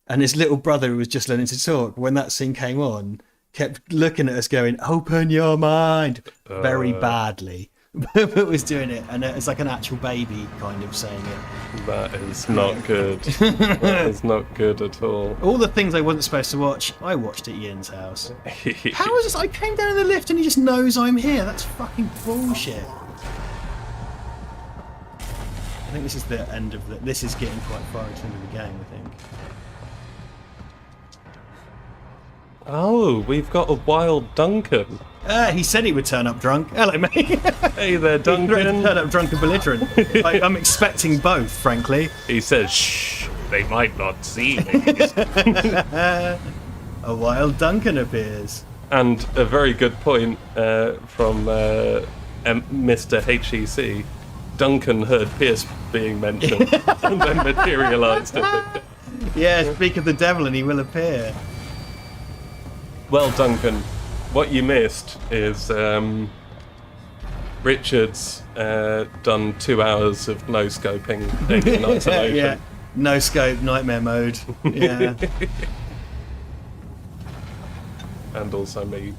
and his little brother who was just learning to talk, when that scene came on, kept looking at us going, "Open your mind," very badly. But was doing it, and it's like an actual baby kind of saying it. That is not good. That is not good at all. All the things I wasn't supposed to watch, I watched at Ian's house. How is this? I came down in the lift and he just knows I'm here. That's fucking bullshit. I think this is the end of the... This is getting quite far into the game, I think. Oh, we've got a wild Duncan. He said he would turn up drunk. Hello, mate. Hey there, Duncan. Turn up drunk and belligerent. I'm expecting both, frankly. He says, "Shh, they might not see me." A wild Duncan appears. And a very good point from Mr. HEC. Duncan heard Pierce being mentioned and then materialised it. Yeah, speak of the devil and he will appear. Well, Duncan, what you missed is Richard's done 2 hours of no-scoping in isolation. Yeah, no-scope, nightmare mode. Yeah. And also me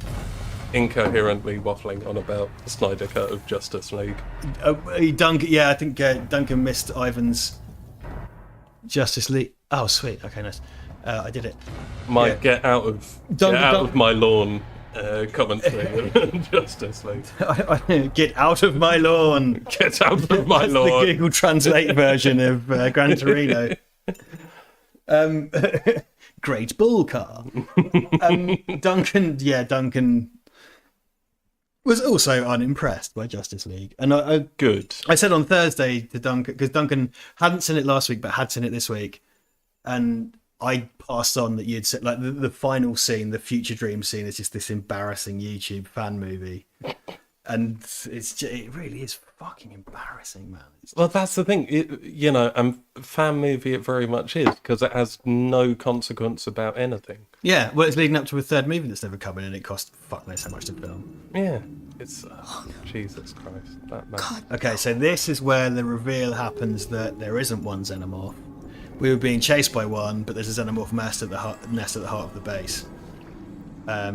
incoherently waffling on about the Snyder Cut of Justice League. Duncan, yeah, I think Duncan missed Ivan's Justice League. Oh, sweet. Okay, nice. I did it. Get out of my lawn commentary of Justice League. Get out of my lawn. Get out of my That's lawn. the Google Translate version of Gran Torino. Great bull car. Duncan was also unimpressed by Justice League, and Good. I said on Thursday to Duncan, because Duncan hadn't seen it last week but had seen it this week, and I passed on that you'd said, like, the final scene, the future dream scene, is just this embarrassing YouTube fan movie, and it really is fucking embarrassing, man. Well, that's the thing, fan movie it very much is, because it has no consequence about anything. Yeah, well, it's leading up to a third movie that's never coming, and it cost fuck knows how much to film. Yeah, it's Jesus Christ. Okay, so this is where the reveal happens that there isn't one xenomorph. We were being chased by one, but there's a xenomorph nest at the heart of the base.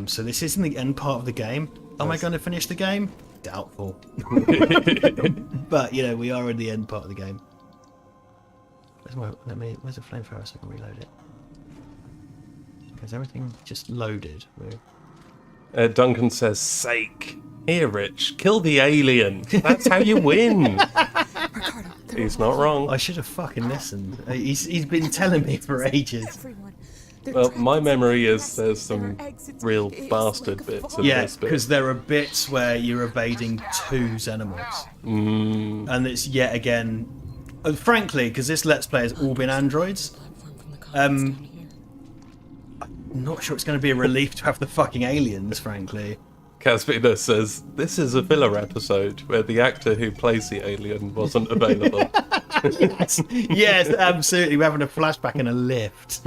So this isn't the end part of the game. Am I going to finish the game? Doubtful. But we are in the end part of the game. Where's the flamethrower so I can reload it? Is everything just loaded? Duncan says, "Sake. Here, Rich, kill the alien. That's how you win." Ricardo, He's not wrong. I should have fucking listened. He's been telling me for ages. everyone. They're Well, trapped my inside. memory is There there's some are exits. real It's bastard like a bits of vault. Yeah, this bit. because there are bits where you're evading 2 xenomorphs. And it's yet again... frankly, because this Let's Play has all been androids, Platform from the comments down here. I'm not sure it's going to be a relief to have the fucking aliens, frankly. Caspina says, "This is a filler episode where the actor who plays the alien wasn't available." Yes, absolutely. We're having a flashback in a lift.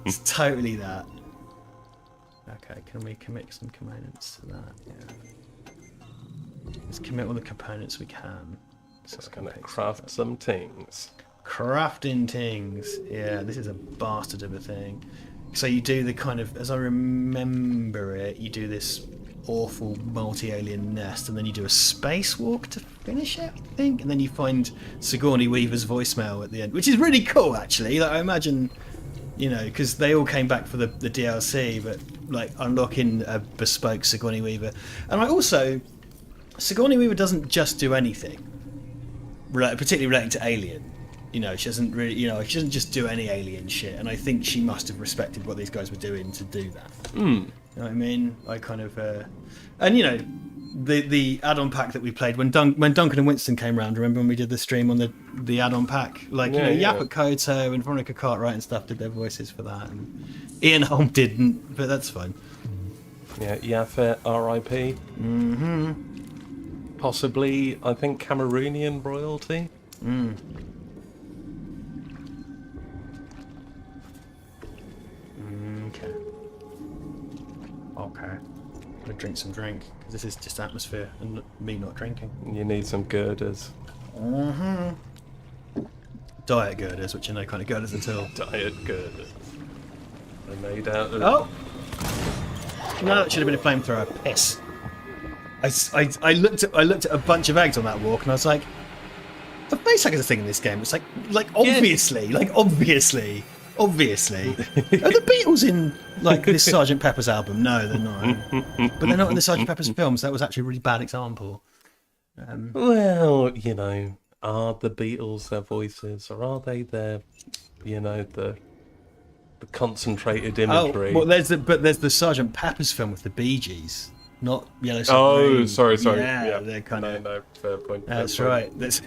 It's totally that. Okay, can we commit some components to that? Yeah. Let's commit all the components we can. So Just I can gonna pick craft some things. crafting things. Yeah, this is a bastard of a thing. So you do the kind of, as I remember it, you do this awful multi-alien nest, and then you do a spacewalk to finish it, I think, and then you find Sigourney Weaver's voicemail at the end, which is really cool, actually. Like, I imagine, you know, because they all came back for the DLC, but like unlocking a bespoke Sigourney Weaver, and Sigourney Weaver doesn't just do anything, particularly relating to Alien. You know, she doesn't really, you know, she doesn't just do any Alien shit, and I think she must have respected what these guys were doing to do that. You know what I mean? I kind of, and you know, the add-on pack that we played when Duncan and Winston came round. Remember when we did the stream on the add-on pack? Like, yeah, you know, Yaphet Kotto and Veronica Cartwright and stuff did their voices for that, and Ian Holm didn't, but that's fine. Yeah, Yaphet, R.I.P. Possibly, I think, Cameroonian royalty. Okay. I'm gonna drink some drink, because this is just atmosphere and me not drinking. You need some girders. Diet girders, which are no kind of girders at all. Diet girders. They're made out of... Oh! No, that should have been a flamethrower. Piss. I looked at a bunch of eggs on that walk, and I was like, the face hack is a thing in this game. It's like obviously. Are the Beatles in like this Sgt. Pepper's album? No, they're not. But they're not in the Sgt. Pepper's films. That was actually a really bad example. Well, you know, are the Beatles their voices, or are they their, you know, the concentrated imagery? Oh, well, there's the Sgt. Pepper's film with the Bee Gees, not Yellow Submarine. Oh, sorry. Yeah, they're kind of. No, fair point. That's right. That's.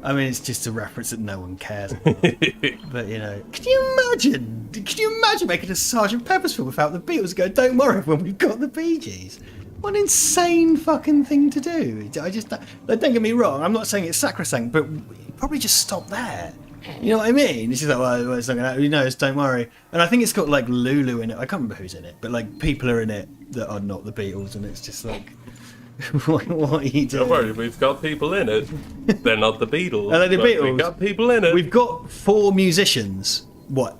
I mean, it's just a reference that no one cares. But you know, can you imagine making a Sgt. Pepper's film without the Beatles? Go, don't worry, when we've got the Bee Gees. What an insane fucking thing to do. Don't get me wrong. I'm not saying it's sacrosanct, but probably just stop there. You know what I mean? It's just like, well, it's not gonna, you know, don't worry. And I think it's got like Lulu in it. I can't remember who's in it, but like people are in it that are not the Beatles, and it's just like. What are you doing? Don't worry, we've got people in it. They're not the Beatles. Are they the Beatles? We've got people in it. We've got 4 musicians. What?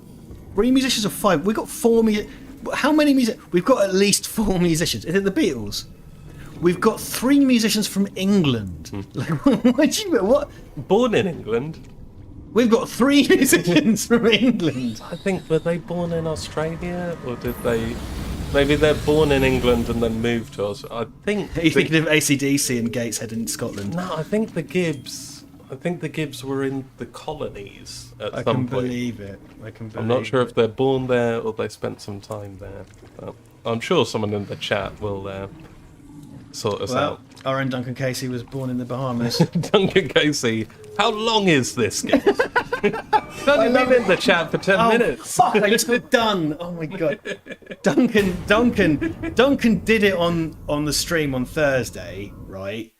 3 musicians or 5? We've got 4 How many musicians? We've got at least 4 musicians. Is it the Beatles? We've got 3 musicians from England. Like, what? Born in England. We've got 3 musicians from England. I think, were they born in Australia, or did they... Maybe they're born in England and then moved to us. I think... Are you thinking of AC/DC and Gateshead in Scotland? No, I think the Gibbs were in the colonies at some point. I can believe it. I'm not sure if they're born there or they spent some time there. But I'm sure someone in the chat will sort us out. Our own Duncan Casey was born in the Bahamas. Duncan Casey, how long is this game? Duncan, been in the chat for 10 minutes. Fuck, I just got done. Oh my god. Duncan did it on the stream on Thursday, right?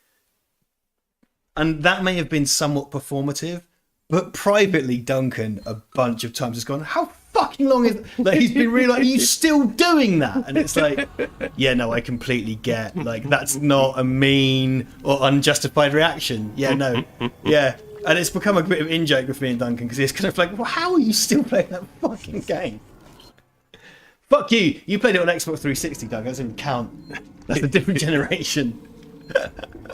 And that may have been somewhat performative, but privately Duncan a bunch of times has gone, how fucking long is like he's been really like, are you still doing that? And it's like, yeah, no, I completely get, like, that's not a mean or unjustified reaction. Yeah, no. Yeah. And it's become a bit of an in-joke with me and Duncan, because he's kind of like, well, how are you still playing that fucking game? Fuck you. You played it on Xbox 360, Duncan. That doesn't count. That's a different generation.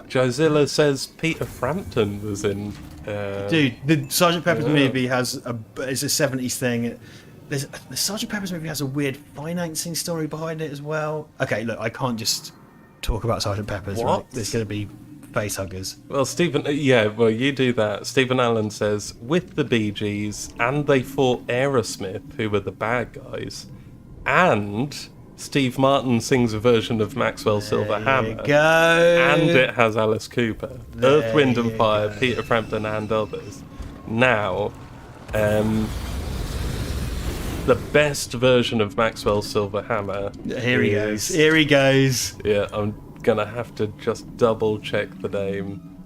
Jozilla says Peter Frampton was in... Dude, the Sgt. Pepper's movie it's a 70s thing. The Sgt. Pepper's movie has a weird financing story behind it as well. Okay, look, I can't just talk about Sgt. Pepper's, what? Right? There's going to be face huggers. Well, Stephen, you do that. Stephen Allen says, with the Bee Gees, and they fought Aerosmith, who were the bad guys, and Steve Martin sings a version of Maxwell's Silver Hammer. Go. And it has Alice Cooper, Earth, Wind and Fire, go. Peter Frampton, and others. Now, the best version of Maxwell's Silver Hammer. Here he goes. Yeah, I'm gonna have to just double check the name.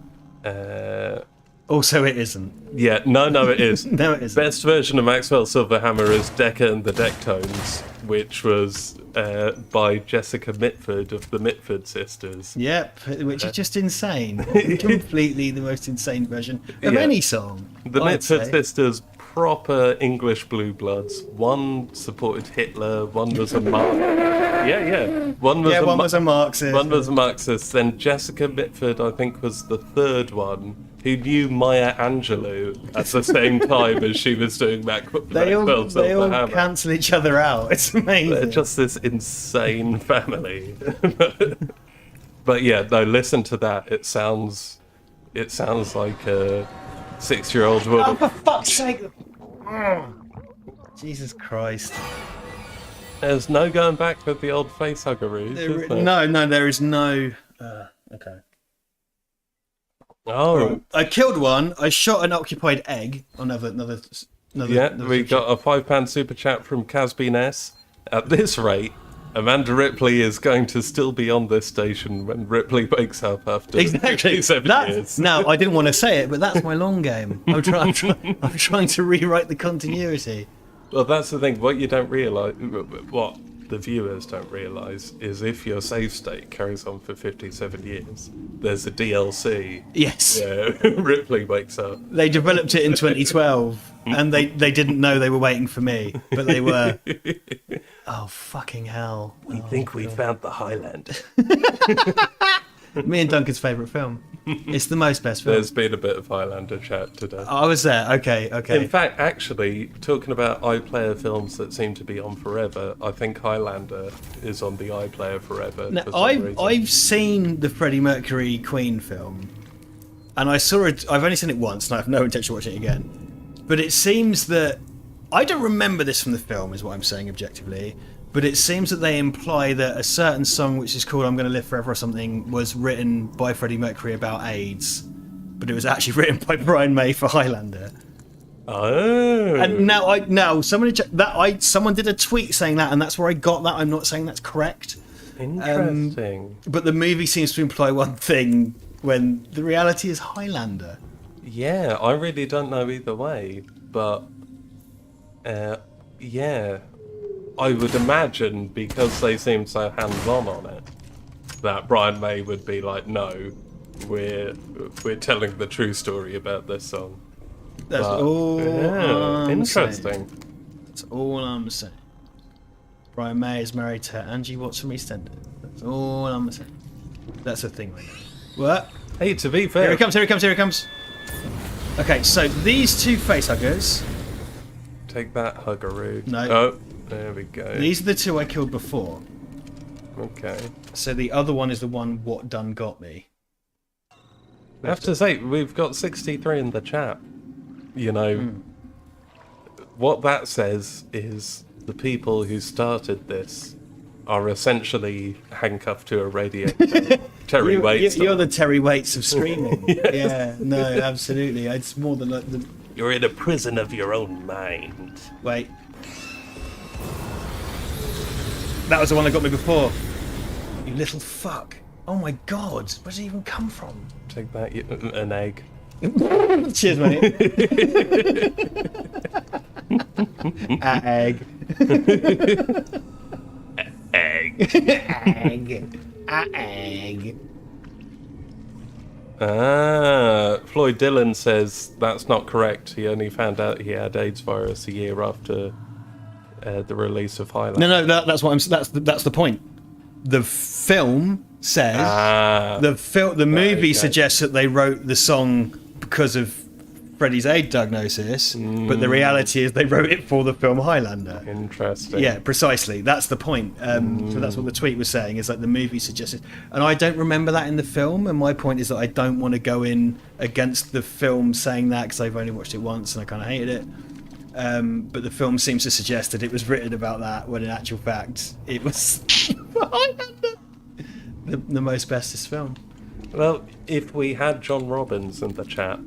Also, it isn't. Yeah, no, it is. No, it isn't. Best version of Maxwell's Silver Hammer is Decca and the Dectones, which was by Jessica Mitford of the Mitford Sisters. Yep, which is just insane. Completely the most insane version of any song. The I'd Mitford say. Sisters proper English blue bloods. One supported Hitler, one was a one was One was a Marxist. One was a Marxist. Then Jessica Mitford, I think, was the third one, who knew Maya Angelou at the same time as she was doing They all Hammer. cancel each other out. It's amazing. They're just this insane family. But yeah, no, listen to that. It sounds like a 6-year-old woman. Oh, for fuck's sake! Jesus Christ. There's no going back with the old face huggeroos, is there? No, there is no... okay. Oh. I killed one. I shot an occupied egg. Another Yeah, we got a £5 super chat from Casby Ness. At this rate, Amanda Ripley is going to still be on this station when Ripley wakes up after Exactly. 7 years. Now, I didn't want to say it, but that's my long game. I'm trying to rewrite the continuity. Well, that's the thing. What you don't realise, what the viewers don't realise, is if your save state carries on for 57 years, there's a DLC. Yes. Yeah, Ripley wakes up. They developed it in 2012, and they didn't know they were waiting for me, but they were. Oh, fucking hell. We think we found the Highlander. Me and Duncan's favourite film. It's the most best film. There's been a bit of Highlander chat today. I was there. Okay. In fact, actually, talking about iPlayer films that seem to be on forever, I think Highlander is on the iPlayer forever. Now, for some reason. I've seen the Freddie Mercury Queen film, and I saw it. I've only seen it once, and I have no intention of watching it again. But it seems that I don't remember this from the film, is what I'm saying objectively. But it seems that they imply that a certain song, which is called "I'm Gonna Live Forever" or something, was written by Freddie Mercury about AIDS, but it was actually written by Brian May for Highlander. Oh. And now someone did a tweet saying that, and that's where I got that. I'm not saying that's correct. Interesting. But the movie seems to imply one thing when the reality is Highlander. Yeah, I really don't know either way, but yeah, I would imagine because they seem so hands-on on it, that Brian May would be like, "No, we're telling the true story about this song." That's all I'm interesting. saying. That's all I'm saying. Brian May is married to Angie Watts from EastEnders. That's all I'm saying. That's a thing. What? Hey, to be fair, Here he comes. Okay, so these two facehuggers. take that, Huggaroo. No. Oh, there we go. These are the two I killed before. Okay. So the other one is the one what done got me. I have to say, we've got 63 in the chat. You know, what that says is the people who started this are essentially handcuffed to a radiator. Terry Waits. You're the Terry Waits of screaming. Yes. Yeah, no, absolutely. It's more than like the... You're in a prison of your own mind. Wait. That was the one that got me before. You little fuck. Oh my god, where did it even come from? Take that, an egg. Cheers, mate. Egg. Egg. Egg. Floyd Dillon says that's not correct. He only found out he had AIDS virus a year after the release of Highlander. No, that's what that's the point. The film says the movie suggests that they wrote the song because of Freddie's AIDS diagnosis, but the reality is they wrote it for the film Highlander. Interesting. Yeah, precisely. That's the point. So that's what the tweet was saying, is like the movie suggested. And I don't remember that in the film, and my point is that I don't want to go in against the film saying that, because I've only watched it once and I kind of hated it. But the film seems to suggest that it was written about that, when in actual fact it was the most bestest film. Well, if we had John Robbins in the chat,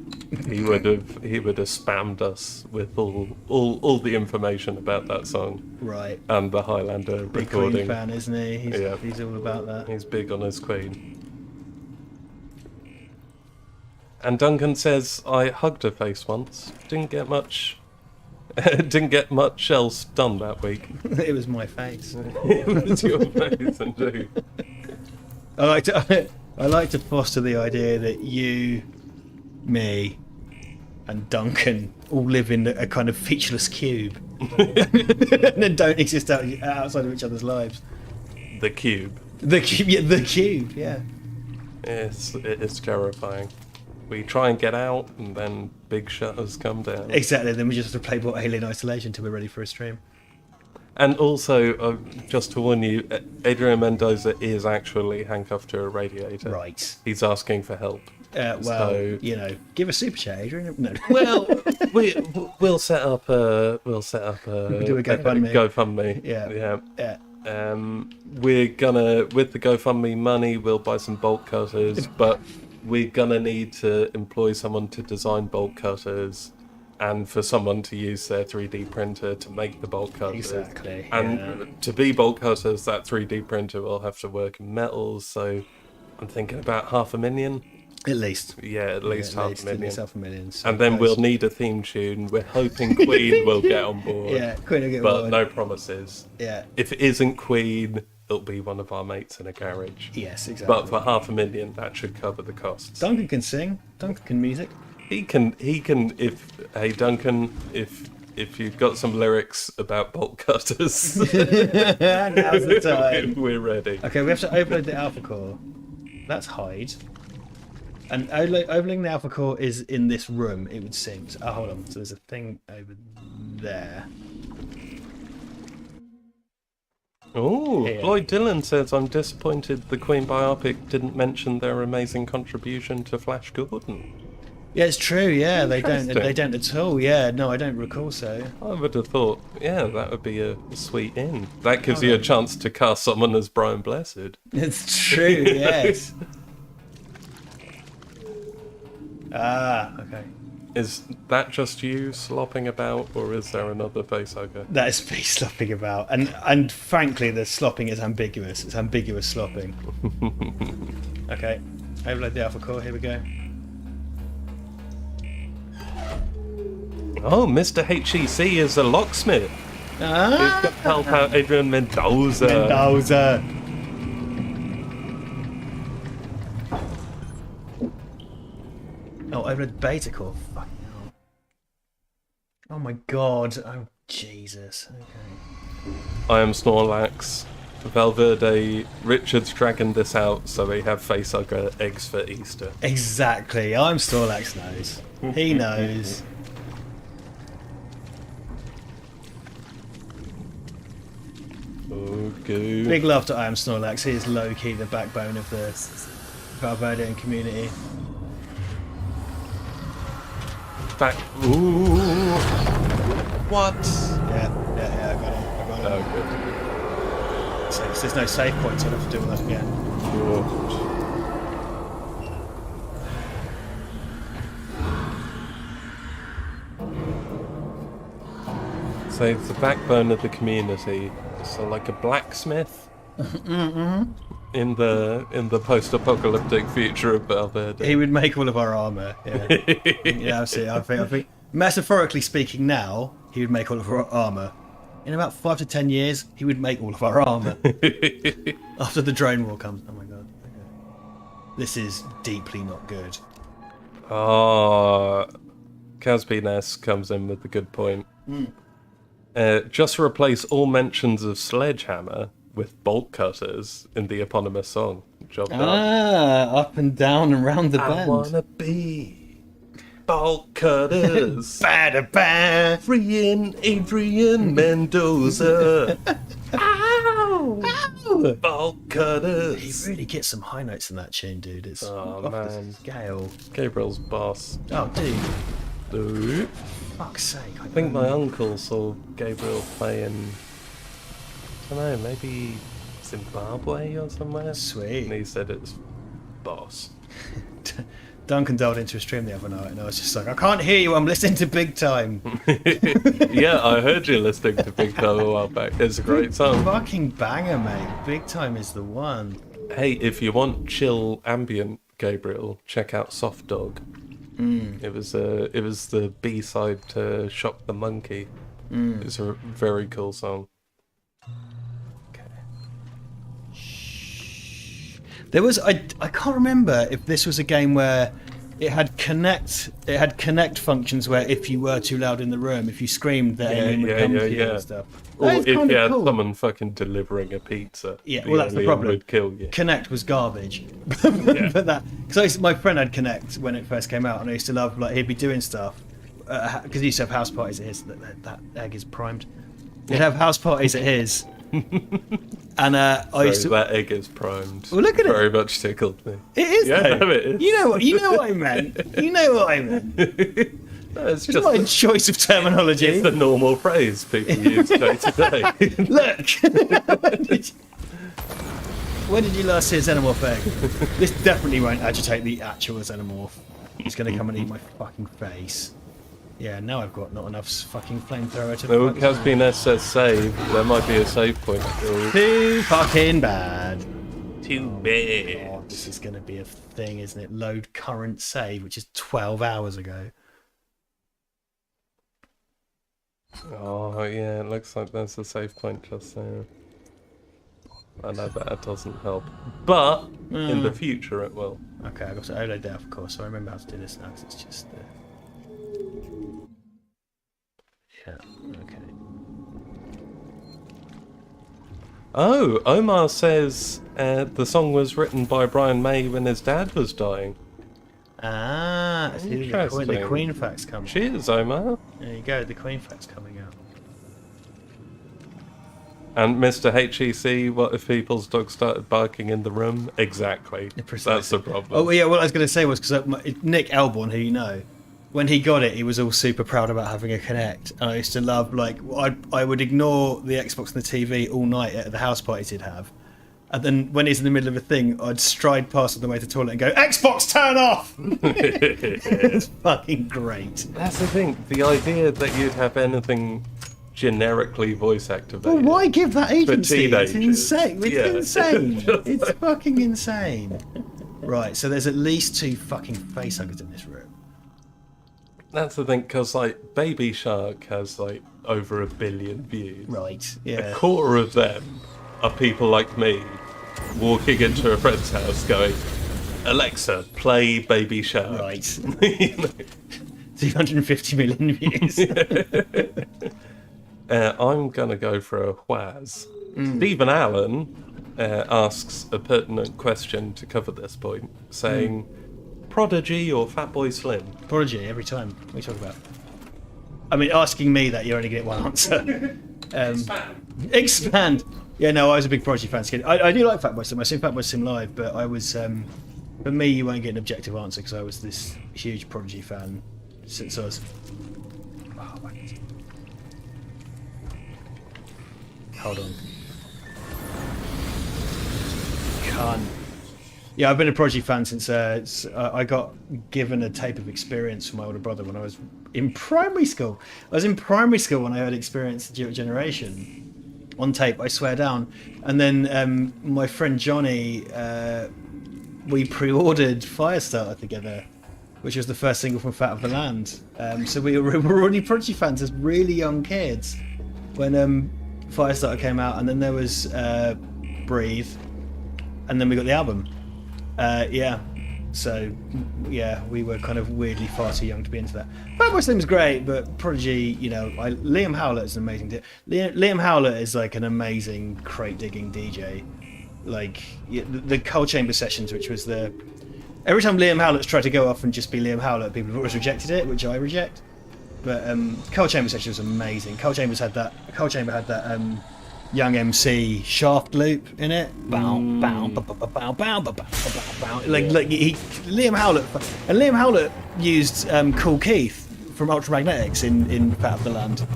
he would have spammed us with all the information about that song. Right. And the Highlander Big recording. Queen fan, isn't he? He's all about that. He's big on his Queen. And Duncan says, I hugged her face once. Didn't get much else done that week. It was my face. It was your face, indeed. I like to foster the idea that you, me, and Duncan all live in a kind of featureless cube, and then don't exist outside of each other's lives. The cube. The cube, yeah, the cube, yeah. It's terrifying. We try and get out, and then big shutters come down. Exactly. Then we just have to play more Alien Isolation until we're ready for a stream. And also, just to warn you, Adrian Mendoza is actually handcuffed to a radiator. Right. He's asking for help. Well, So- give a super chat, Adrian. No. Well, we'll set up a do a GoFundMe. GoFundMe. Yeah. We're gonna, with the GoFundMe money, we'll buy some bolt cutters, but we're gonna need to employ someone to design bolt cutters, and for someone to use their 3D printer to make the bolt cutters. Exactly. And to be bolt cutters, that 3D printer will have to work in metals. So I'm thinking about 500,000. At least. Yeah, at least Yeah, half a million. half a million. So And then close. we'll need a theme tune. We're hoping Queen will get on board. Yeah, Queen will get But bored. no promises. Yeah. If it isn't Queen, it'll be one of our mates in a garage. Yes, exactly. But for 500,000, that should cover the costs. Duncan can sing. Duncan can music. He can. Hey Duncan, if you've got some lyrics about bolt cutters, Now's the time. we're ready. Okay, we have to overload the alpha core. That's hide. And overloading the alpha core is in this room, it would seem. So, hold on. So there's a thing over there. Oh, Here. Lloyd Dillon says, I'm disappointed the Queen biopic didn't mention their amazing contribution to Flash Gordon. Yeah, it's true. Yeah, they don't. Interesting. They don't at all. Yeah, no, I don't recall so. I would have thought, yeah, that would be a sweet in. That gives you a chance to cast someone as Brian Blessed. It's true. Yes. Okay. Is that just you slopping about, or is there another facehugger? That is me slopping about, and frankly, the slopping is ambiguous. It's ambiguous slopping. Okay, overload the alpha core. Here we go. Oh, Mr. HEC is a locksmith. He's got to help out Adrian Mendoza. Mendoza. Oh, overload beta core. Fucking hell. Oh my god. Oh Jesus. Okay. I am Snorlax. Val Verde, Richard's dragging this out so we have facehugger eggs for Easter. Exactly. I'm Snorlax knows. He knows. Oh, goo. Big love to I Am Snorlax. He is low key the backbone of the Valverdean community. Back. Ooh. What? Yeah, I got him. Oh, good. So there's no save points, so I'll have to do all that again. Good. So it's the backbone of the community. So like a blacksmith in the post-apocalyptic future of Val Verde. He would make all of our armor. Yeah, yeah, absolutely. I think, metaphorically speaking, now he would make all of our armor. In about 5 to 10 years, he would make all of our armor. After the drone war comes. Oh my god. Okay. This is deeply not good. Casby Ness comes in with a good point. Just replace all mentions of Sledgehammer with bolt cutters in the eponymous song. Job done. Up and down and round the I bend. wanna be bolt cutters. Ba-da-ba. Freeing Adrian Mendoza. Ow! Bolt He cutters. really gets some high notes in that tune, dude. It's Oh, off the man. scale. Gabriel's boss. Oh, dude. Dude. Fuck's sake. I think my uncle saw Gabriel play in, I don't know, maybe Zimbabwe or somewhere. Sweet. And he said it's boss. Duncan dialed into a stream the other night, and I was just like, I can't hear you. I'm listening to Big Time. Yeah, I heard you listening to Big Time a while back. It's a great song. Fucking banger, mate. Big Time is the one. Hey, if you want chill ambient Gabriel, check out Soft Dog. It was the B-side to Shock the Monkey. It's a very cool song. There was I can't remember if this was a game where it had connect functions where if you were too loud in the room, if you screamed, the alien would come to you and stuff. Or That is if you kinda had cool. someone fucking delivering a pizza, Yeah, well, that's the alien problem. would kill you. Connect was garbage, but that because my friend had Connect when it first came out, and I used to love he'd be doing stuff because he used to have house parties at his. That egg is primed. He'd have house parties at his, and I used to. That egg is primed. Well, look at it. Very much tickled me. It is. Yeah, though. no, it is. You know what I meant. You know what I meant. It's It's just my choice of terminology. it's the normal phrase people use day to day. Look. When did you last see a xenomorph egg? This definitely won't agitate the actual xenomorph. He's going to come and eat my fucking face. Yeah, now I've got not enough fucking flamethrower to. No, Caspian says save. There might be a save point still. Too fucking bad. Too bad. Oh, this is going to be a thing, isn't it? Load current save, which is 12 hours ago. Oh yeah, it looks like there's a save point just there. I know that doesn't help, but in the future it will. Okay, I got to overload that, of course, so I remember how to do this now, 'cause it's just yeah, okay. Oh, Omar says the song was written by Brian May when his dad was dying. Ah, see the Interesting. Queen facts coming. Cheers, Omar. There you go, the Queen facts coming out. And Mr. HEC, what if people's dogs started barking in the room? Exactly. Precisely. That's the problem. Oh yeah, what I was going to say was because Nick Elborn, who you know, when he got it, he was all super proud about having a Connect. And I used to love I would ignore the Xbox and the TV all night at the house parties he'd have, and then when he's in the middle of a thing, I'd stride past on the way to the toilet and go, "Xbox, turn off!" It's fucking great. That's the thing. The idea that you'd have anything generically voice activated. Well, why give that agency? It's teenagers. insane. It's Yeah. insane. It's fucking insane. Right, so there's at least 2 fucking facehuggers in this room. That's the thing, because like Baby Shark has like over 1 billion views. Right, A yeah. quarter of them are people like me walking into a friend's house going, "Alexa, play Baby Shark." Right. You know? 250 million views. I'm gonna go for a Whaz. Stephen Allen asks a pertinent question to cover this point, saying, "Prodigy or Fatboy Slim?" Prodigy, every time we talk about. I mean, asking me that, you're only going to get one answer. Expand. Yeah, no, I was a big Prodigy fan. I do like Fatboy Slim. I've seen Fatboy Slim live, but I was, for me, you won't get an objective answer because I was this huge Prodigy fan since I was. Oh, my God. Hold on. Cunt. Yeah, I've been a Prodigy fan since I got given a tape of Experience from my older brother when I was in primary school. I was in primary school when I heard Experience Generation on tape, I swear down. And then my friend Johnny, we pre-ordered Firestarter together, which was the first single from Fat of the Land. So we were already Prodigy fans as really young kids when Firestarter came out, and then there was Breathe, and then we got the album. Yeah, so yeah, we were kind of weirdly far too young to be into that. Fatboy Slim's great, but Prodigy, you know, Liam Howlett is an amazing. Liam Howlett is like an amazing crate digging DJ. Like the Coal Chamber sessions, which was every time Liam Howlett's tried to go off and just be Liam Howlett, people have always rejected it, which I reject. But Coal Chamber session was amazing. Coal Chamber had that Young MC shaft loop in it. Bow, bow, bow, bow, bow, bow, bow, bow, bow. Liam Howlett used Cool Keith from Ultramagnetics in Fat of the Land.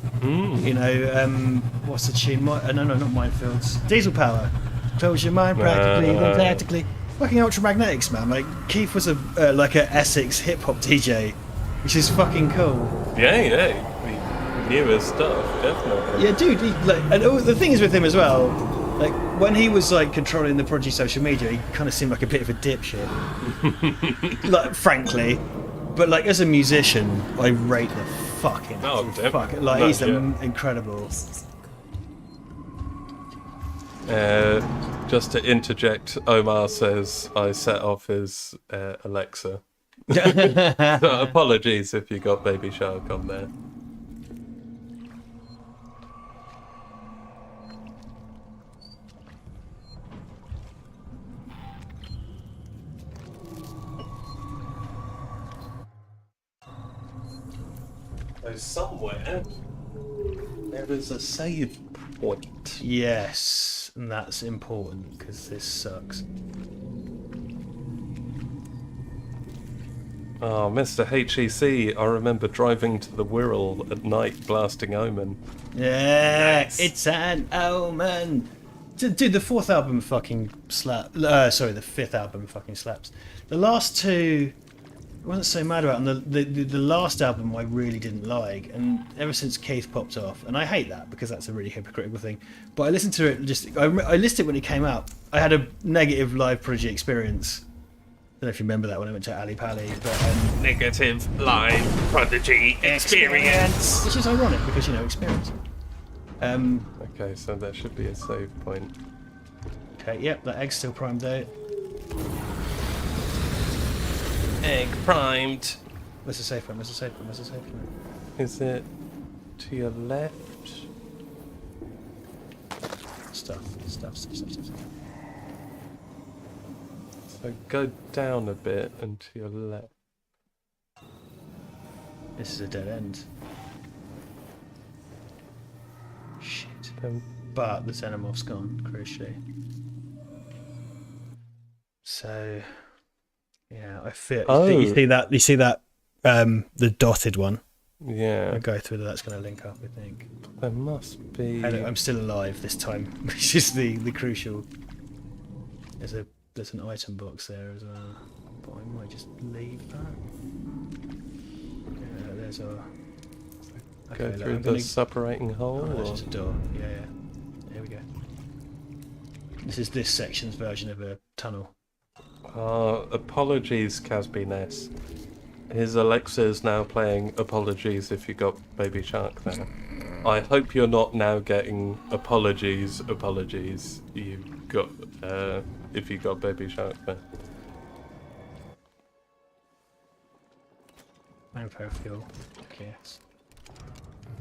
You know, what's the tune? No, not Minefields. Diesel Power. Close your mind practically, then tactically. Fucking Ultramagnetics, man. Like Keith was like a Essex hip hop DJ, which is fucking cool. Yeah. Knew his stuff, definitely. Yeah, dude. And the thing is with him as well, like when he was like controlling the Prodigy social media, he kind of seemed like a bit of a dipshit. Like, frankly, but like as a musician, I rate the fucking fuck. Like he's incredible. Just to interject, Omar says I set off his Alexa So apologies if you got Baby Shark on there. So somewhere there is a save point. Yes, and that's important because this sucks. Oh, Mr. HEC, I remember driving to the Wirral at night blasting Omen. Yeah, Nice. it's an omen. Dude, the fourth album fucking slap. Sorry, the fifth album fucking slaps. The last two, I wasn't so mad about, and the last album I really didn't like, and ever since Keith popped off, and I hate that because that's a really hypocritical thing. But I listened to it I listened it when it came out. I had a negative live Prodigy experience. I don't know if you remember that when I went to Ali Pali, but Negative live Prodigy experience. which is ironic because experience. Okay, so there should be a save point. Okay, yep, that egg's still primed though. Egg primed. Where's the safe one? Where's the safe one? Where's the safe one? Is it to your left? Stuff. So go down a bit and to your left. This is a dead end. Shit. Then But the Xenomorph's gone, crucially. So, yeah, I feel. Oh. You see that? The dotted one. yeah, I'll go through that's going to link up, I think. there must be. Hey, look, I'm still alive this time, which is the crucial. There's an item box there as well, but I might just leave that. Yeah, there's a. Go look, through I'm the gonna- separating hole. Oh, there's or- just a door. Yeah. There we go. This is this section's version of a tunnel. Apologies, Casby Ness. His Alexa is now playing Apologies if you got Baby Shark there. I hope you're not now getting apologies you got if you got Baby Shark there. Manpower fuel. Okay.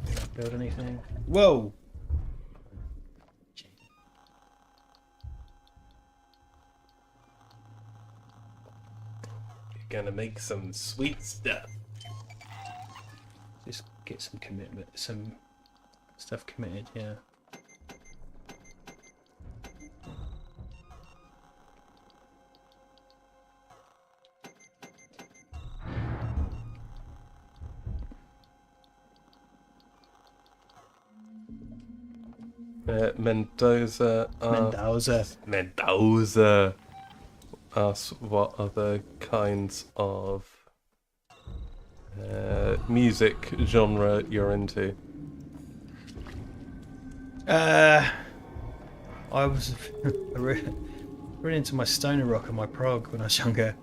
Did I build anything? Whoa! You're gonna make some sweet stuff. Just get some commitment, some stuff committed, yeah. Mendoza asks what other kinds of music genre you're into. I was really into my stoner rock and my prog when I was younger.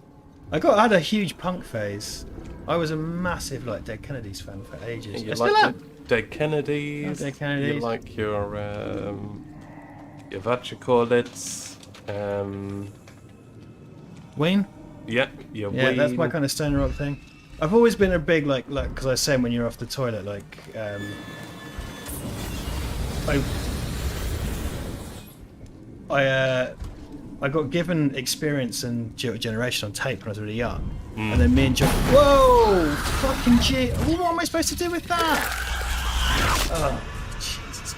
I had a huge punk phase. I was a massive Dead Kennedys fan for ages. You I still like am. the Dead Kennedys? Dead Kennedys. You like your what you call it? Ween? Yeah, your Yeah, that's my Ween. kind of stoner rock thing. I've always been a big because I was saying when you're off the toilet, I got given Experience and Generation on tape when I was really young, and then me and John. Whoa, fucking G! What am I supposed to do with that? Oh, Jesus!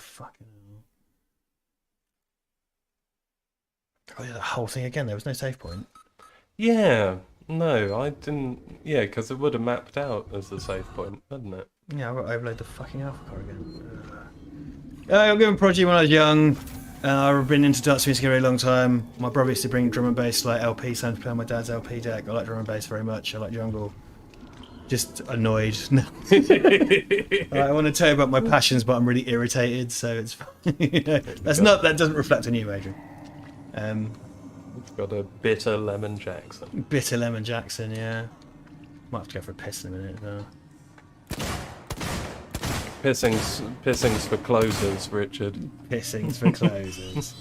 Fucking. Oh yeah, the whole thing again. There was no save point. Yeah, no, I didn't. Yeah, because it would have mapped out as the save point, wouldn't it? Yeah, I've got to overload the fucking alpha car again. I got given Prodigy when I was young. I've been into dance music a very long time. My brother used to bring drum and bass LP sound to play on my dad's LP deck. I like drum and bass very much. I like jungle. Just annoyed. I want to tell you about my passions, but I'm really irritated. So it's that doesn't reflect on you, Adrian. Got a bitter Lemon Jackson. Bitter Lemon Jackson, yeah. Might have to go for a piss in a minute. Pissings for closers, Richard. Pissings for closers.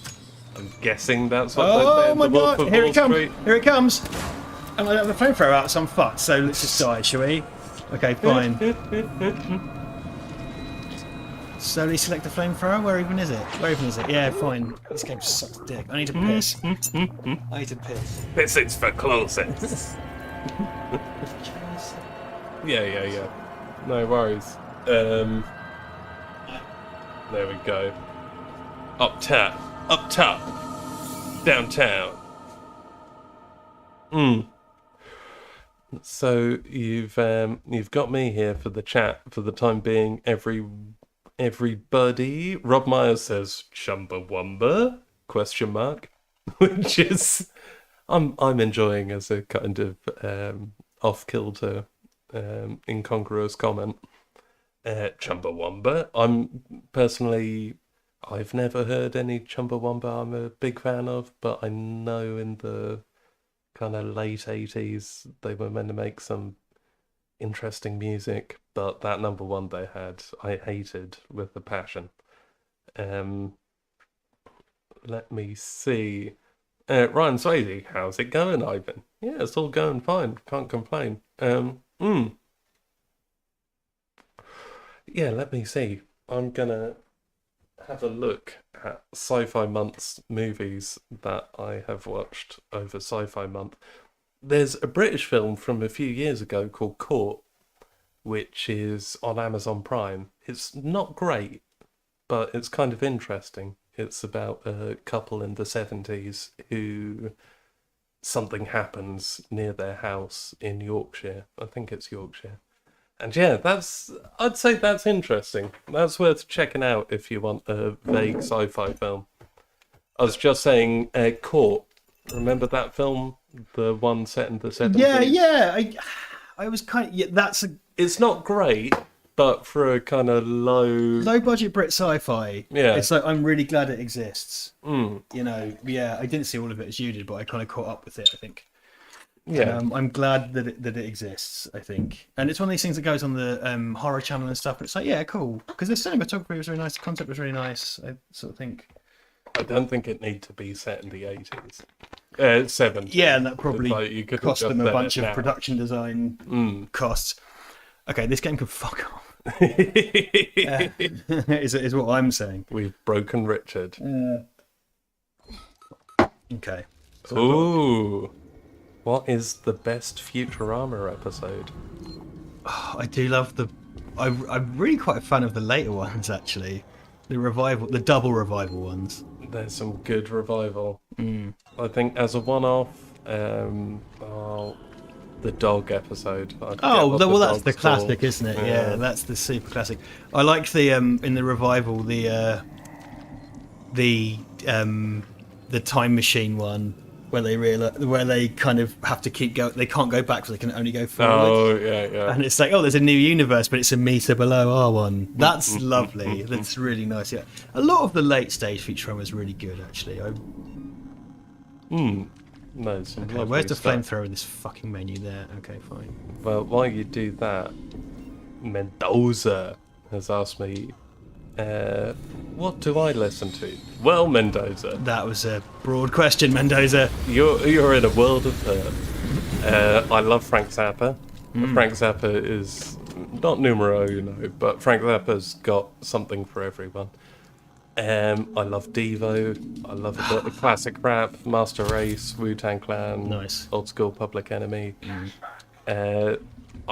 I'm guessing that's what they say Oh in my the Wolf god! of Here Wall it comes! Street. Here it comes! And I don't have the flamethrower out, so I'm fucked. So let's just die, shall we? Okay, fine. Slowly select the flamethrower. Where even is it? Where even is it? Yeah, fine. This game sucks dick. I need to piss. I need to piss. This is for closets. Yeah. No worries. There we go. Up top, downtown. So you've got me here for the chat for the time being. Everybody. Rob Myers says Chumbawamba ? Which is I'm enjoying as a kind of off-kilter, incongruous comment. Chumbawamba. I've never heard any Chumbawamba I'm a big fan of, but I know in the kind of late 80s they were meant to make some interesting music, but that number one they had, I hated with a passion. Let me see. Ryan Swayze, how's it going, Ivan? Yeah, it's all going fine. Can't complain. Yeah, let me see. I'm gonna have a look at Sci-Fi Month's movies that I have watched over Sci-Fi Month. There's a British film from a few years ago called Caught, which is on Amazon Prime. It's not great, but it's kind of interesting. It's about a couple in the 70s who something happens near their house in Yorkshire. I think it's Yorkshire. And yeah, I'd say that's interesting. That's worth checking out if you want a vague sci-fi film. I was just saying, Caught. Remember that film? The one set in the 70s? Yeah. I was kind of... Yeah, that's a... It's not great, but for a kind of low-budget Brit sci-fi, yeah, it's like, I'm really glad it exists. Mm. You know, yeah, I didn't see all of it as you did, but I kind of caught up with it, I think. Yeah. I'm glad that it exists, I think. And it's one of these things that goes on the horror channel and stuff, but it's like, yeah, cool. Because the cinematography was really nice, the concept was really nice, I sort of think. I don't think it need to be set in the 80s. 70s. Yeah, and that probably like you could cost just them a set bunch it of now. production design costs. Okay, this game could fuck off. Is what I'm saying. We've broken Richard. Okay. Ooh. What is the best Futurama episode? I do love I'm really quite a fan of the later ones, actually. The double revival ones. There's some good revival. I think as a one-off, the dog episode. That's the classic, isn't it? Yeah, that's the super classic. I like the in the revival the time machine one where they kind of have to keep going. They can't go back, so they can only go forward. Oh yeah. And it's like, there's a new universe, but it's a meter below our one. That's lovely. That's really nice. Yeah, a lot of the late stage Futurama is really good, actually. No, some Okay, lovely where's the stuff. flamethrower in this fucking menu there? Okay, fine. Well, while you do that, Mendoza has asked me, what do I listen to? Well, Mendoza, That was a broad question, Mendoza. you're in a world of hurt. I love Frank Zappa. Frank Zappa is not numero uno, but Frank Zappa's got something for everyone. I love Devo. I love a bit of classic rap, Master Race, Wu-Tang Clan, Nice. Old School Public Enemy. I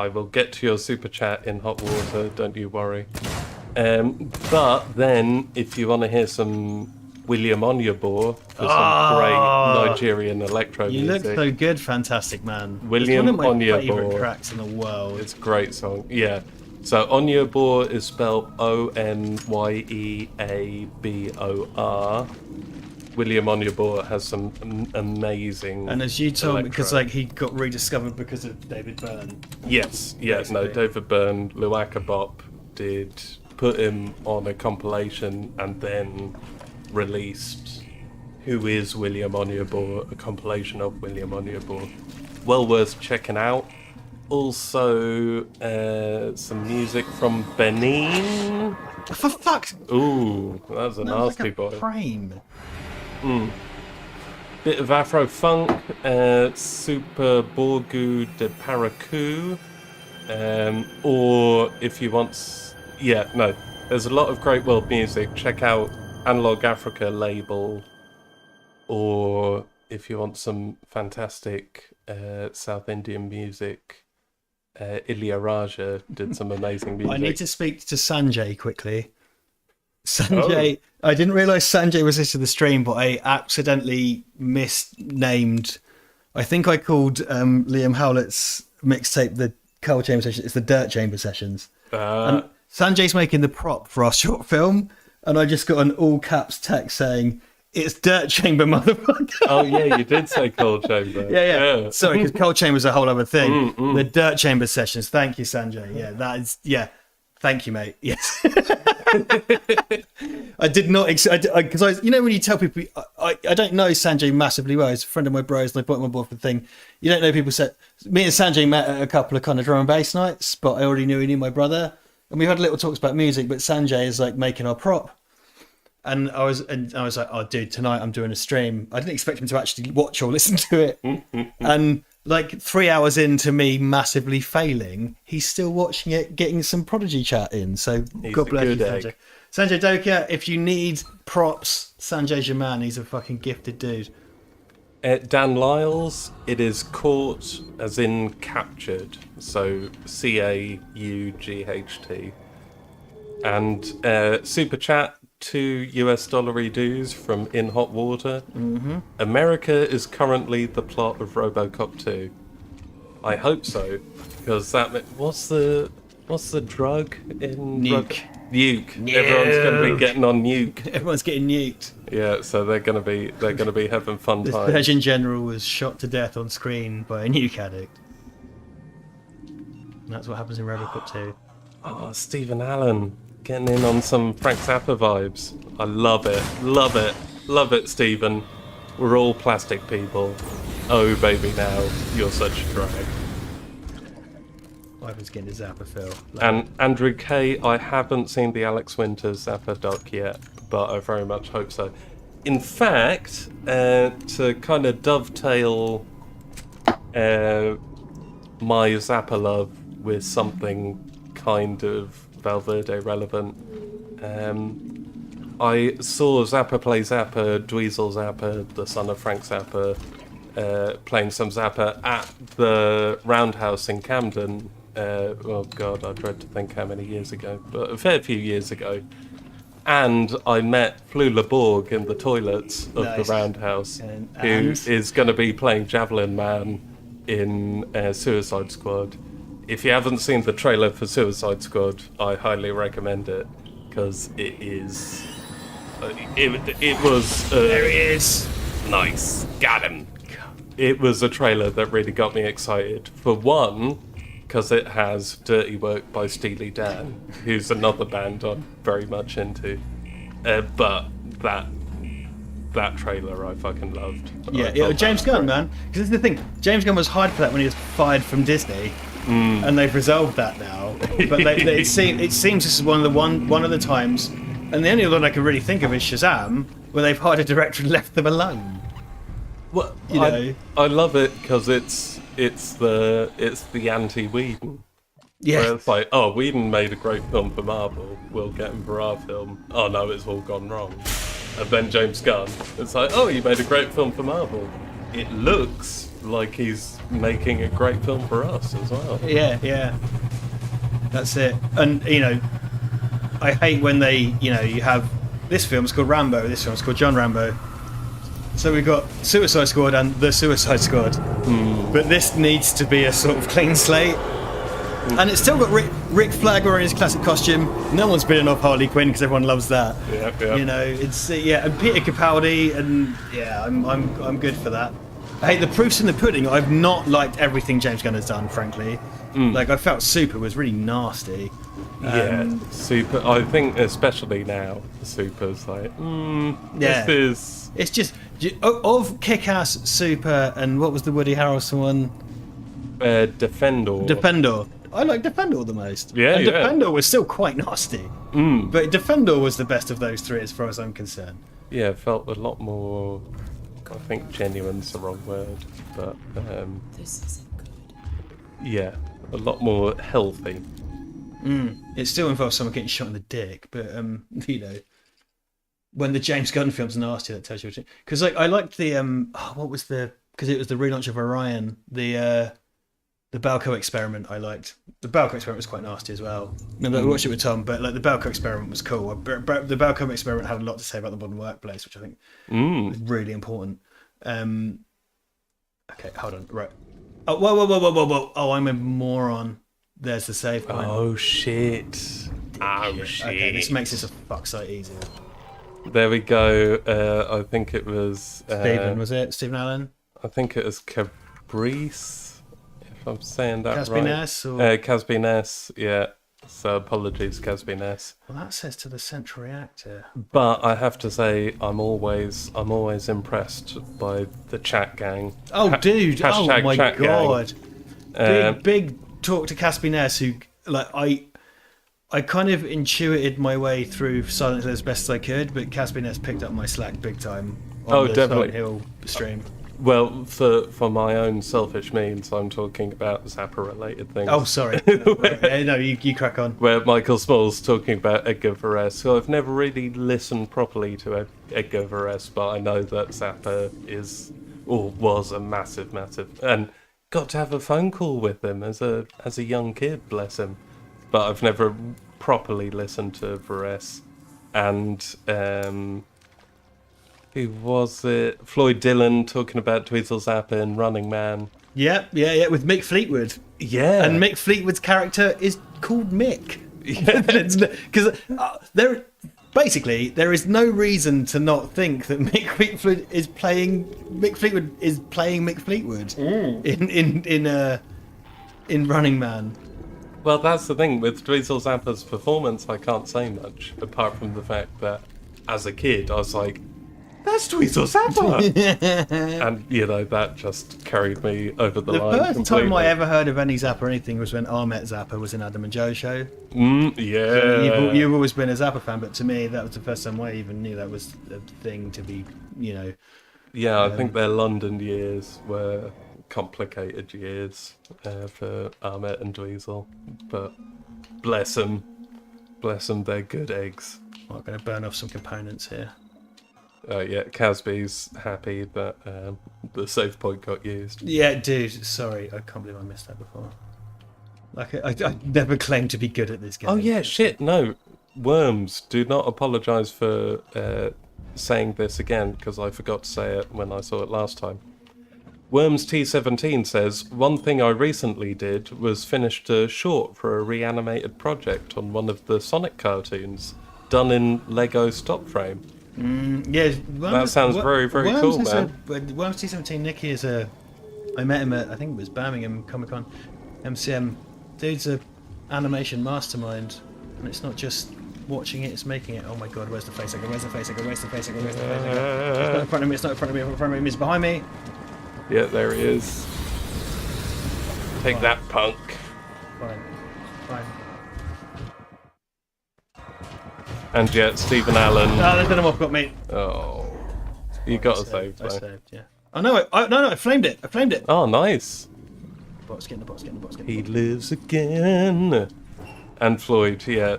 will get to your super chat in hot water, don't you worry. But then, if you want to hear some William Onyeabor for some great Nigerian electro You music, look so good, Fantastic Man. William it's one of my Onyeabor. favourite tracks in the world. it's a great song. Yeah. So Onyeabor is spelled Onyeabor. William Onyeabor has some amazing. And as you told me, electro. because he got rediscovered because of David Byrne. Yes, no, Basically. David Byrne, Luaka Bop did put him on a compilation and then released Who is William Onyeabor, a compilation of William Onyeabor. Well worth checking out. Also, some music from Benin. For fuck's Ooh, that's a nasty like a boy. frame. Bit of Afro funk, Super Borgu de Paracou, or if you want, there's a lot of great world music. Check out Analog Africa label, or if you want some fantastic South Indian music, Ilya Raja did some amazing music. I need to speak to Sanjay quickly. Sanjay, I didn't realise Sanjay was listening to the stream, but I accidentally misnamed. I think I called Liam Howlett's mixtape the Carl Chamber Sessions. It's the Dirt Chamber Sessions. And Sanjay's making the prop for our short film, and I just got an all caps text saying, "It's Dirt Chamber, motherfucker." Oh yeah, you did say Cold Chamber. Yeah. Sorry, because Cold Chamber's a whole other thing. The Dirt Chamber Sessions. Thank you, Sanjay. Yeah, that is. Yeah, thank you, mate. Yes. I did not because you know when you tell people I don't know Sanjay massively well. He's a friend of my bros, and I put him on board for the thing. You don't know people. Me and Sanjay met at a couple of kind of drum and bass nights, but I already knew he knew my brother, and we had little talks about music. But Sanjay is like making our prop. And I was like, oh, dude, tonight I'm doing a stream. I didn't expect him to actually watch or listen to it. And like 3 hours into me massively failing, he's still watching it, getting some Prodigy chat in. So God bless you, Sanjay. Sanjay Dokia, if you need props, Sanjay's your man. He's a fucking gifted dude. Dan Lyles, it is caught as in captured. So CAUGHT. And Super Chat, $2 dues from In Hot Water. America is currently the plot of RoboCop 2. I hope so, because what's the drug in Nuke? Nuke. Everyone's going to be getting on nuke. Everyone's getting nuked. Yeah, so they're going to be having fun The times. Surgeon General was shot to death on screen by a nuke addict. And that's what happens in RoboCop 2. Oh, Stephen Allen. Getting in on some Frank Zappa vibes. I love it. Love it. Love it, Stephen. We're all plastic people. Oh, baby, now. You're such a drag. I was getting a Zappa feel. And Andrew K, I haven't seen the Alex Winters Zappa doc yet, but I very much hope so. In fact, to kind of dovetail my Zappa love with something kind of Val Verde relevant. I saw Zappa play Zappa, Dweezil Zappa, the son of Frank Zappa, playing some Zappa at the Roundhouse in Camden. Oh God, I dread to think how many years ago, but a fair few years ago. And I met Flula Borg in the toilets of the Roundhouse, who is going to be playing Javelin Man in Suicide Squad. If you haven't seen the trailer for Suicide Squad, I highly recommend it, because it is... It was... There he is. Nice. Got him. It was a trailer that really got me excited. For one, because it has Dirty Work by Steely Dan, who's another band I'm very much into. But that trailer I fucking loved. Yeah, James Gunn, man. Because this is the thing. James Gunn was hired for that when he was fired from Disney. And they've resolved that now. But it seems this is one of the times, and the only one I can really think of is Shazam, where they've hired a director and left them alone. Well, You know. I love it because it's the anti-Whedon. Yeah. Where it's like, oh, Whedon made a great film for Marvel, we'll get him for our film. Oh no, it's all gone wrong. And then James Gunn, it's like, oh, you made a great film for Marvel. It looks like he's making a great film for us as well. Yeah. That's it. And, I hate when they, you have... This film's called Rambo, this film's called John Rambo. So we've got Suicide Squad and The Suicide Squad. But this needs to be a sort of clean slate. And it's still got Rick Flag wearing his classic costume. No one's been off Harley Quinn because everyone loves that. Yeah. It's and Peter Capaldi, and I'm good for that. I hate the proofs in the pudding. I've not liked everything James Gunn has done, frankly. Like I felt Super was really nasty. Super. I think especially now, Super's like, this is. It's just of Kick-Ass, Super, and what was the Woody Harrelson one? Defendor. I like Defendor the most. Yeah, and yeah. Defendor was still quite nasty. But Defendor was the best of those three as far as I'm concerned. yeah, it felt a lot more. I think genuine's the wrong word, but This isn't good. yeah, a lot more healthy. It still involves someone getting shot in the dick, but you know, when the James Gunn film's nasty, that tells you. Because like I liked the what was the, because it was the relaunch of Orion, the Balco experiment. I liked the Balco experiment was quite nasty as well. Remember, I watched it with Tom, but like the Balco experiment was cool. The Balco experiment had a lot to say about the modern workplace, which I think was really important. Okay, hold on, right. Oh, whoa! Oh, I'm a moron. There's the save point. Oh shit! Oh shit! Okay, this makes this a fuck sight easier. There we go. I think it was Stephen, was it? Stephen Allen? I think it was Cabrice, if I'm saying that Casby right. Ness, or... Casby Ness, yeah. So apologies, Casby Ness. Well, that says to the central reactor. But I have to say, I'm always impressed by the chat gang. Oh, dude! Oh Hashtag my chat god! gang. Big talk to Casby Ness, who like I kind of intuited my way through Silent Hill as best as I could, but Casby Ness picked up my slack big time on the definitely. Silent Hill stream. Well, for my own selfish means, I'm talking about Zappa-related things. Oh, sorry. No, you crack on. Where Michael Small's talking about Edgar Varese. So I've never really listened properly to Edgar Varese, but I know that Zappa is, or was, a massive, and got to have a phone call with him as a young kid, bless him. But I've never properly listened to Varese. And who was it? Floyd Dillon talking about Dweezil Zappa in Running Man. Yeah, with Mick Fleetwood. Yeah. And Mick Fleetwood's character is called Mick. Because there is no reason to not think that Mick Fleetwood is playing Mick Fleetwood in Running Man. Well, that's the thing with Dweezil Zappa's performance. I can't say much apart from the fact that as a kid I was like, "That's Dweezil Zappa," and you know that just carried me over the line. The first completely. time I ever heard of any Zappa or anything was when Ahmet Zappa was in Adam and Joe show. Yeah. You've always been a Zappa fan, but to me that was the first time I even knew that was a thing to be, you know. Yeah, I think their London years were complicated years for Ahmet and Dweezil, but bless them, they're good eggs. I'm going to burn off some components here. Yeah, Casby's happy that the save point got used. Yeah, dude, sorry, I can't believe I missed that before. Like, I never claimed to be good at this game. Oh yeah, shit, no. Worms, do not apologise for saying this again, because I forgot to say it when I saw it last time. Worms T17 says, one thing I recently did was finished a short for a reanimated project on one of the Sonic cartoons, done in Lego stop frame. Yeah, That sounds very, very cool, man. Worms T17, Nicky is I met him at, I think it was Birmingham Comic Con, MCM. Dude's a animation mastermind, and it's not just watching it, it's making it. Oh my god, where's the face? Where's the face? Where's the face? It's not in front of me, it's not in front of me, it's in front of me, it's behind me. Yeah, there he is. Take that, punk. Fine. And yet, Stephen Allen. Oh, there's been got me. Oh, you got to save, I though. saved, yeah. Oh no, I flamed it. Oh, nice. Bots, get in the bots. He lives again. And Floyd, yeah.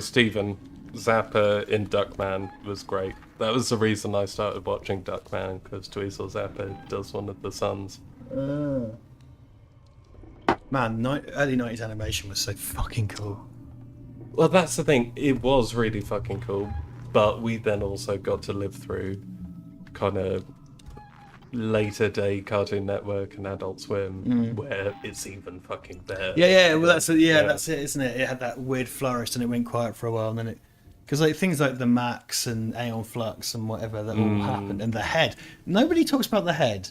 Stephen Zappa in Duckman was great. That was the reason I started watching Duckman, because Dweezil Zappa does one of the sons. Man, early 90s animation was so fucking cool. Well, that's the thing. It was really fucking cool, but we then also got to live through kind of later day Cartoon Network and Adult Swim, where it's even fucking better. Yeah. Well, that's it, isn't it? It had that weird flourish, and it went quiet for a while, and then it, because like things like the Max and Aeon Flux and whatever that all happened, and the Head. Nobody talks about the Head.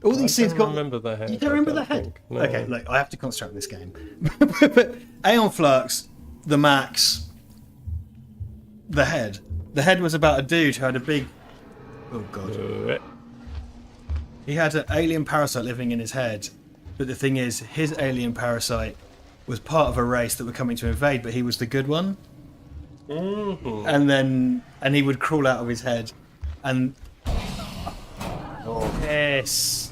All these things got. Remember the Head? You don't remember the Head? Think. No. Okay, look, I have to concentrate on this game. But Aeon Flux, the Max, the Head. The Head was about a dude who had a big. Oh god. He had an alien parasite living in his head, but the thing is, his alien parasite was part of a race that were coming to invade, but he was the good one. And then and he would crawl out of his head, and yes,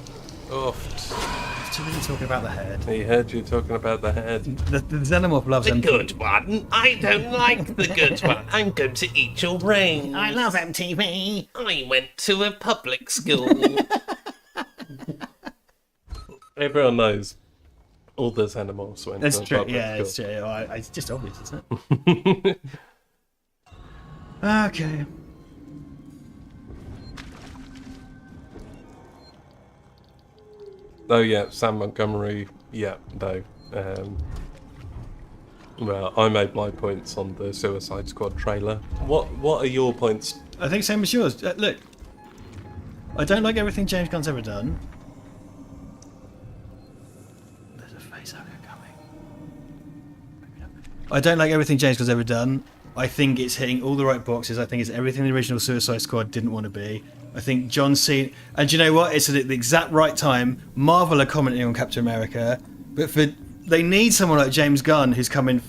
Oofed. too busy talking about the head. He heard you talking about the head. The xenomorph loves The MTV. good one. I don't like the good one. I'm going to eat your brains. I love MTV. I went to a public school. Everyone knows all the xenomorphs went That's to a true. public Yeah, school. it's true. It's just obvious, isn't it? Okay. Oh yeah, Sam Montgomery. Yeah, no. Well, I made my points on the Suicide Squad trailer. What are your points? I think same as yours. Look, I don't like everything James Gunn's ever done. There's a face hugger coming. I don't like everything James Gunn's ever done. I think it's hitting all the right boxes. I think it's everything the original Suicide Squad didn't want to be. I think John Cena... And do you know what? It's at the exact right time. Marvel are commenting on Captain America, but they need someone like James Gunn who's coming...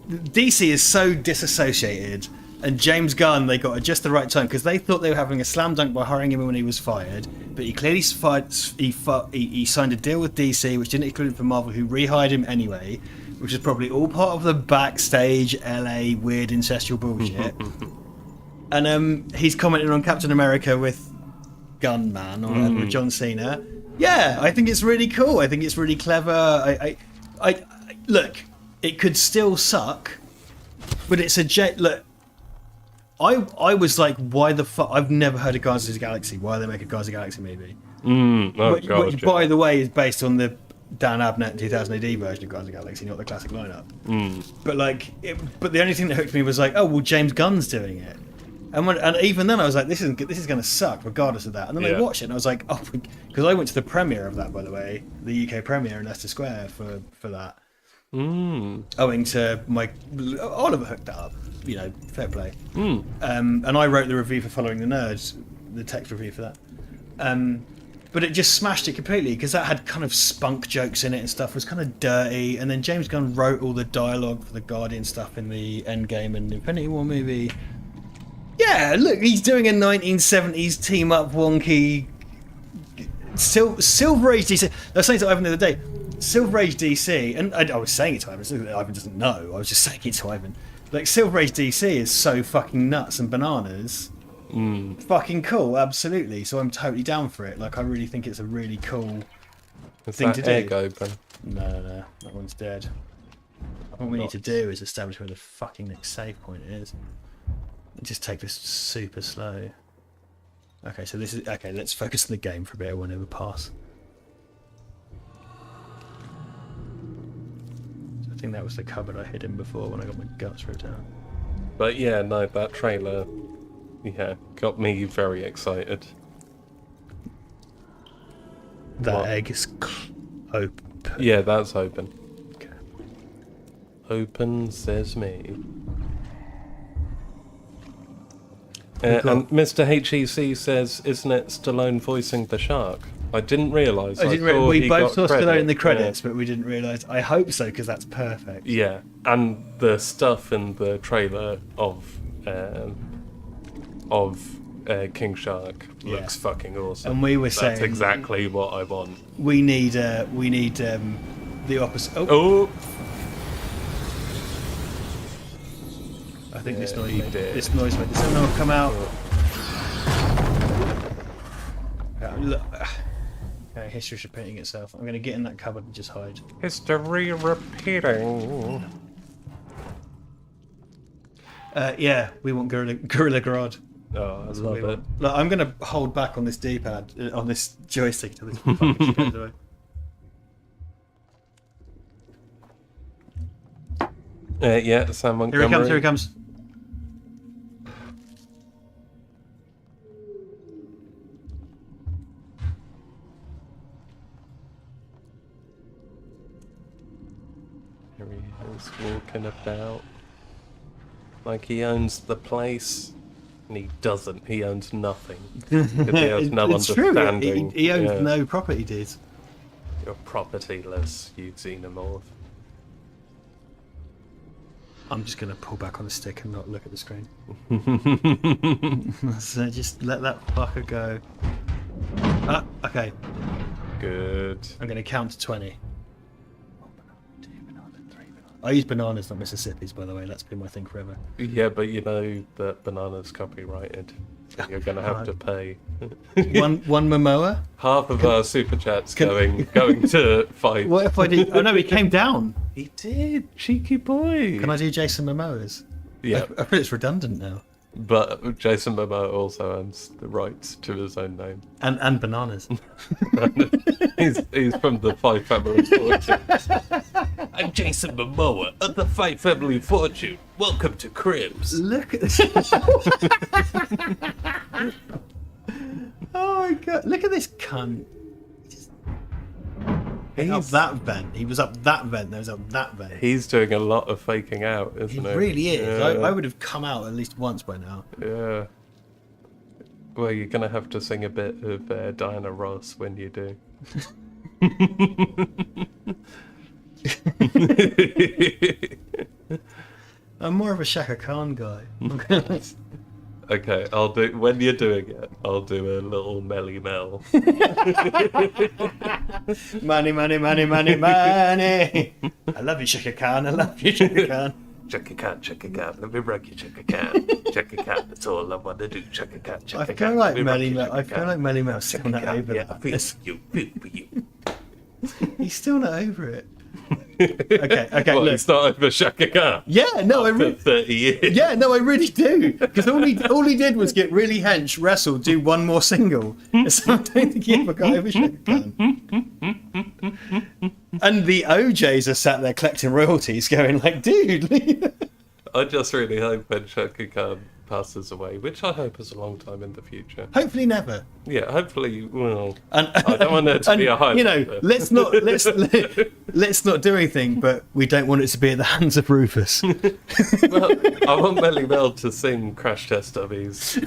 DC is so disassociated, and James Gunn, they got at just the right time, because they thought they were having a slam dunk by hiring him when he was fired, but he clearly he signed a deal with DC, which didn't include him for Marvel, who rehired him anyway, which is probably all part of the backstage LA weird incestual bullshit. And he's commenting on Captain America with Gunman or with John Cena. Yeah, I think it's really cool. I think it's really clever. I look, it could still suck, but it's a look. I was like, why the fuck? I've never heard of Guardians of the Galaxy. Why they make a Guardians of the Galaxy movie? Which, by the way, is based on the Dan Abnett 2000 AD version of Guardians of the Galaxy, not the classic lineup. But but the only thing that hooked me was like, oh well, James Gunn's doing it. And even then I was like, this is going to suck regardless of that. And then I watched it and I was like, oh, because I went to the premiere of that, by the way, the UK premiere in Leicester Square for that. Owing to my Oliver hooked that up, fair play. And I wrote the review for Following the Nerds, the text review for that. But it just smashed it completely because that had kind of spunk jokes in it and stuff, was kind of dirty. And then James Gunn wrote all the dialogue for the Guardian stuff in the Endgame and Infinity War movie. Yeah, look, he's doing a 1970s team up wonky Silver Age DC. I was saying to Ivan the other day, Silver Age DC, and I was saying it to Ivan, Ivan doesn't know, I was just saying it to Ivan. Like, Silver Age DC is so fucking nuts and bananas. Fucking cool, absolutely. So I'm totally down for it. Like, I really think it's a really cool thing to do. Egg open? No, that one's dead. What we need to do is establish where the fucking next save point is. Just take this super slow. Okay, so this is... Okay, let's focus on the game for a bit. I won't ever pass. So I think that was the cupboard I hid in before when I got my guts ripped out. But yeah, no, that trailer, got me very excited. That egg is open. Yeah, that's open. Okay. Open sesame. And Mr. HEC says, isn't it Stallone voicing the shark? I didn't realise. We both saw Stallone in the credits, but we didn't realise. I hope so, because that's perfect. Yeah, and the stuff in the trailer of King Shark looks fucking awesome. And we were saying that's exactly what I want. We need the opposite. Oh! I think this noise he made did. this noise made someone come out. Okay, history's repeating itself. I'm going to get in that cupboard and just hide. History repeating. Yeah, we want Gorilla Grodd. Oh, I love it. Look, I'm going to hold back on this D-pad, on this joystick until this fucking shit goes away. Yeah, Sam Montgomery. Here he comes. Here he is walking about like he owns the place, and he doesn't. He owns nothing. He has no It's true. understanding. He owns no property deeds. You're propertyless, you xenomorph. I'm just going to pull back on the stick and not look at the screen. So just let that fucker go. Okay. Good. I'm going to count to 20. I use bananas, not Mississippi's, by the way. That's been my thing forever. Yeah, but you know that banana's copyrighted. So you're going to have to pay. One Momoa? Half of our super chats going to fight. What if I did? Oh no, he came down. He did, cheeky boy. Can I do Jason Momoa's? Yeah, I feel it's redundant now. but Jason Momoa also owns the rights to his own name. And bananas. He's from the Five Family Fortune. I'm Jason Momoa of the Five Family Fortune. Welcome to Cribs. Look at this. Oh my god! Look at this cunt. He's up that vent. He was up that vent. There was up that vent. He's doing a lot of faking out, isn't He he? really is. Yeah. I would have come out at least once by now. Yeah. Well, you're gonna have to sing a bit of Diana Ross when you do. I'm more of a Shaka Khan guy. Okay, I'll do when you're doing it. I'll do a little Melly Mel. Money, money, money, money, money. I love you, Shaka Khan. I love you, Shaka Khan. Chaka cat, let me rock you, Chaka cat. Chaka cat, that's all I want to do. Chaka cat, I Chaka feel cat. like let me rock Melly you, Mel. Chaka I feel cat. like Melly Mel's still not Chaka over cat, yeah, I that. feel for you. He's still not over it. Okay, Well, look. it's not over Shaka Khan Yeah, no, I for really. 30 years. Yeah, no, I really do. Because all he did was get really hench, wrestle, do one more single. So I don't think he ever got over Shaka Khan. And the OJs are sat there collecting royalties, going like, dude. I just really hope when Shaka Khan passes away, which I hope is a long time in the future. Hopefully never. Yeah, hopefully. Well, And, I don't want it to be a hype. You know, but- let's not do anything, but we don't want it to be at the hands of Rufus. Well, I want Melly Mel to sing Crash Test Dummies.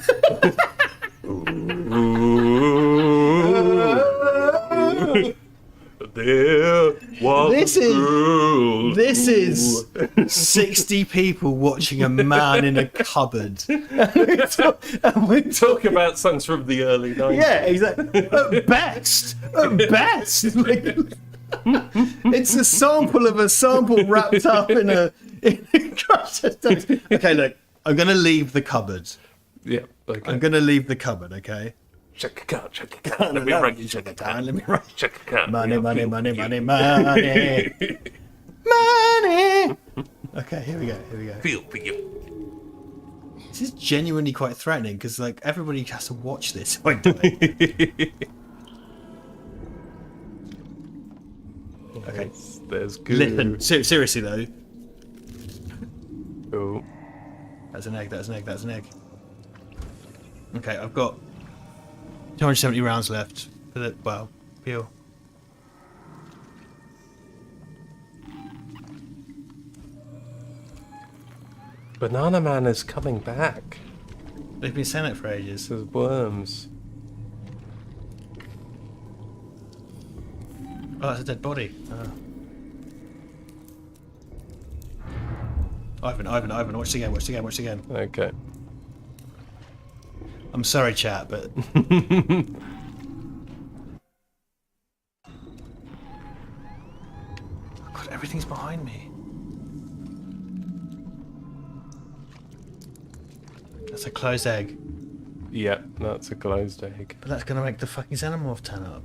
There was This a is- girl This who- is 60 people watching a man in a cupboard. And we're talking. Talk about songs from the early 90s. Yeah, exactly. At best. Like, it's a sample of a sample wrapped up in a Okay, look, I'm going to leave the cupboard. Yeah, okay. I'm going to leave the cupboard, okay? Chaka cat, let me rock you, Chaka cat. Let me write. Chaka cat. Money, yeah, money, feel money, for money, you. money. Money. Okay, here we go. Feel for you. This is genuinely quite threatening because, like, everybody has to watch this. I die. Okay. There's good. Listen, seriously though, Oh, that's an egg. Okay, I've got 270 rounds left for the peel. Banana Man is coming back. They've been saying it for ages. There's worms. Oh, that's a dead body. Ivan, watch the game. Okay. I'm sorry, chat, but God, everything's behind me. That's a closed egg, Yeah, that's a closed egg. but that's gonna make the fucking xenomorph turn up.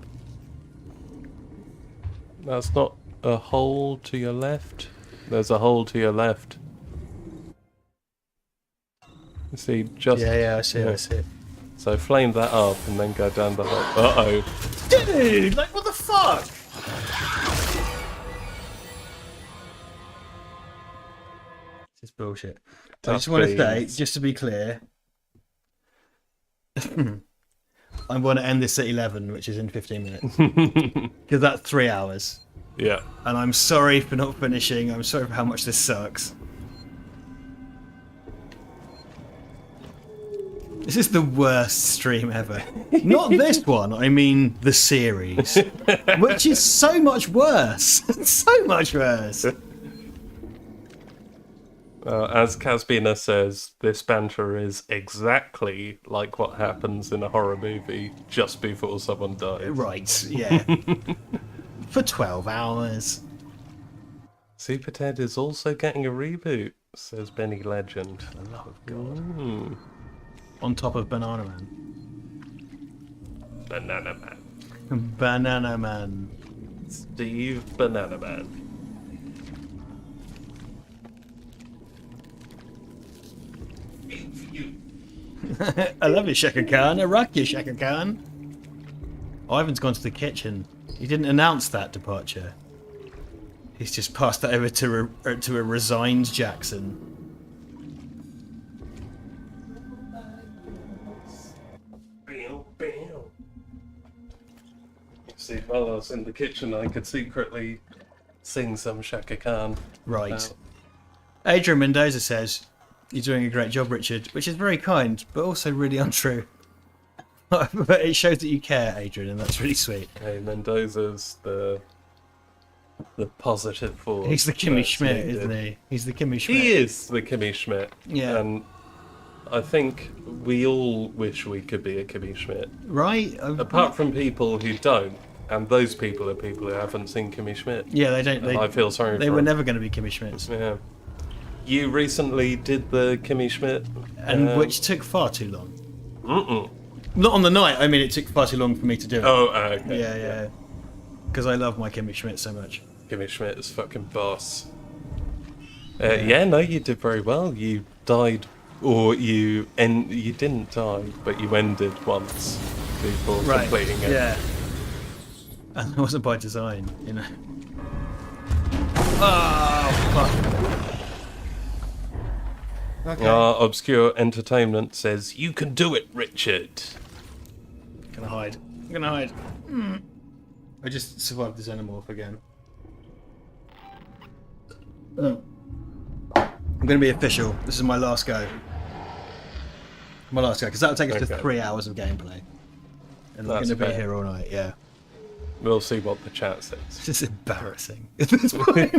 That's not a hole to your left. There's a hole to your left. You see, just... Yeah, I see it. So flame that up and then go down the hole. Uh-oh. Dude, like, what the fuck? This is bullshit. I just want to say, beans. just to be clear, I want to end this at 11, which is in 15 minutes. Because that's 3 hours. Yeah. And I'm sorry for not finishing. I'm sorry for how much this sucks. This is the worst stream ever. Not this one, I mean the series. Which is so much worse. So much worse. As Casbina says, this banter is exactly like what happens in a horror movie just before someone dies. Right, yeah. For 12 hours. Super Ted is also getting a reboot, says Benny Legend. For the love of God. On top of Banana Man. Banana Man. Banana Man. Steve Banana Man. I love you, Shaka Khan. I rock you, Shaka Khan. Ivan's gone to the kitchen. He didn't announce that departure. He's just passed that over to a resigned Jackson. See, while I was in the kitchen, I could secretly sing some Shaka Khan. Right. Adrian Mendoza says, "You're doing a great job, Richard," which is very kind, but also really untrue. But it shows that you care, Adrian, and that's really sweet. Hey, Mendoza's the positive force. He's the Kimmy that's Schmidt, needed. isn't he? He's the Kimmy Schmidt. He is the Kimmy Schmidt. Yeah. And I think we all wish we could be a Kimmy Schmidt. Right? Apart from people who don't, and those people are people who haven't seen Kimmy Schmidt. Yeah, they don't. I feel sorry They for were them. never going to be Kimmy Schmidts. Yeah. You recently did the Kimmy Schmidt. And which took far too long. Mm-mm. Not on the night, I mean, it took far too long for me to do it. Oh, okay. Yeah. Because I love my Kimmy Schmidt so much. Kimmy Schmidt is fucking boss. Yeah, no, you did very well. You died, or you didn't die, but you ended once before completing it. Yeah. And it wasn't by design, you know. Oh, fuck. Okay. Obscure Entertainment says, "You can do it, Richard." I'm gonna hide. I just survived the xenomorph again. I'm gonna be official. This is my last go. Because that'll take us to Okay. 3 hours of gameplay. And we're That's gonna be fair. here all night, yeah. We'll see what the chat says. This is embarrassing at this point.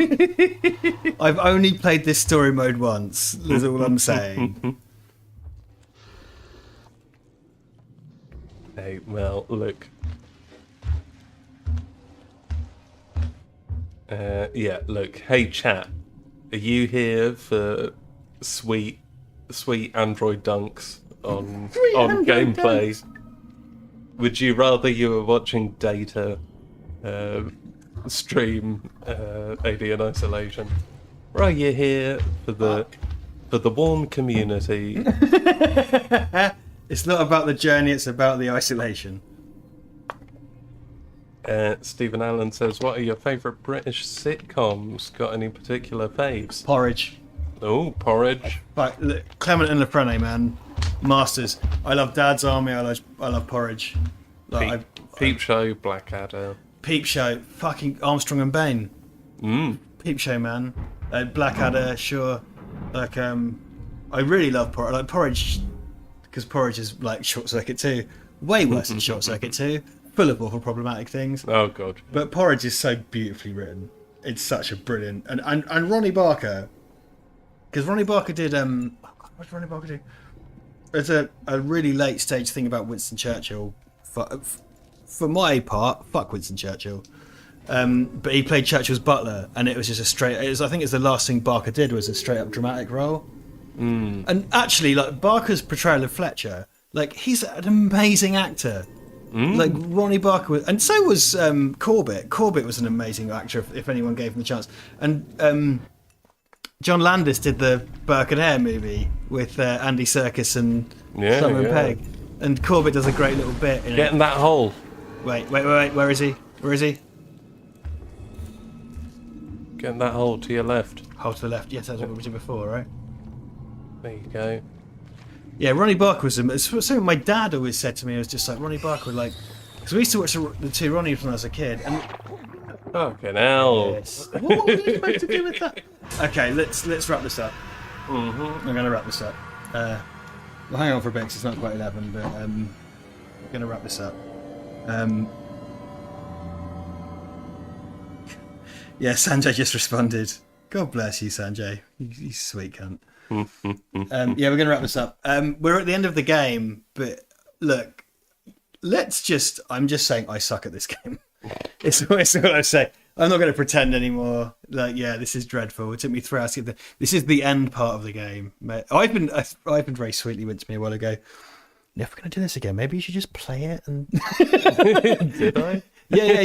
I've only played this story mode once, is all I'm saying. Hey, well, look. Yeah, look. Hey, chat. Are you here for sweet Android dunks on Android gameplay? Would you rather you were watching Data stream Alien Isolation? Or are you here for the warm community? It's not about the journey, it's about the isolation. Stephen Allen says, "What are your favourite British sitcoms? Got any particular faves?" Porridge. Oh, Porridge. Right, look, Clement and Lefrene, man. Masters. I love Dad's Army, I love Porridge. Like, Peep Show, Blackadder. Peep Show, fucking Armstrong and Bain. Peep Show, man. Blackadder, sure. Like, I really love Porridge. Like, Porridge, because Porridge is like Short Circuit 2. Way worse than Short Circuit 2. Full of awful problematic things. Oh, God. But Porridge is so beautifully written. It's such a brilliant... And Ronnie Barker... Because Ronnie Barker did... what did Ronnie Barker do? There's a really late stage thing about Winston Churchill. For my part, fuck Winston Churchill. But he played Churchill's butler, and it was just a straight... I think it's the last thing Barker did was a straight-up dramatic role. And actually, like, Barker's portrayal of Fletcher, like, he's an amazing actor. Like, Ronnie Barker was... And so was Corbett. Corbett was an amazing actor, if anyone gave him the chance. And John Landis did the Burke and Hare movie with Andy Serkis and Simon Pegg. And Corbett does a great little bit in Get in that hole. Wait, where is he? Where is he? Get in that hole to your left. Hold to the left. Yes, that's what we did before, right? There you go. Yeah, Ronnie Barker was something my dad always said to me. It was just like, Ronnie Barker, like... Because we used to watch the two Ronnies when I was a kid. And Fucking hell. yes. What was I supposed to do with that? Okay, let's wrap this up. I'm going to wrap this up. Well, hang on for a bit, 'cause it's not quite 11, but I'm going to wrap this up. Yeah, Sanjay just responded. God bless you, Sanjay. You sweet cunt. Yeah, we're going to wrap this up. We're at the end of the game, but look, I'm just saying I suck at this game. It's what I say. I'm not going to pretend anymore. Like, yeah, this is dreadful. It took me 3 hours to get there. This is the end part of the game. Ivan very sweetly went to me a while ago, if we're going to do this again, maybe you should just play it. And Did I? yeah.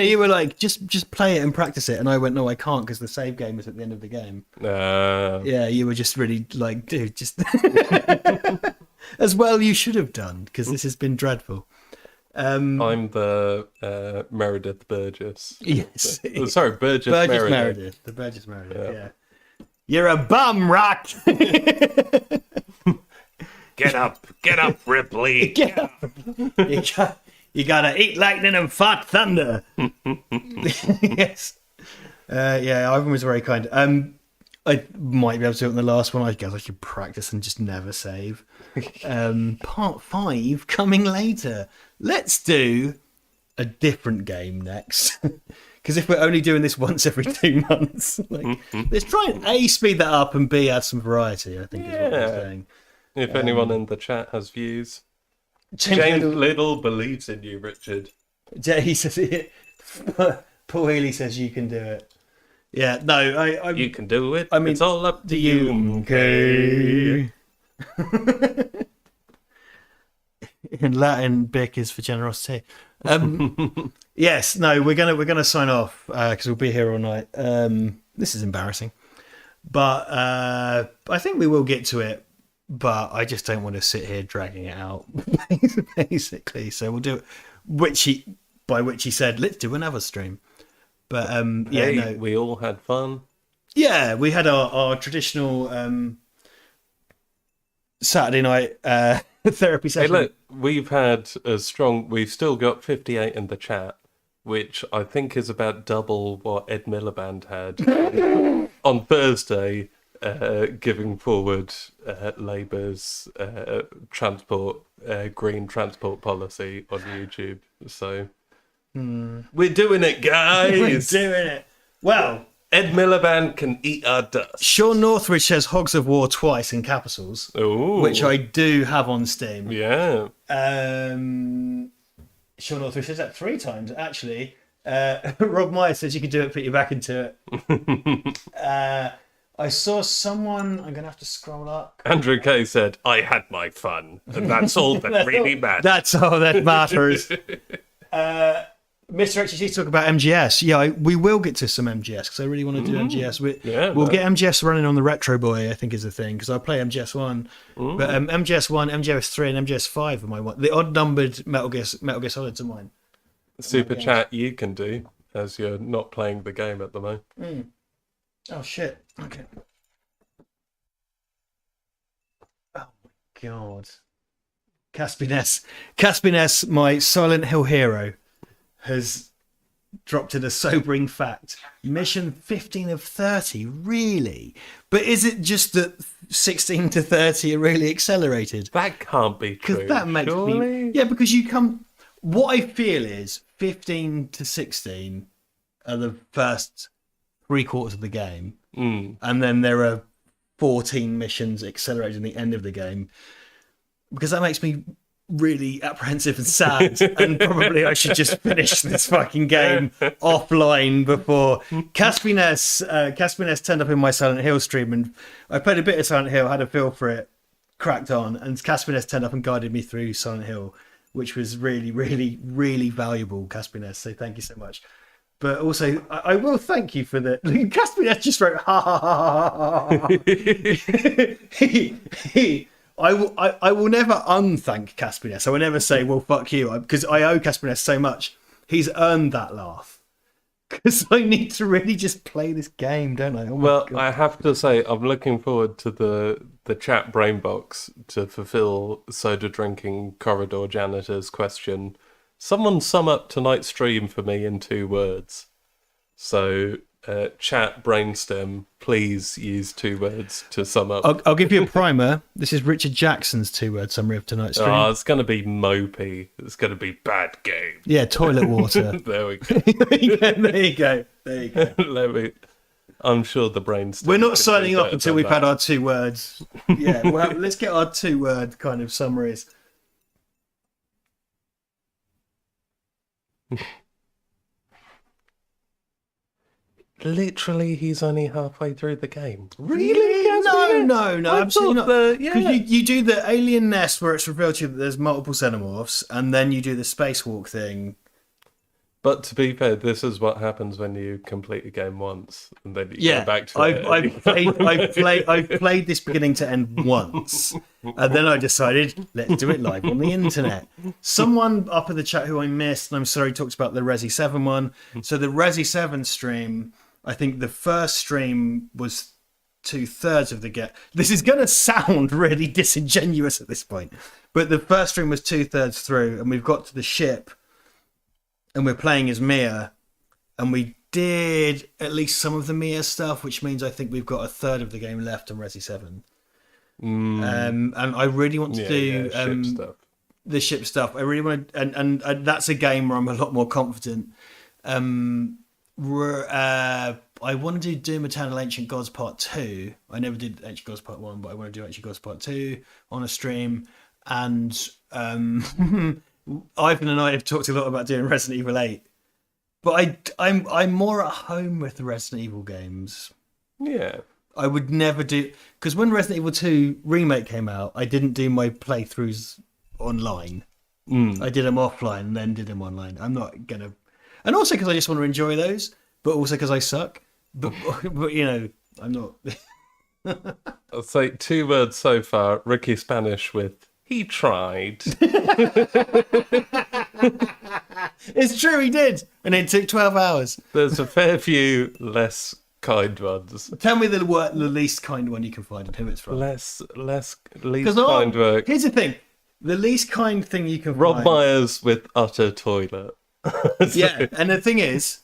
You were like, just play it and practice it. And I went, no, I can't because the save game is at the end of the game. Yeah, you were just really like, dude, just as well you should have done because this has been dreadful. I'm the Meredith Burgess. Yes. Sorry, Burgess Meredith. The Burgess Meredith, yeah. You're a bum, Rock! Get up, Ripley. Get up. You gotta eat lightning and fart thunder. Yes. Yeah, Ivan was very kind. I might be able to do it in the last one. I guess I should practice and just never save. Part 5 coming later. Let's do a different game next. Because if we're only doing this once every 2 months, let's try and A, speed that up, and B, add some variety, I think is what we're saying. If anyone in the chat has views. James Little believes in you, Richard. He says, Paul Healy says you can do it. Yeah, no, you can do it. I mean, it's all up to you. Okay. In Latin, Bic is for generosity. Yes, no, we're gonna sign off because we'll be here all night. This is embarrassing, but I think we will get to it. But I just don't want to sit here dragging it out, basically. So we'll do it. By which he said, let's do another stream. But yeah, hey, no, we all had fun. Yeah, we had our traditional Saturday night therapy session. Hey, look, we've still got 58 in the chat, which I think is about double what Ed Miliband had on Thursday, giving forward Labour's green transport policy on YouTube. So we're doing it, guys. We're doing it. Well, Ed Miliband can eat our dust. Sean Northridge says Hogs of War twice in capitals, Ooh. which I do have on Steam. Yeah. Sean Northridge says that 3 times, actually. Rob Meyer says you can do it, put your back into it. I saw someone, I'm going to have to scroll up. Andrew Kay said, I had my fun, and that's all that really matters. That's all that matters. Mr. HG talk about MGS. Yeah, we will get to some MGS because I really want to do MGS. We'll get MGS running on the Retro Boy, I think is the thing, because I play MGS 1. But MGS 1, MGS 3, and MGS 5 are my one. The odd-numbered Metal Gear Solids are mine. Super chat you can do, as you're not playing the game at the moment. Oh, shit. Okay. Oh, my God. Caspiness, my Silent Hill hero, has dropped in a sobering fact. Mission 15 of 30, really? But is it just that 16 to 30 are really accelerated? That can't be true. Because that makes surely? me... Yeah, because you come... What I feel is 15 to 16 are the first 3/4 of the game. And then there are 14 missions accelerated in the end of the game. Because that makes me really apprehensive and sad, and probably I should just finish this fucking game offline before Caspiness turned up in my Silent Hill stream, and I played a bit of Silent Hill, had a feel for it, cracked on, and Caspiness turned up and guided me through Silent Hill, which was really, really, really valuable, Caspiness. So thank you so much. But also, I will thank you for the... Caspiness just wrote, ha ha ha ha ha. I will never unthank Caspiness. I will never say, well, fuck you, because I owe Caspiness so much. He's earned that laugh. Because I need to really just play this game, don't I? Oh my well, God. I have to say, I'm looking forward to the chat brain box to fulfill soda drinking corridor janitor's question. Someone sum up tonight's stream for me in 2 words. So, chat brainstem, please use 2 words to sum up. I'll give you a primer. This is Richard Jackson's 2-word summary of tonight's stream. Oh, it's going to be mopey. It's going to be bad game. Yeah, toilet water. There we go. There you go. Let me... I'm sure the brain's. We're not signing off until we've had our 2 words. Yeah, well, let's get our 2-word kind of summaries. Literally, he's only halfway through the game. Really? No, I absolutely thought not. yeah. Because you do the alien nest where it's revealed to you that there's multiple xenomorphs, and then you do the spacewalk thing. But to be fair, this is what happens when you complete a game once and then you go back to it. I've played this beginning to end once, and then I decided let's do it live on the internet. Someone up in the chat who I missed, and I'm sorry, talked about the Resi 7 one. So the Resi 7 stream, I think the first stream was 2/3 of the game. This is going to sound really disingenuous at this point, but the first stream was 2/3 through, and we've got to the ship. And we're playing as Mia, and we did at least some of the Mia stuff, which means I think we've got 1/3 of the game left on Resi 7. And I really want to do ship stuff. The ship stuff. I really want to, and that's a game where I'm a lot more confident. I want to do Doom Eternal Ancient Gods Part 2. I never did Ancient Gods Part 1, but I want to do Ancient Gods Part 2 on a stream. And Ivan and I have talked a lot about doing Resident Evil 8, but I'm more at home with the Resident Evil games. Yeah. I would never do, because when Resident Evil 2 Remake came out, I didn't do my playthroughs online. I did them offline and then did them online. I'm not gonna, and also because I just want to enjoy those, but also because I suck. But you know, I'm not. I'll say 2 words so far. Ricky Spanish with he tried. It's true, he did, and it took 12 hours. There's a fair few less kind ones. Tell me the least kind one you can find and who it's from. Least kind work. Here's the thing: the least kind thing you can Rob find. Myers with utter toilet. Yeah, and the thing is,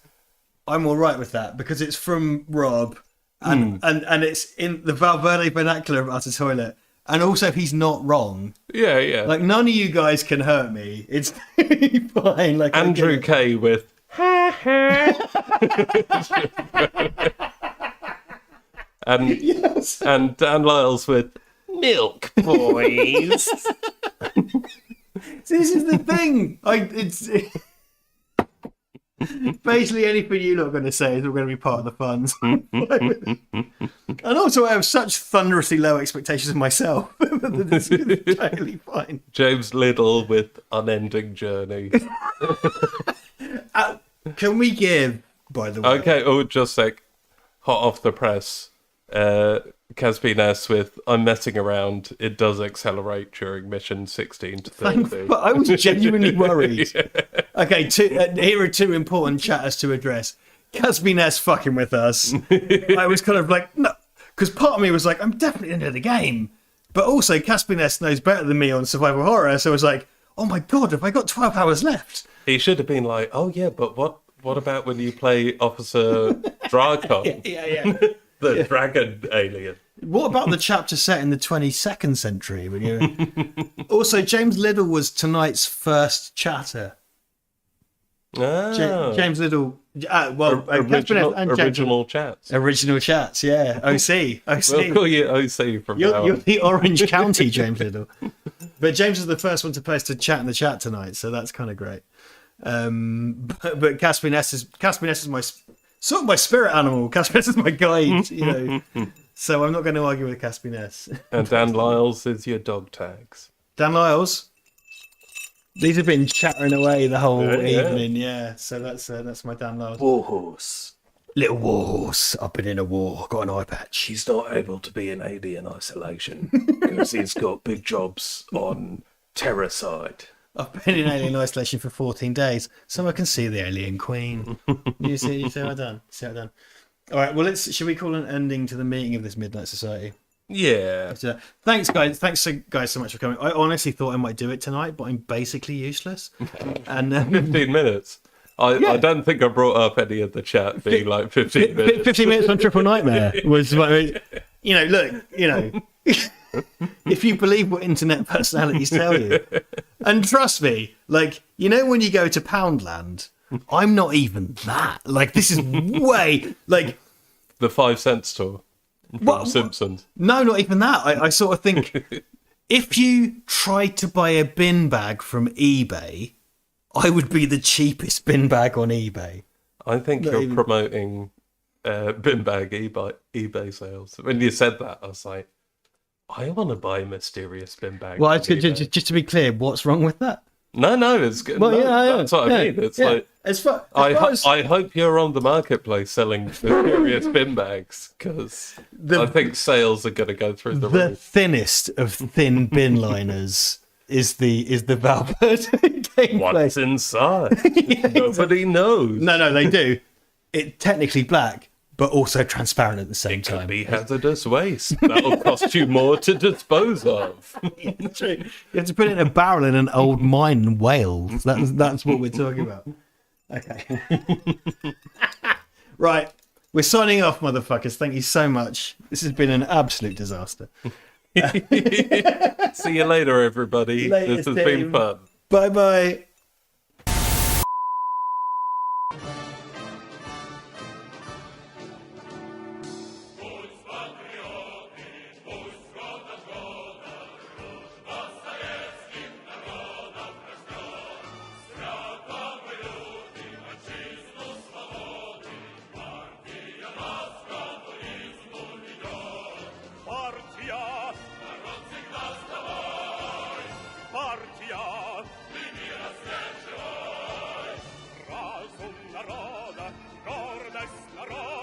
I'm all right with that because it's from Rob, and it's in the Val Verde vernacular of utter toilet. And also, he's not wrong. Yeah. Like, none of you guys can hurt me. It's fine. Like Andrew K with and Yes. and Dan Lyles with milk boys. See, this is the thing. It's basically anything you're not going to say is all going to be part of the fun. And also, I have such thunderously low expectations of myself. This is totally fine. James Liddell with unending journey. Can we give, by the way? Okay, just like hot off the press. Casby Ness with I'm messing around. It does accelerate during mission 16 to 30. But I was genuinely worried. Okay, here are 2 important chatters to address. Casby Ness fucking with us. I was kind of like, no, because part of me was like, I'm definitely into the game. But also, Casby Ness knows better than me on survival horror, so I was like, oh my god, have I got 12 hours left? He should have been like, oh yeah, but what about when you play Officer Dracon? Yeah. The dragon alien. What about the chapter set in the 22nd century? When you also, James Liddell was tonight's first chatter. Oh. James Liddell. Original chats. Original chats, yeah. OC. We'll call you OC from now You're on. the Orange County James Liddell. But James was the first one to post a chat in the chat tonight, so that's kind of great. But Casper Ness is my sort of my spirit animal. Casper Ness is my guide, you know. So I'm not going to argue with Casper Ness. And Dan Lyles is your dog tags. Dan Lyles. These have been chattering away the whole Yeah. evening, yeah. So that's my Dan Lyles. Warhorse. Little warhorse. I've been in a war. Got an eye patch. He's not able to be in alien isolation because he's got big jobs on Terracide. I've been in alien isolation for 14 days, so I can see the alien queen. You see what I've done? See what I've done? All right. Well, should we call an ending to the meeting of this Midnight Society? Yeah. So, thanks, guys. Thanks, guys, so much for coming. I honestly thought I might do it tonight, but I'm basically useless. And 15 minutes. I don't think I brought up any of the chat being like 15 minutes. 15 minutes on Triple Nightmare was, look, if you believe what internet personalities tell you, and trust me, like, when you go to Poundland, I'm not even that. Like, this is way, like, the 5-cent store from What? Simpsons. No, not even that. I sort of think if you tried to buy a bin bag from eBay, I would be the cheapest bin bag on eBay. I think Not you're even- promoting bin bag eBay sales. When you said that, I was like, I want to buy a mysterious bin bag. Well, on eBay. just to be clear, what's wrong with that? No, it's good. Well, no, yeah, that's what I mean. It's like as far I as hope you're on the marketplace selling mysterious bin bags because I think sales are going to go through the the roof. thinnest of thin bin liners is the Val Verde gameplay. What's inside? Nobody knows. No, they do. It's technically black, but also transparent at the same Could time. be hazardous waste. That'll cost you more to dispose of. True. You have to put it in a barrel in an old mine in Wales. That's what we're talking about. Okay. Right. We're signing off, motherfuckers. Thank you so much. This has been an absolute disaster. See you later, everybody. Later, This has been Tim. fun. Bye-bye. Razum naroda, gordość naroda.